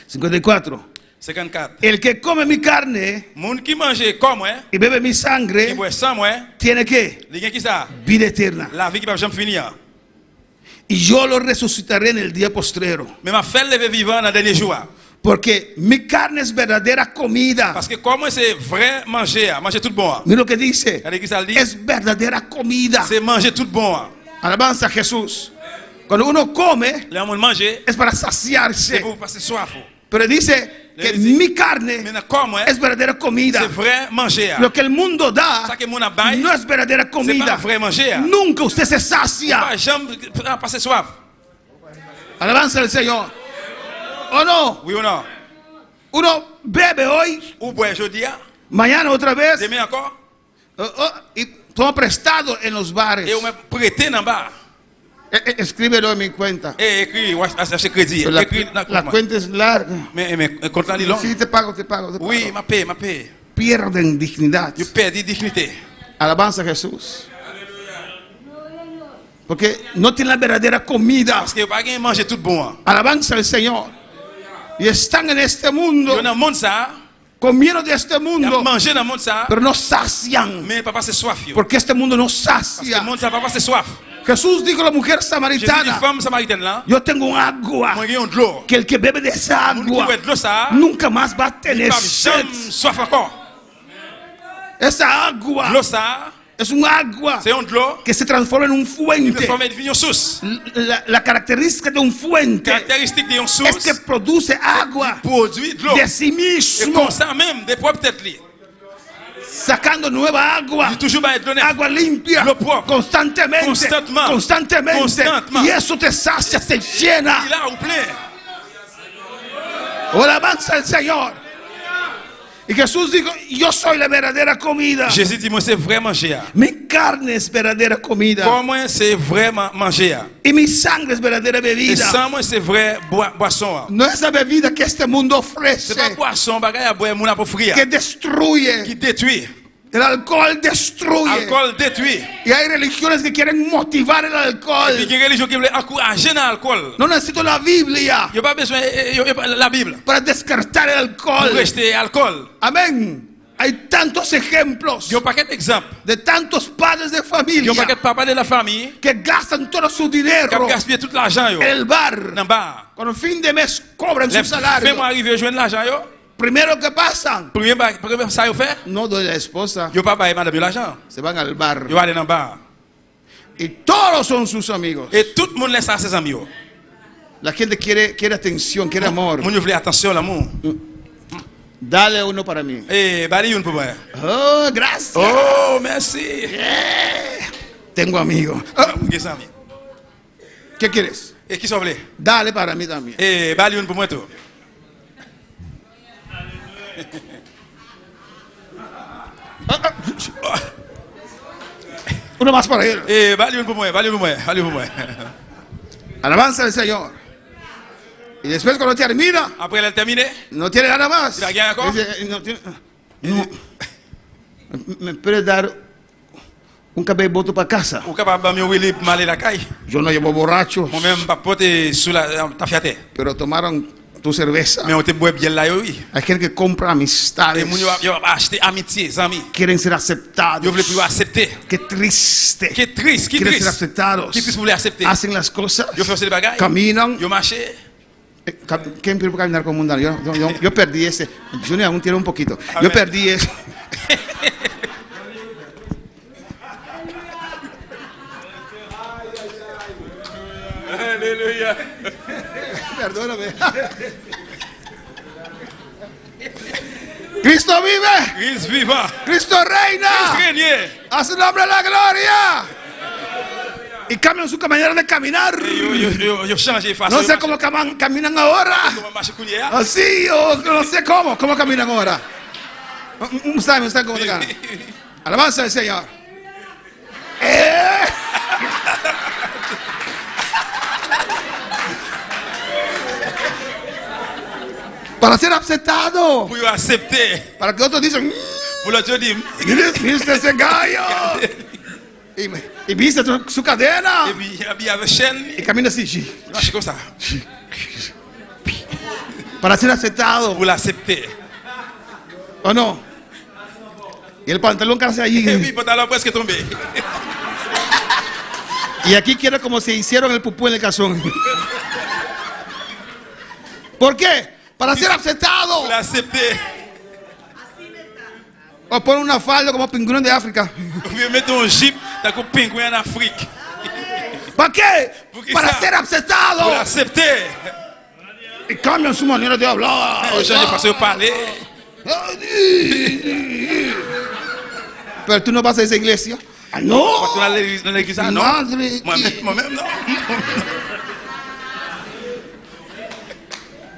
54. 54. El que come mi carne Moun qui mange comme moi, y bebe mi qui sangre, boit sans moi, tiene que il y a qui ça? vida eterna. La vie qui va jamais finir. Y yo lo resucitaré en el día postrero. Mais m'a fait lever vivant dans le dernier jour. Porque mi carne es verdadera comida. Parce que comme c'est vrai manger, manger tout bon. Mira lo que dice. Regardez qui ça dit? Es verdadera comida. C'est manger tout bon. Alabanza a Jesús. Cuando uno come, Les gens manger, es para c'est saciarse. pour passer soif. Pero dice que mi carne Mais comme es verdadera comida. c'est vrai manger. Lo que el mundo da Ça que mon abaye, no es verdadera c'est pas comida. vrai manger. Nunca usted se sacia. Pas jamais passer soif. Alabanza al Señor. ¿O no? Oui ou non? Uno bebe hoy, Ou boire aujourd'hui, mañana otra vez, demain encore, y toma prestado en los bares. et on me prêter dans bas. Escríbelo en mi cuenta. Et écrit, ouais, acheter crédit. La, Écrit dans la compte. cuenta es larga. Mais compte là, long. Sí, te pago, te pago. Te Oui, pago. ma paye. Pierden dignidad. Je perds dignité. Alabanza a Jesús. Porque no tiene la verdadera comida. Parce que pas gain manger tout bon. Alabanza al Señor. Y están en este mundo, Yo dans le monde ça, comiendo de este y a mundo, manger dans le monde ça, pero no sacian. mais pas passer soif. Yo. Porque este mundo no Parce que sacia. le monde ça pas passer soif. Jesús dijo a la mujer Jésus dit samaritana, femme samaritaine là, yo tengo un agua moi j'ai de l'eau. que el que bebe de esa Moun qui agua boit de l'eau ça, nunca más va a tener pas sed. jamais soif encore. Esa agua L'eau ça, es un agua c'est de l'eau que se transforma en un qui fuente. peut former une source. La característica de un fuente Caractéristique de une es source, que produce agua produit de l'eau. de sí Et mismo, comme ça même, des propres têtes li. sacando nueva agua, Il toujours va être donné. agua limpia, Lo propre. constantemente, Constantemente. Constantemente. y eso te sacia, te llena. Il a ou plein. O alabanza al Señor. Y Jesús dijo, yo soy la verdadera comida. Jésus dit, moi c'est vrai manger. Mi carne es verdadera comida. Comment c'est vrai manger? Y mi sangre es verdadera Et bebida. sans moi c'est vrai boisson. No es la bebida que este mundo C'est ofrece, pas boisson, bagaille à boire, mon pour frire. que destruye. Qui détruit. El alcohol destruye. Alcool détruit. Y hay religiones que quieren motivar el Et puis alcohol. il y a des religions qui veulent encourager l'alcool. No necesito la Biblia Il n'y a pas besoin de la Bible para descartar el pour alcohol. rester alcool. Amén. Hay tantos ejemplos Il y a un paquet d'exemples. de tantos padres de Il y a un familia paquet de papas de la famille que gastan todo su qui dinero ont gaspillé tout l'argent. en el bar. Dans le bar. Cuando fin de mes cobran Les su salario, fais-moi arriver à joindre l'argent. primero que pasan, Premier ça, ils fait. no doy la esposa, Yo pas madame l'argent. se van al bar. Yo aller dans le bar. Y todos son sus amigos. Et tout le monde laisse à ses amis. La gente quiere atención, quiere amor. Mon voulait attention l'amour. Dale uno para mí. Bali une pour moi. Oh, gracias. Oh, merci. Tengo amigos. Qu'est-ce que ¿Qué quieres? Et qui sont venus? Dale para mí también. Bali une pour moi tout. Uno más para él. Bali une pour moi, bali une pour moi, bali une pour moi. Alabanza al Señor. Y después cuando termina, Après elle a terminé, no tiene nada más. ¿Y la guía encore? Dice, no, ¿me puede dar un cabello para casa? ou capable de me oublier pour m'aller la caille. Yo no llevo borracho, Moi-même, pas porter sous la tafiate. pero tomaron tu cerveza. Mais on te boit bien là, oui. Hay gente que compra Et amistades, mon yo a acheté amitié, amis. quieren ser aceptados. Yo voulais pouvoir accepter. Qué triste. Qui est triste, qui est Quieren ser triste. aceptados. Qui triste voulait accepter. Hacen las cosas, Yo fais des bagailles. caminan. Yo marché. ¿Quién quiere caminar como un yo perdí ese. Junior aún tiene un poquito. Yo perdí ese. Alléluia. Perdóname. Cristo vive. Christ vivant. Cristo reina. Christ régné. A su nombre la gloria. Y cambian su manera de caminar. Yo changé de façon. No sé cómo caminan ahora. Comment marcher courir. Así o no sé cómo caminan ahora. No saben cómo te caminan. Alabanza al Señor. Para ser aceptado. Pour accepter. Para que otros dicen, Pour l'autre dire. viste ese gallo. Y viste su cadena. Et puis il habille avec chaîne. Y camina así. Il marche comme ça. Para ser aceptado. Pour l'accepter. ¿O no? Y el pantalón casi Et allí. puis, le pantalon presque tombé. Y aquí quiero como se hicieron el pupú en el calzón. ¿Por qué? Para ser aceptado. Pour l'accepter. O poner una falda como pingüino de África. Vous mettez un jeep, t'as un pingouin en Afrique. ¿Para qué? ¿Por qué Para ça? ser Pour aceptado. l'accepter. Y cambian su manera de hablar. Vous changez façon de parler. Pero tú no vas a esa iglesia. Ah, no. Quand on a dans l'église, ah non. Madre. Moi-même, non.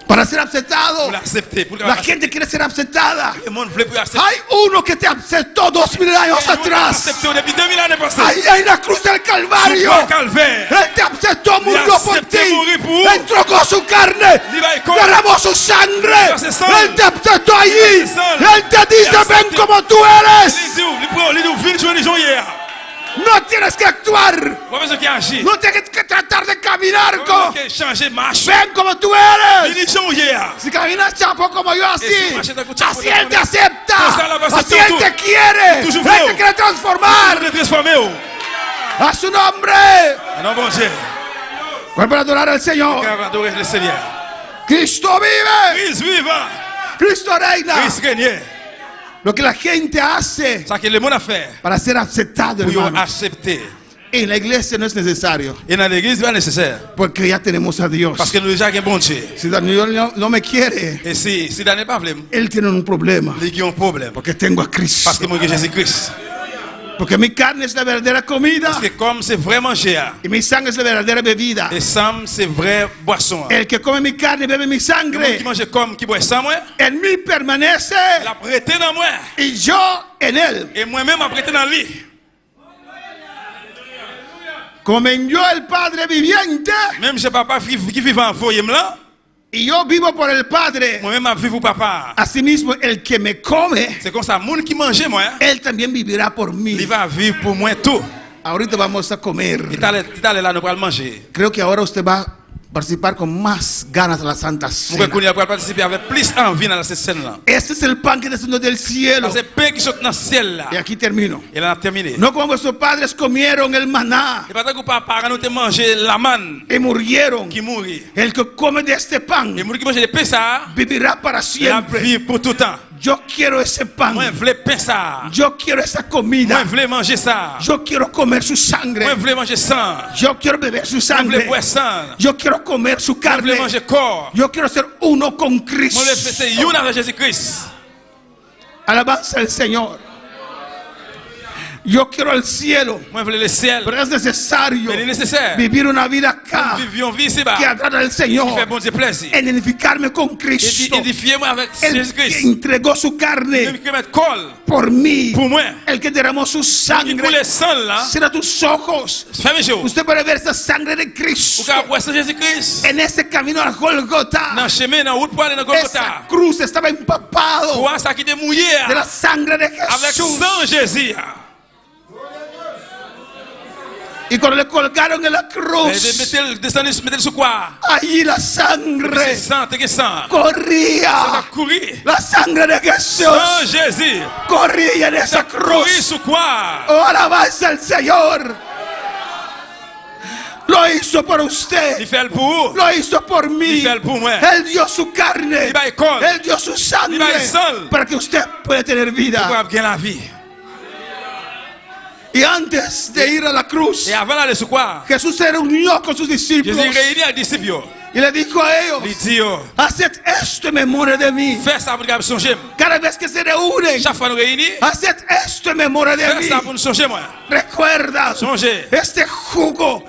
Para ser aceptado. Pour l'accepter. Pour La gente quiere ser aceptada. Le monde voulait pour accepter. Hay uno que te aceptó 2000 años atrás. Accepté depuis 2000 années passées. Ahí en la cruz del Calvario. Sur le calvaire. Él te aceptó, murió por acepté ti. mourir pour. Entregó su carne. Derramó su sangre. Verse sang. Él te aceptó allí. Verse sang. Él te dice, Verse ven sang. como tú eres. No tienes que actuar. No tienes que tratar de caminar como. Ven como tú eres. Si caminas chapo como yo así, así Él te acepta. Así Él te quiere. Él te quiere transformar. A su nombre. ¿Cuál para adorar al Señor? Cristo vive. Cristo reina. Lo que la gente hace Ça que le monde a fait para ser aceptado, pour hermano. accepter. En la iglesia no es necesario, Et dans l'église, c'est pas nécessaire. porque ya tenemos a Dios. Parce que nous déjà avons un bon Dieu. Si Daniel no me quiere, Et si Daniel pas voulu, él tiene un problema, il y a un problème. porque tengo a Cristo. Parce que moi, j'ai Jésus-Christ. Porque mi carne es la verdadera comida Parce que comme c'est vraiment cher, y mi sangre es la verdadera bebida. et Sam, c'est vrai boisson. El que come mi carne y bebe mi Le monde sangre, qui mange comme, qui boit sans moi, en mí permanece il a prêté dans moi. y yo en él. Et moi-même, a prêté dans lui. Como me envió el Padre viviente Même si papa qui vit en foyer là, y yo vivo por el Padre, moi-même, a vivre pour papa. asimismo el que me come, C'est comme ça, le monde qui mange moi, él también vivirá por mí. il va vivre pour moi tout. Ahorita vamos a comer. Il t'allait là, nous allons manger. Creo que ahora usted va a participar con más ganas de la Santa Nous Cena. allons participer avec plus envie dans cette scène-là. Este es el pan que descendió del cielo. C'est le pain qui saute dans le ciel là. Y aquí termino. Et là, on a terminé. No como vuestros padres comieron el maná Et pendant que papa nous te mangé la manne y murieron. qui mourit. El que come de este pan Et moun qui mange le pain ça, vivirá para il a siempre. vivre pour tout le temps. Yo quiero ese pan. Moi, je veux pain ça. Yo quiero esa Moi, comida. je veux manger ça. Yo quiero comer su Moi, sangre. je veux manger sang. Yo quiero beber su Moi, je veux sangre. boire sang. Yo quiero comer su Moi, je veux carne. manger corps. Yo quiero ser uno con Moi, je veux Cristo. faire une avec Jésus-Christ. Alabanza al Señor. Yo quiero el cielo. Moi, je veux le ciel. Pero es necesario Mais il est nécessaire. vivir una vida acá Nous vivions vie ici-bas. que agrada al Qui fait Señor. bon Dieu plaisir. Identificarme con Cristo. Édifiez-moi avec El que Jésus-Christ. entregó su Même carne qui met col por mí. pour moi. El que derramó su Qui sangre. coule sang là. Cierra tus ojos. Fermez les yeux. Usted puede ver esa sangre de Vous Cristo pouvez boire sang Jésus-Christ. en ese camino al Dans Golgota. le chemin, dans la route pour aller dans Esa Golgotha. cruz estaba empapado Pour ça qui était mouillé de la sangre de avec Jesús. sang Jésus. Y cuando le colgaron en la cruz, Mettez-le sur quoi? allí la C'est sangre sang, t'es que sang. Ça corría. courir. La sangre de Sang Jesús Jésus. corría en esa Courir cruz. sur quoi? Oh, alabanza al Señor. Lo hizo por usted. Il fait le pour. Lo hizo por mí. Il fait pour moi. Él dio su carne. Il va école. Él dio su Il va sangre sol. para que usted pueda tener vida. Pour avoir la vie. Y antes de ir a la cruz, Et avant d'aller sur quoi? Jesús se reunió con sus discípulos Jésus réunit avec les disciples. y le dijo a ellos: Il dit, haced esto en memoria de mí. fais ça pour nous songer. Cada vez que se reúnen, Chaque fois nous réunis, haced esto en memoria de fais mí. ça pour nous songer, moi. Recuerda Songer. este jugo.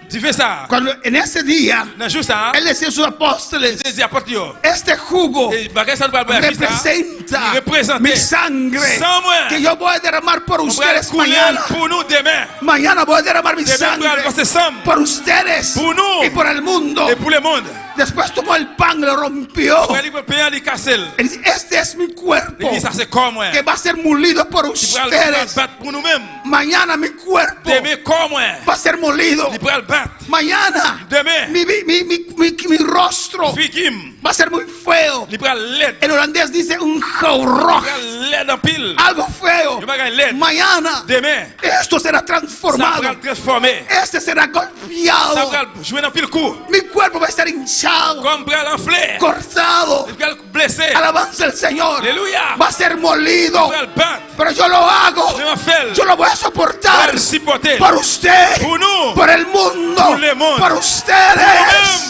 Tu fais ça. Cuando en ese día, Dans le jour ça, él decía a sus apóstoles: les apôtres, este jugo et bagage ça nous parle de representa Il représente mi sangre sans moi. que yo voy a derramar por On va ustedes couler mañana. pour nous demain. Mañana voy a derramar mi Demain, sangre nous allons passer sang por ustedes pour nous y por el mundo. et pour le monde. Después tomó el pan, lo rompió. Pour aller pour payer les cassels. Él dice: este es mi Il cuerpo dit, ça c'est comme moi. que va a ser molido por Il pourra le ustedes. battre pour nous-mêmes. Mañana mi cuerpo Demain comme moi. va a ser molido. Il pourra le battre. Mañana Demain, mi rostro Fikim, Va a ser muy feo. Li pral led. En holandés dice un Li geurog. pral led en pile. Algo feo. Yo bagay led. Mañana Demain, esto será ça transformado. pral transformer. Este será Ça golpeado. pral jouer en pile coup. Mi cuerpo va a estar hinchado, Comme pral enfler. cortado. Li pral blessé. Alabanza al Señor. Alléluia. Va a ser molido. Pral battre. Pero yo lo hago. Je m'en fais. Yo lo voy a soportar. Pral supporter. Por usted. Pour nous. Por el mundo. Pour le monde. Por ustedes.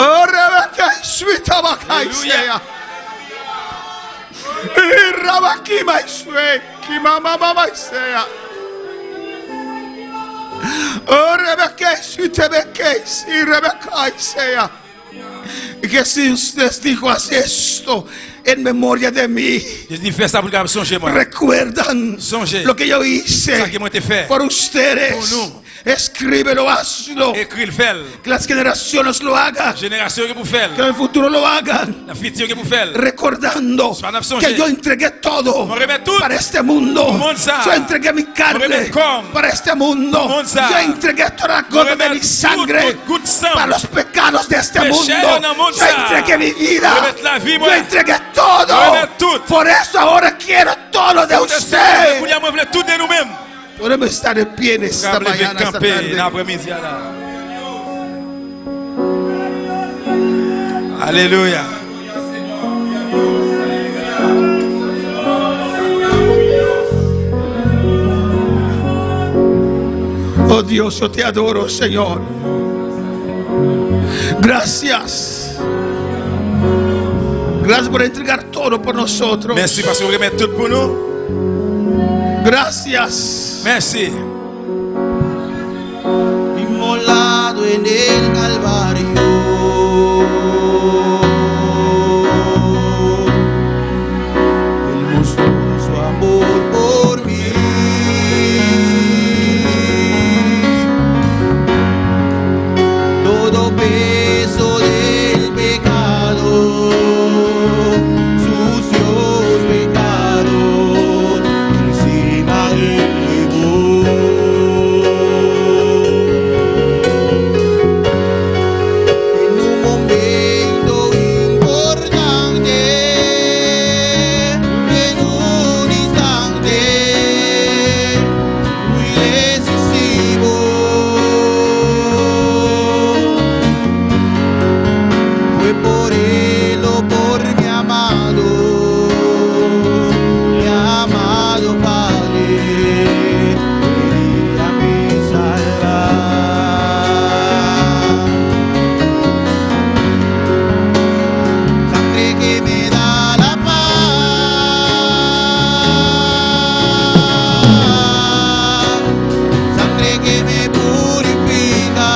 Oh, Rebeca, suita bakaisea. Y Rabakima isue, Kimama maisea. Oh, Rebeca, suite bekeis, y Rebeca isea. Y que si usted dijo, haz esto en memoria de mí. Je dis fais ça pour que songer moi. Recuerdan Songez. lo que yo Ça hice que moi te fait. por ustedes. Por nous. Escríbelo, hazlo. Écris le fait. Que las generaciones lo hagan. Génération que vous faites. Que en el futuro lo hagan. La future que vous faites. Recordando Van a songer. que yo entregué todo On remet tout. para este mundo. Monde ça. Yo entregué mi carne remet comme. para este mundo. Monde ça. Yo entregué toda la gota de remet mi sangre tout, tout sang. para los pecados de este Péché mundo. dans le monde Yo ça. entregué mi vida. Remet la vie, Yo moi. entregué todo. Remet tout. Por eso ahora quiero todo de Pour usted. dire moi tout de nous-mêmes. Podemos estar de pie en esta Câble mañana, esta camper tarde. l'après-midi là. Alléluia. Oh Dios, yo te adoro, Señor. Gracias. Gracias por entregar todo por nosotros. Merci parce que vous remettez tout pour nous. Gracias. Merci. Inmolado en el Calvario. Él mostró su amor por mí. Todo peso del pecado, sucios pecados, encima del en un momento importante, en un instante muy decisivo, fue por él o por mi amado Padre, quería me salvar. Sangre que me da la paz, sangre que me purifica,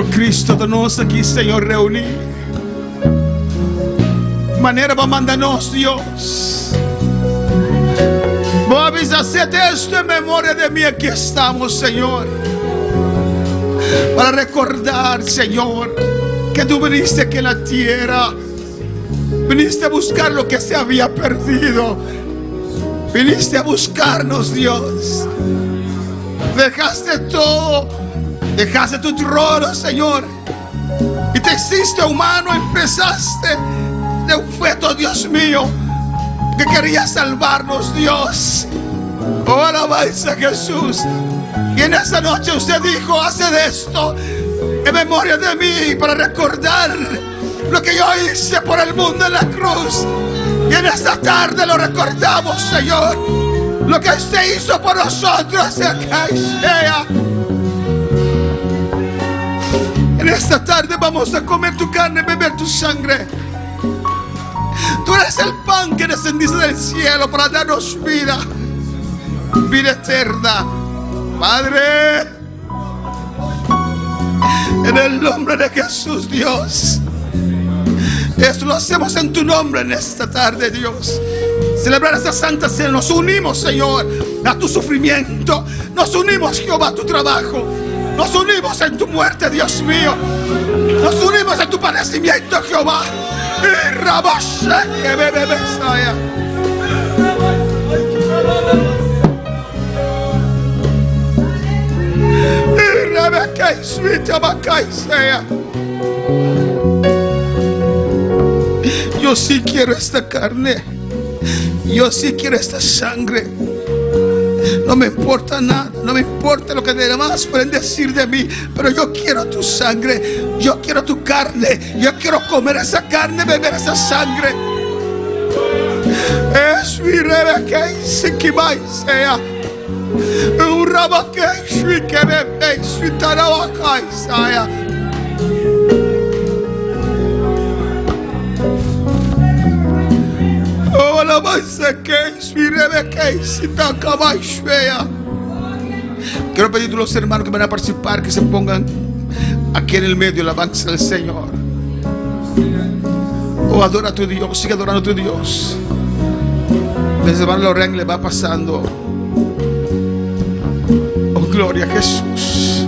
Oh Cristo, danos aquí, Señor, reunir. Manera va a mandarnos Dios. Vos hacer esto en memoria de mí. Aquí estamos, Señor, para recordar, Señor, que tú viniste aquí en la tierra. Viniste a buscar lo que se había perdido. Viniste a buscarnos, Dios. Dejaste todo. Dejaste tu trono, Señor, y te hiciste humano. Empezaste de un feto, Dios mío, que quería salvarnos, Dios. Oh, alabanza a Jesús. Y en esta noche usted dijo: haced esto en memoria de mí, para recordar lo que yo hice por el mundo en la cruz. Y en esta tarde lo recordamos, Señor, lo que usted hizo por nosotros. En esta tarde vamos a comer tu carne, beber tu sangre. Tú eres el pan que descendiste del cielo para darnos vida, vida eterna, Padre. En el nombre de Jesús, Dios. Esto lo hacemos en tu nombre en esta tarde, Dios. Celebrar esta santa cena. Nos unimos, Señor, a tu sufrimiento. Nos unimos, Jehová, a tu trabajo. Nos unimos en tu muerte, Dios mío. Nos unimos en tu padecimiento, Jehová. Y rabashe que bebe besaya. Y rebeca y suita bacay sea. Yo sí quiero esta carne. Yo sí quiero esta sangre. No me importa nada, no me importa lo que los demás pueden decir de mí, pero yo quiero tu sangre, yo quiero tu carne, yo quiero comer esa carne, beber esa sangre. Es mi rebeca y se que va y sea. Un rabaca y sui que bebe y sui tarabaca y sea. Oh, la base que es mi rebeca y si te acaba y fea. Quiero pedirte a los hermanos que van a participar que se pongan aquí en el medio, alabanza al Señor. Oh, adora a tu Dios, sigue adorando a tu Dios. Desde hermano Loren le va pasando. Oh, gloria a Jesús.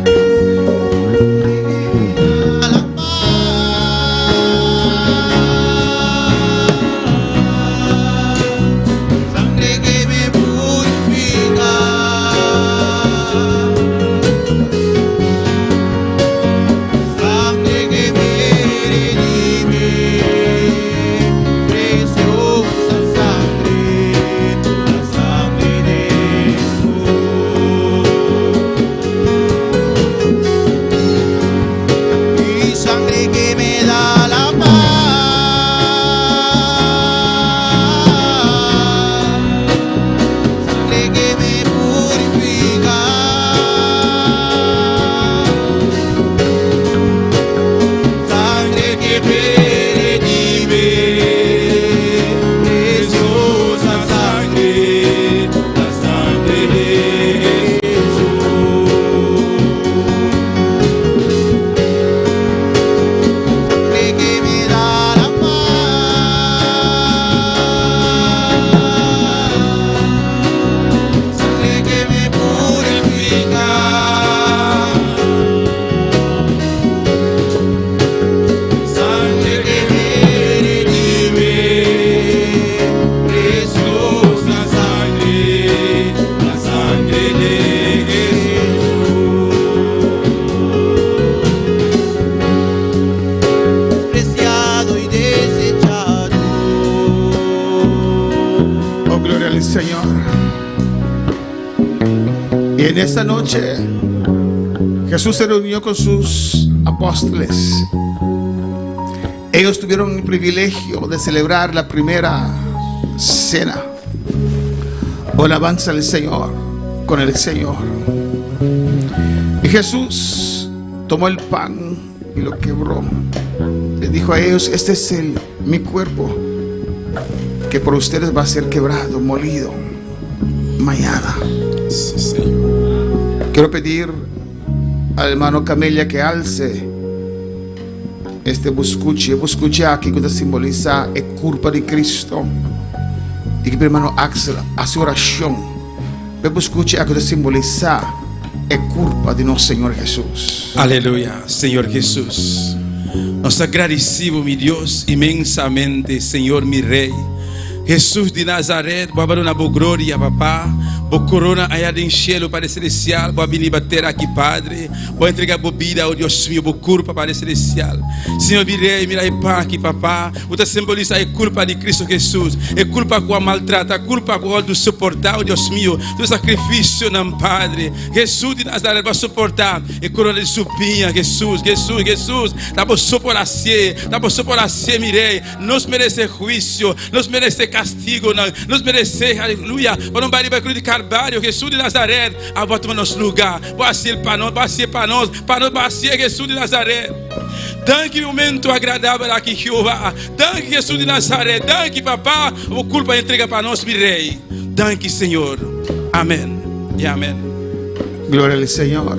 En esta noche Jesús se reunió con sus apóstoles. Ellos tuvieron el privilegio de celebrar la primera cena o alabanza al Señor con el Señor. Y Jesús tomó el pan y lo quebró. Le dijo a ellos: este es mi cuerpo, que por ustedes va a ser quebrado, molido mañana. Sí, Señor. Quiero pedir al hermano Camelia que alce este buscuche aqui que simboliza a culpa de Cristo. E que hermano Axel, a sua oração, buscuche aqui que simboliza a culpa de nosso Senhor Jesus. Aleluya, Señor Jesús. Nos agradecemos, mi Dios, inmensamente, Señor, mi Rey. Jesús de Nazaret, voy a dar una gloria, papá. Vou corona allá em cielo, Padre Celestial. Vou venir bater aqui, Padre. Vou entregar bebida ao Deus meu, vou culpa, Padre Celestial. Senhor, virei, mira pá aqui, papá. Você simboliza a culpa de Cristo Jesus. É culpa com a maltrata, a culpa com o suportar, Deus meu. Do sacrifício, não, Padre. Jesus de Nazaré vai suportar. É corona de supinha, Jesus. Dá para suportar, mirei. Nos merece juízo, nos merece castigo, nos merece, aleluia. Para não vai cruz de Calvário, Jesus de Nazaré, a volta no nosso lugar. Vai ser para nós, vai ser Jesus de Nazaré. Danke momento agradável aqui, Jeová. Danke, Jesus de Nazaré. Danke, papá. O culpa entrega para nós, meu Rei. Danke, Senhor. Amém e amém. Gloria al Señor.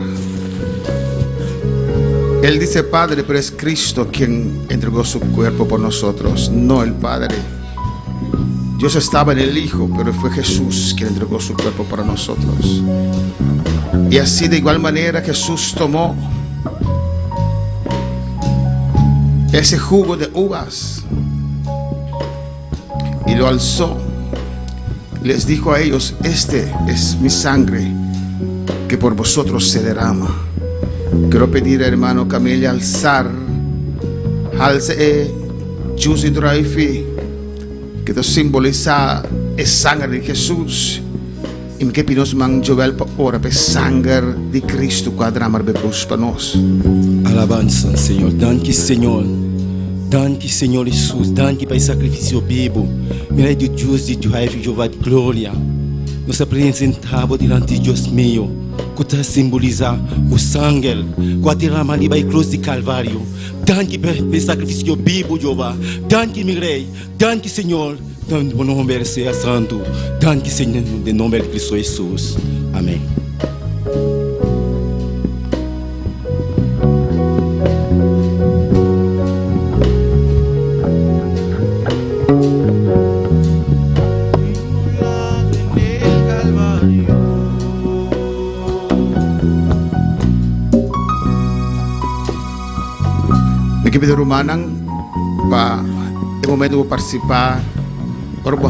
Él dice Padre, pero es Cristo quien entregó su cuerpo por nosotros, no el Padre. Dios estaba en el Hijo, pero fue Jesús quien entregó su cuerpo para nosotros. Y así de igual manera Jesús tomó ese jugo de uvas y lo alzó. Les dijo a ellos: este es mi sangre que por vosotros se derrama. Quiero pedir, hermano Camille, alce Juicy Drive, que esto simboliza la sangre de Jesús. Y que pinos man Joel pa ora pe sangre de Cristo quadramar be cruz para nós. Alabanza, Senhor. Danke, Senhor. Danke, Senhor Jesus. Danke para o sacrifício vivo. Mira de Deus de Drive, Jeová de glória. Nos apresentamos diante de Deus meu, que simboliza o sangue, que derrama ali para a cruz de Calvário. Danke para o sacrifício vivo, Jeová. Danke, meu Rei. Danke, Senhor. Danke, o nome seja santo. Danke, Senhor, em nome de Cristo Jesus. Amém. Equipe de Rumanang para o momento vou participar. Agora vou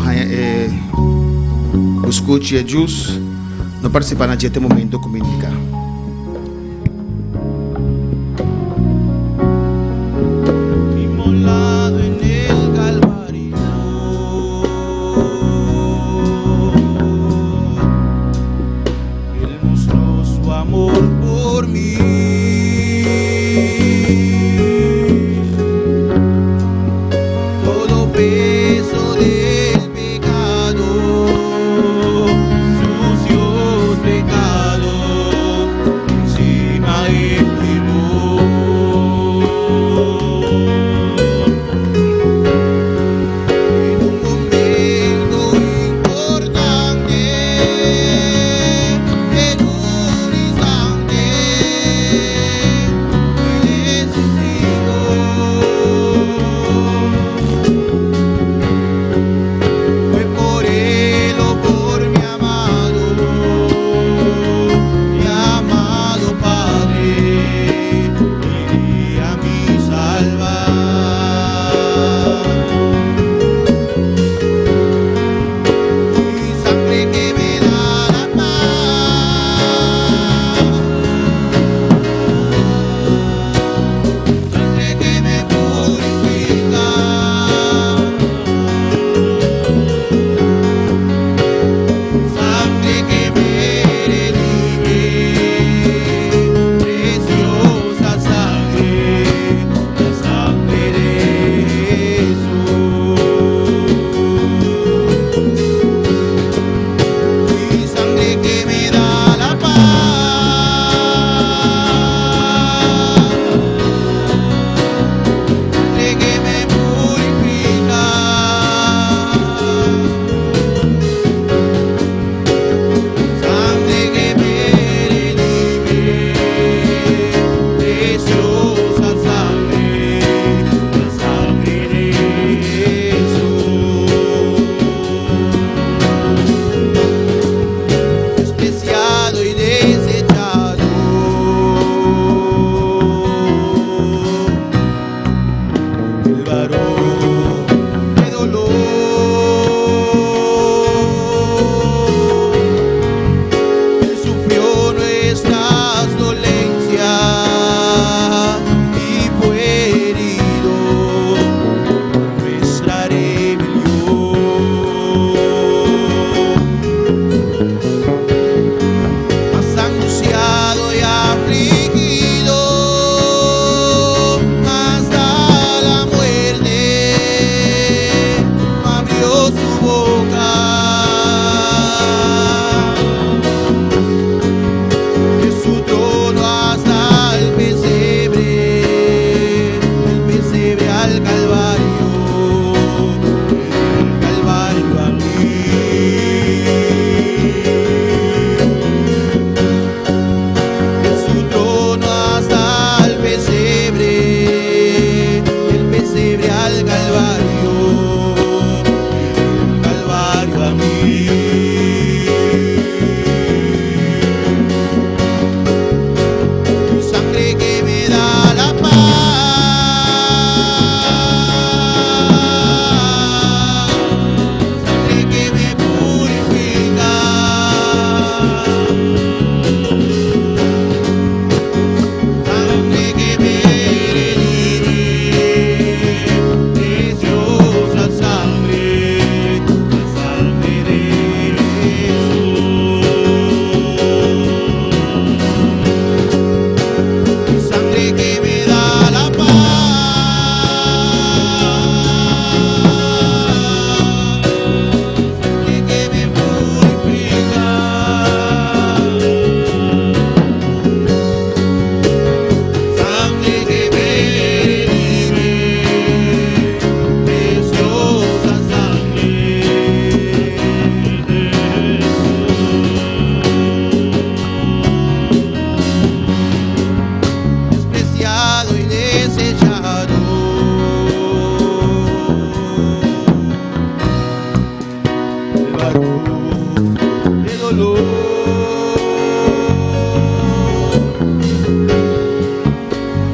escute a Jus não participar neste momento comunica. Inmolado en el Calvario, Él mostró su amor por mí. Todo peso del pecado, sucios pecados,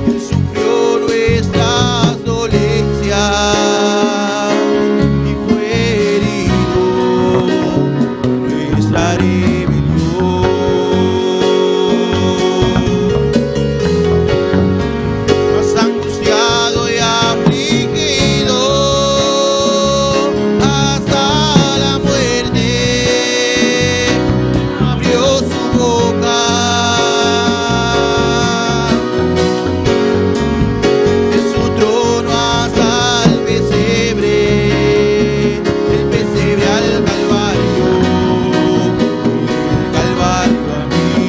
Él sufrió nuestras dolencias y fue herido nuestra rebelión. Mas angustiado y afligido hasta la muerte, abrió su boca. De su trono hasta el pesebre al Calvario, el Calvario a mí.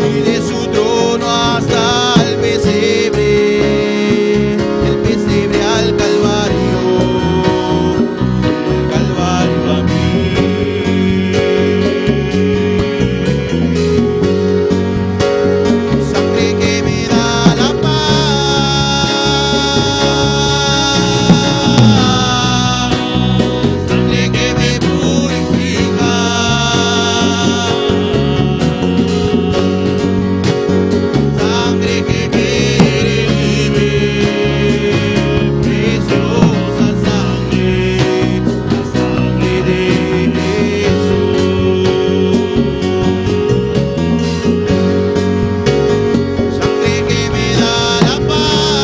Y de su trono hasta el pesebre al Calvario, el Calvario a mí. Sangre que me da la paz, sangre que me purifica, sangre que me redime, preciosa sangre, la sangre de Jesús. Sangre que me da la paz,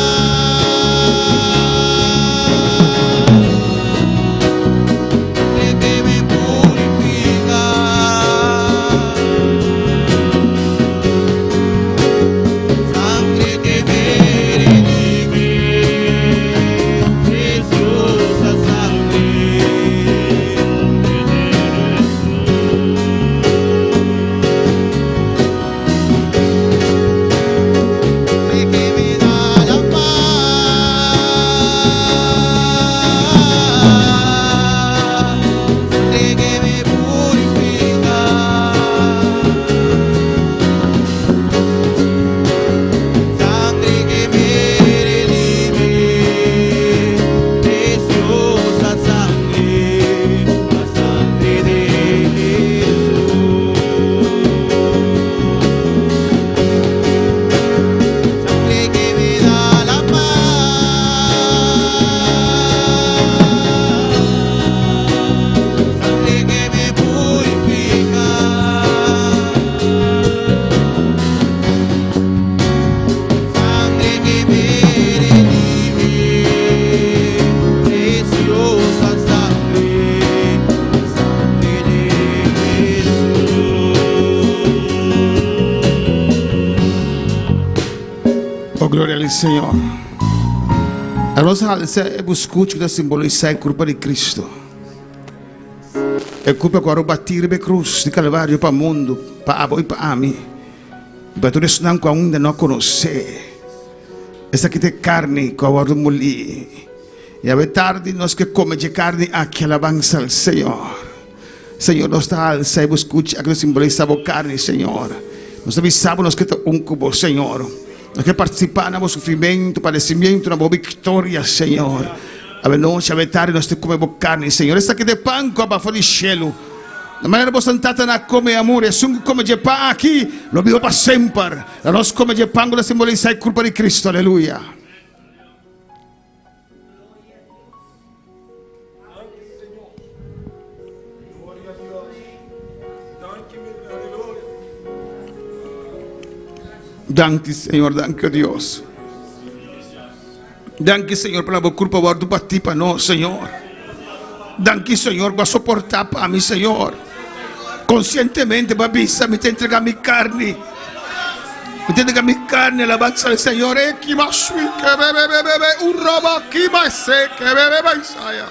sangre que me purifica, sangre que me redime, preciosa sangre que me da la paz, sangre que me purifica, sangre que me redime, preciosa sangre, la sangre de Jesús. Sangre que me da la paz, sangre que me purifica, sangre que me redime, preciosa sangre, sangre de Jesús. Oh, glória ao Senhor. A nossa aliança é buscar que simbolizar a culpa de Cristo. É culpa agora bater a cruz de Calvário para o mundo, para a e para mim. Para todos não que ainda não conhecer. Essa aqui tem carne que agora molhi. E a tarde nós que comemos de carne aqui alabança ao Senhor. Senhor, nós está alça e buscar que simboliza a carne, Senhor. Nós avisamos nós que está cubo, Senhor. Nós que participamos no sofrimento, padecimento, na boa vitória, Senhor. A noite, a tarde, nós te comemos carne, Senhor. Essa aqui de pão com a bafa de cielo. Na maneira que você está na come amor, é um come de pão aqui, lo vivo para sempre. Nós come de pão, que simboliza a culpa de Cristo, aleluia. Danke, Senhor, danke, Deus. Danke, Senhor, pela culpa do bati para nós, Senhor. Danke, Senhor, para suportar para mim, Senhor. Conscientemente, babisa, me entregar minha carne. Me entregar minha carne, alabança ao Senhor. E que mais que bebe, o roba que mais seca, bebe, saia.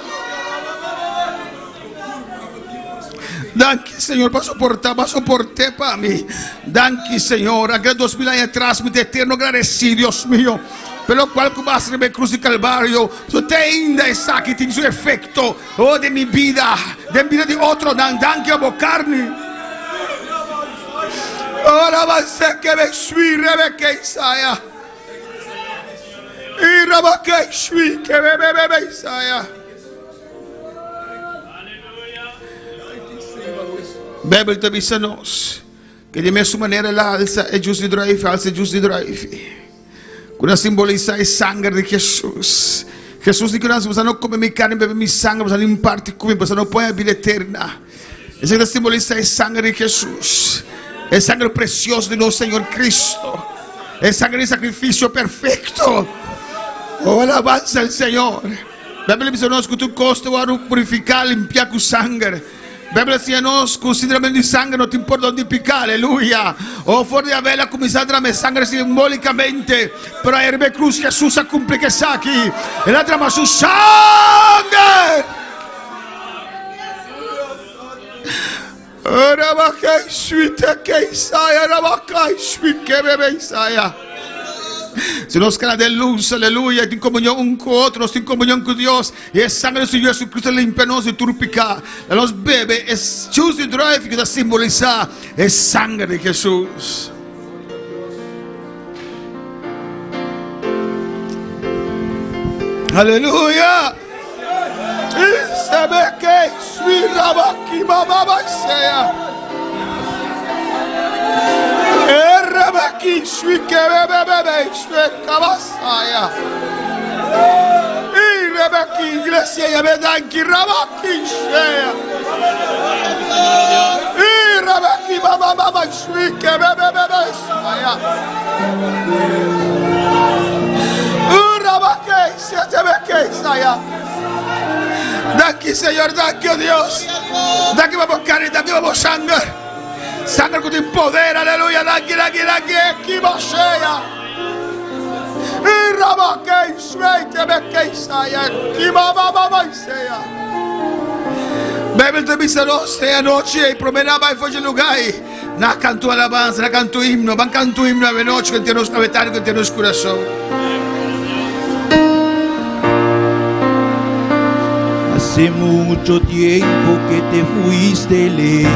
Danke, Senhor, para suportar para mim. Danke, Senhor. Há 2000 anos atrás, me eterno agradecido, Deus meu. Pelo qual que vas a cruz de Calvário, você ainda está que tem seu efeito, oh, de minha vida de outro, danke a minha carne. Ora você que me sui, Rebeca Isaia. E Rebeca sui, que me Isaia. Bijbel te visamos que de su manera la alza es justo de drive, alza es justo de drive. Cuando simboliza el sangre de Jesús. Jesús dice que você não come minha carne, bebe minha sangue, você não parte comigo, você não põe a vida eterna. Eso que simboliza el sangre de Jesús, el sangre precioso de nuestro Señor Cristo, el sangre de sacrificio perfecto. Oh, alabanza al Señor. La Biblia dice que tu costo va a purificar, limpiar con sangre. La Biblia dice que considerando de sangre no te importa dónde picar, aleluya. Oh, fuera de haberla comenzado a dar sangre simbólicamente, pero a herbe cruz Jesús a cumplir que está aquí. Él ha trama su sangre. Se nos queda de luz, aleluya, en comunión un con otro, en comunión con Dios, y es sangre de Jesucristo limpia-nos y turpica. La nos bebe, es justo y drive que da simbolizar, es sangre de Jesús. Aleluya. Y se ve que su rabaki mamá sea. Rabaki sui que bebe sui cabasaya. Y Rabaki iglesia ya me dan que Rabaki sea. Y Rabaki mamá sui que bebe saya. Rabaki se te ve que saya. Daqui Señor, daqui oh Dios. Daqui vamos carne, daqui vamos sangre. Sangre con tu poder, aleluya, daqui, que vosea. Y Rabaki sueite me que saya, que mamá sea. Bebe te miseros esta noche y promenaba y fue el lugar. Na canto alabanza, na canto himno, van canto himno a noche que tiene los cabetarios, que tiene los corazón. Hace mucho tiempo que te fuiste lejos.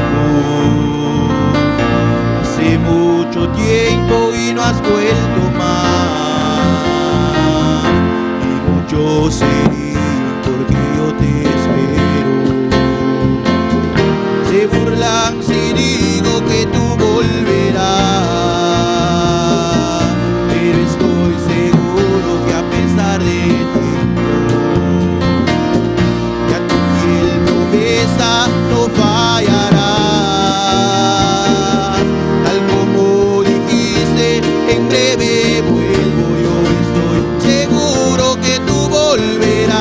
Hace mucho tiempo y no has vuelto más. Y muchos se ríen porque yo te espero. Se burlan si digo que tú volverás. Pero estoy seguro que a pesar de tiempo, ya tu fiel promesa no fallará. En breve vuelvo, yo estoy seguro que tú volverás.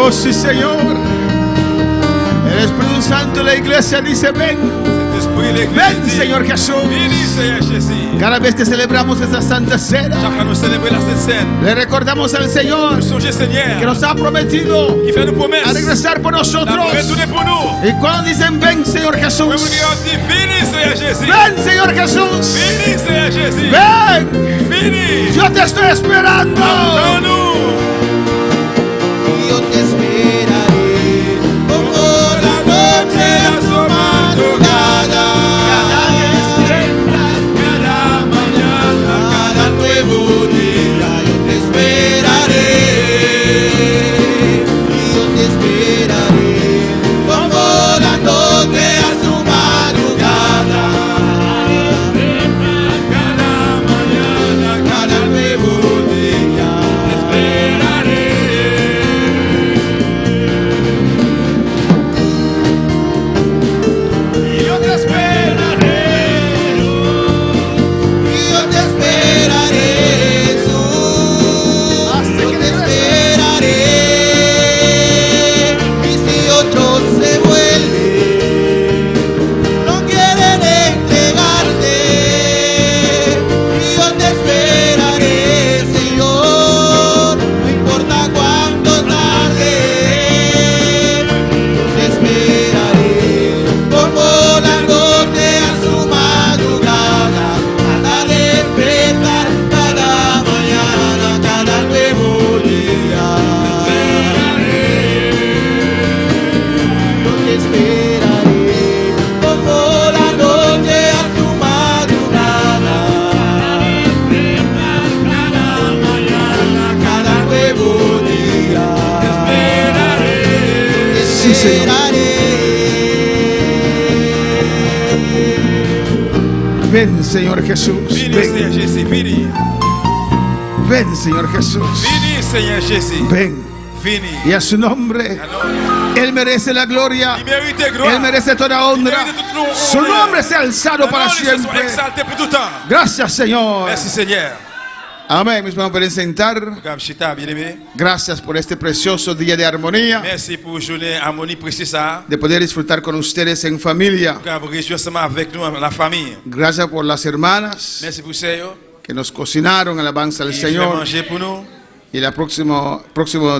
Oh, sí, Señor. El Espíritu Santo de la iglesia dice, ven. Esprit l'église Ven, dit, Señor Jesús. Vini Seigneur Jésus. Cada vez que celebramos esta Santa Cena, Chaque fois nous célébrons la Sainte Seine, le recordamos al Señor nous songeons Seigneur que nos ha prometido qui fait nos a promesses. regresar por La nosotros. retourner pour nous. Y cuando dicen, ven, Señor Quand Jesús. vous dit, Vini Seigneur Jésus. Ven, Señor Jesús. Vini Seigneur Jésus. Ven. Vini. Yo te estoy esperando. Attends-nous. Yo te esperaré como la noche a su madrugada. Cada mañana, cada nuevo día, yo te esperaré. Y yo te esperaré como la noche a su madrugada. Cada mañana, cada nuevo día, te esperaré. Yo te esperaré, yo te esperaré, Jesús, yo te esperaré. Y si otros se vuelven, no quieren entregarte, yo te esperaré, Señor, no importa cuánto tarde, yo te esperaré como la noche a su madrugada, cada despertar, cada mañana, cada nuevo día. Yo te esperaré como la noche a su madrugada, cada mañana, cada nuevo día. Te Sí, Señor. esperaré. Ven, Señor Jesús. Vini Ven, Seigneur Jésus. Vini. ven, Señor Jesús. Vini Seigneur Jésus. Ven. Vini. Y a su nombre, Él merece la gloria. Il mérite gloire. Él merece toda honra. Il mérite toute Su honneur. nombre sea alzado Son para nom, il se soit siempre. exalté pour tout temps. Gracias, Señor. Merci Seigneur. Amén. Mis hermanos, pueden sentar. Comme Chita, bien-aimé. Gracias por este precioso día de armonía, Merci pour journée harmonie précise ça. de poder disfrutar con ustedes en familia. Pour réjouir ensemble avec nous, la famille. Gracias por las hermanas Merci pour ça. que nos cocinaron alabanza al Il fait Señor. manger pour nous. Y el próximo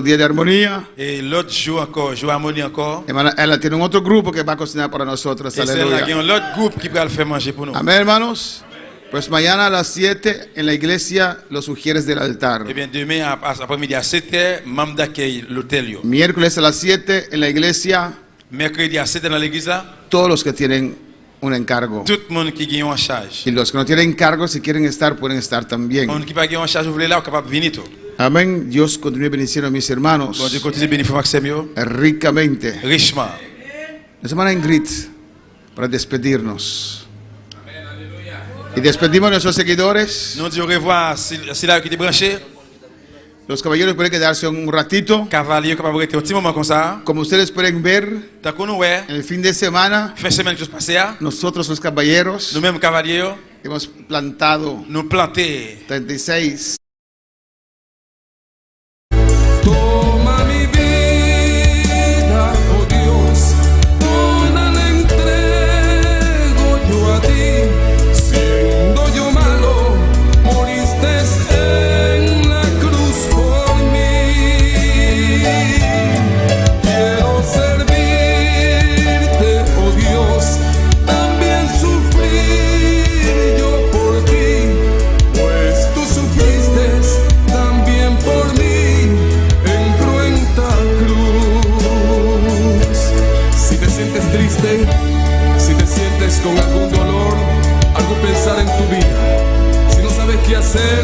día de armonía, Et l'autre jour encore, jour harmonie encore. hermana, ella tiene un otro grupo que va a cocinar para nosotros. Et celle-là, il y a Aleluya. un autre groupe qui va le faire manger pour nous. Amén, hermanos. Pues mañana a las 7 en la iglesia, los ujieres del altar. Eh bien, demain, après-midi à 7h, membre d'accueil, l'hôtel. yo. Miércoles a las 7 en la iglesia, Mercredi à 7h dans l'église, là, todos los que tienen un encargo. tout le monde qui gagne en charge. Y los que no tienen encargo, si quieren estar, pueden estar Le también. monde qui va gagner en charge, vous voulez là, capable de venir tout. Amén. Dios continúe bendiciendo a mis hermanos Bon Dieu continue de bénir Maxime yo, ricamente. richement. La semana Ingrid, para despedirnos. Y despedimos a nuestros seguidores. Nous disons au revoir, si là qui est branché, Los caballeros pueden quedarse un ratito. cavalier capable de rester un petit moment comme ça. Como ustedes pueden ver, Tant qu'on nous ouais, en el fin de semana, fin de semaine qui se passe là, nosotros los caballeros nous-mêmes cavaliers, hemos plantado nous planter 36 Toma mi vida, oh Dios, toda la entrego yo a ti. Siendo yo malo, moriste en la cruz por mí. Quiero servirte, oh Dios, también sufrir yo por ti, pues tú sufriste también por mí en cruenta cruz. Si te sientes triste, si te sientes con algún dolor, algún pensar en tu vida, si no sabes qué hacer,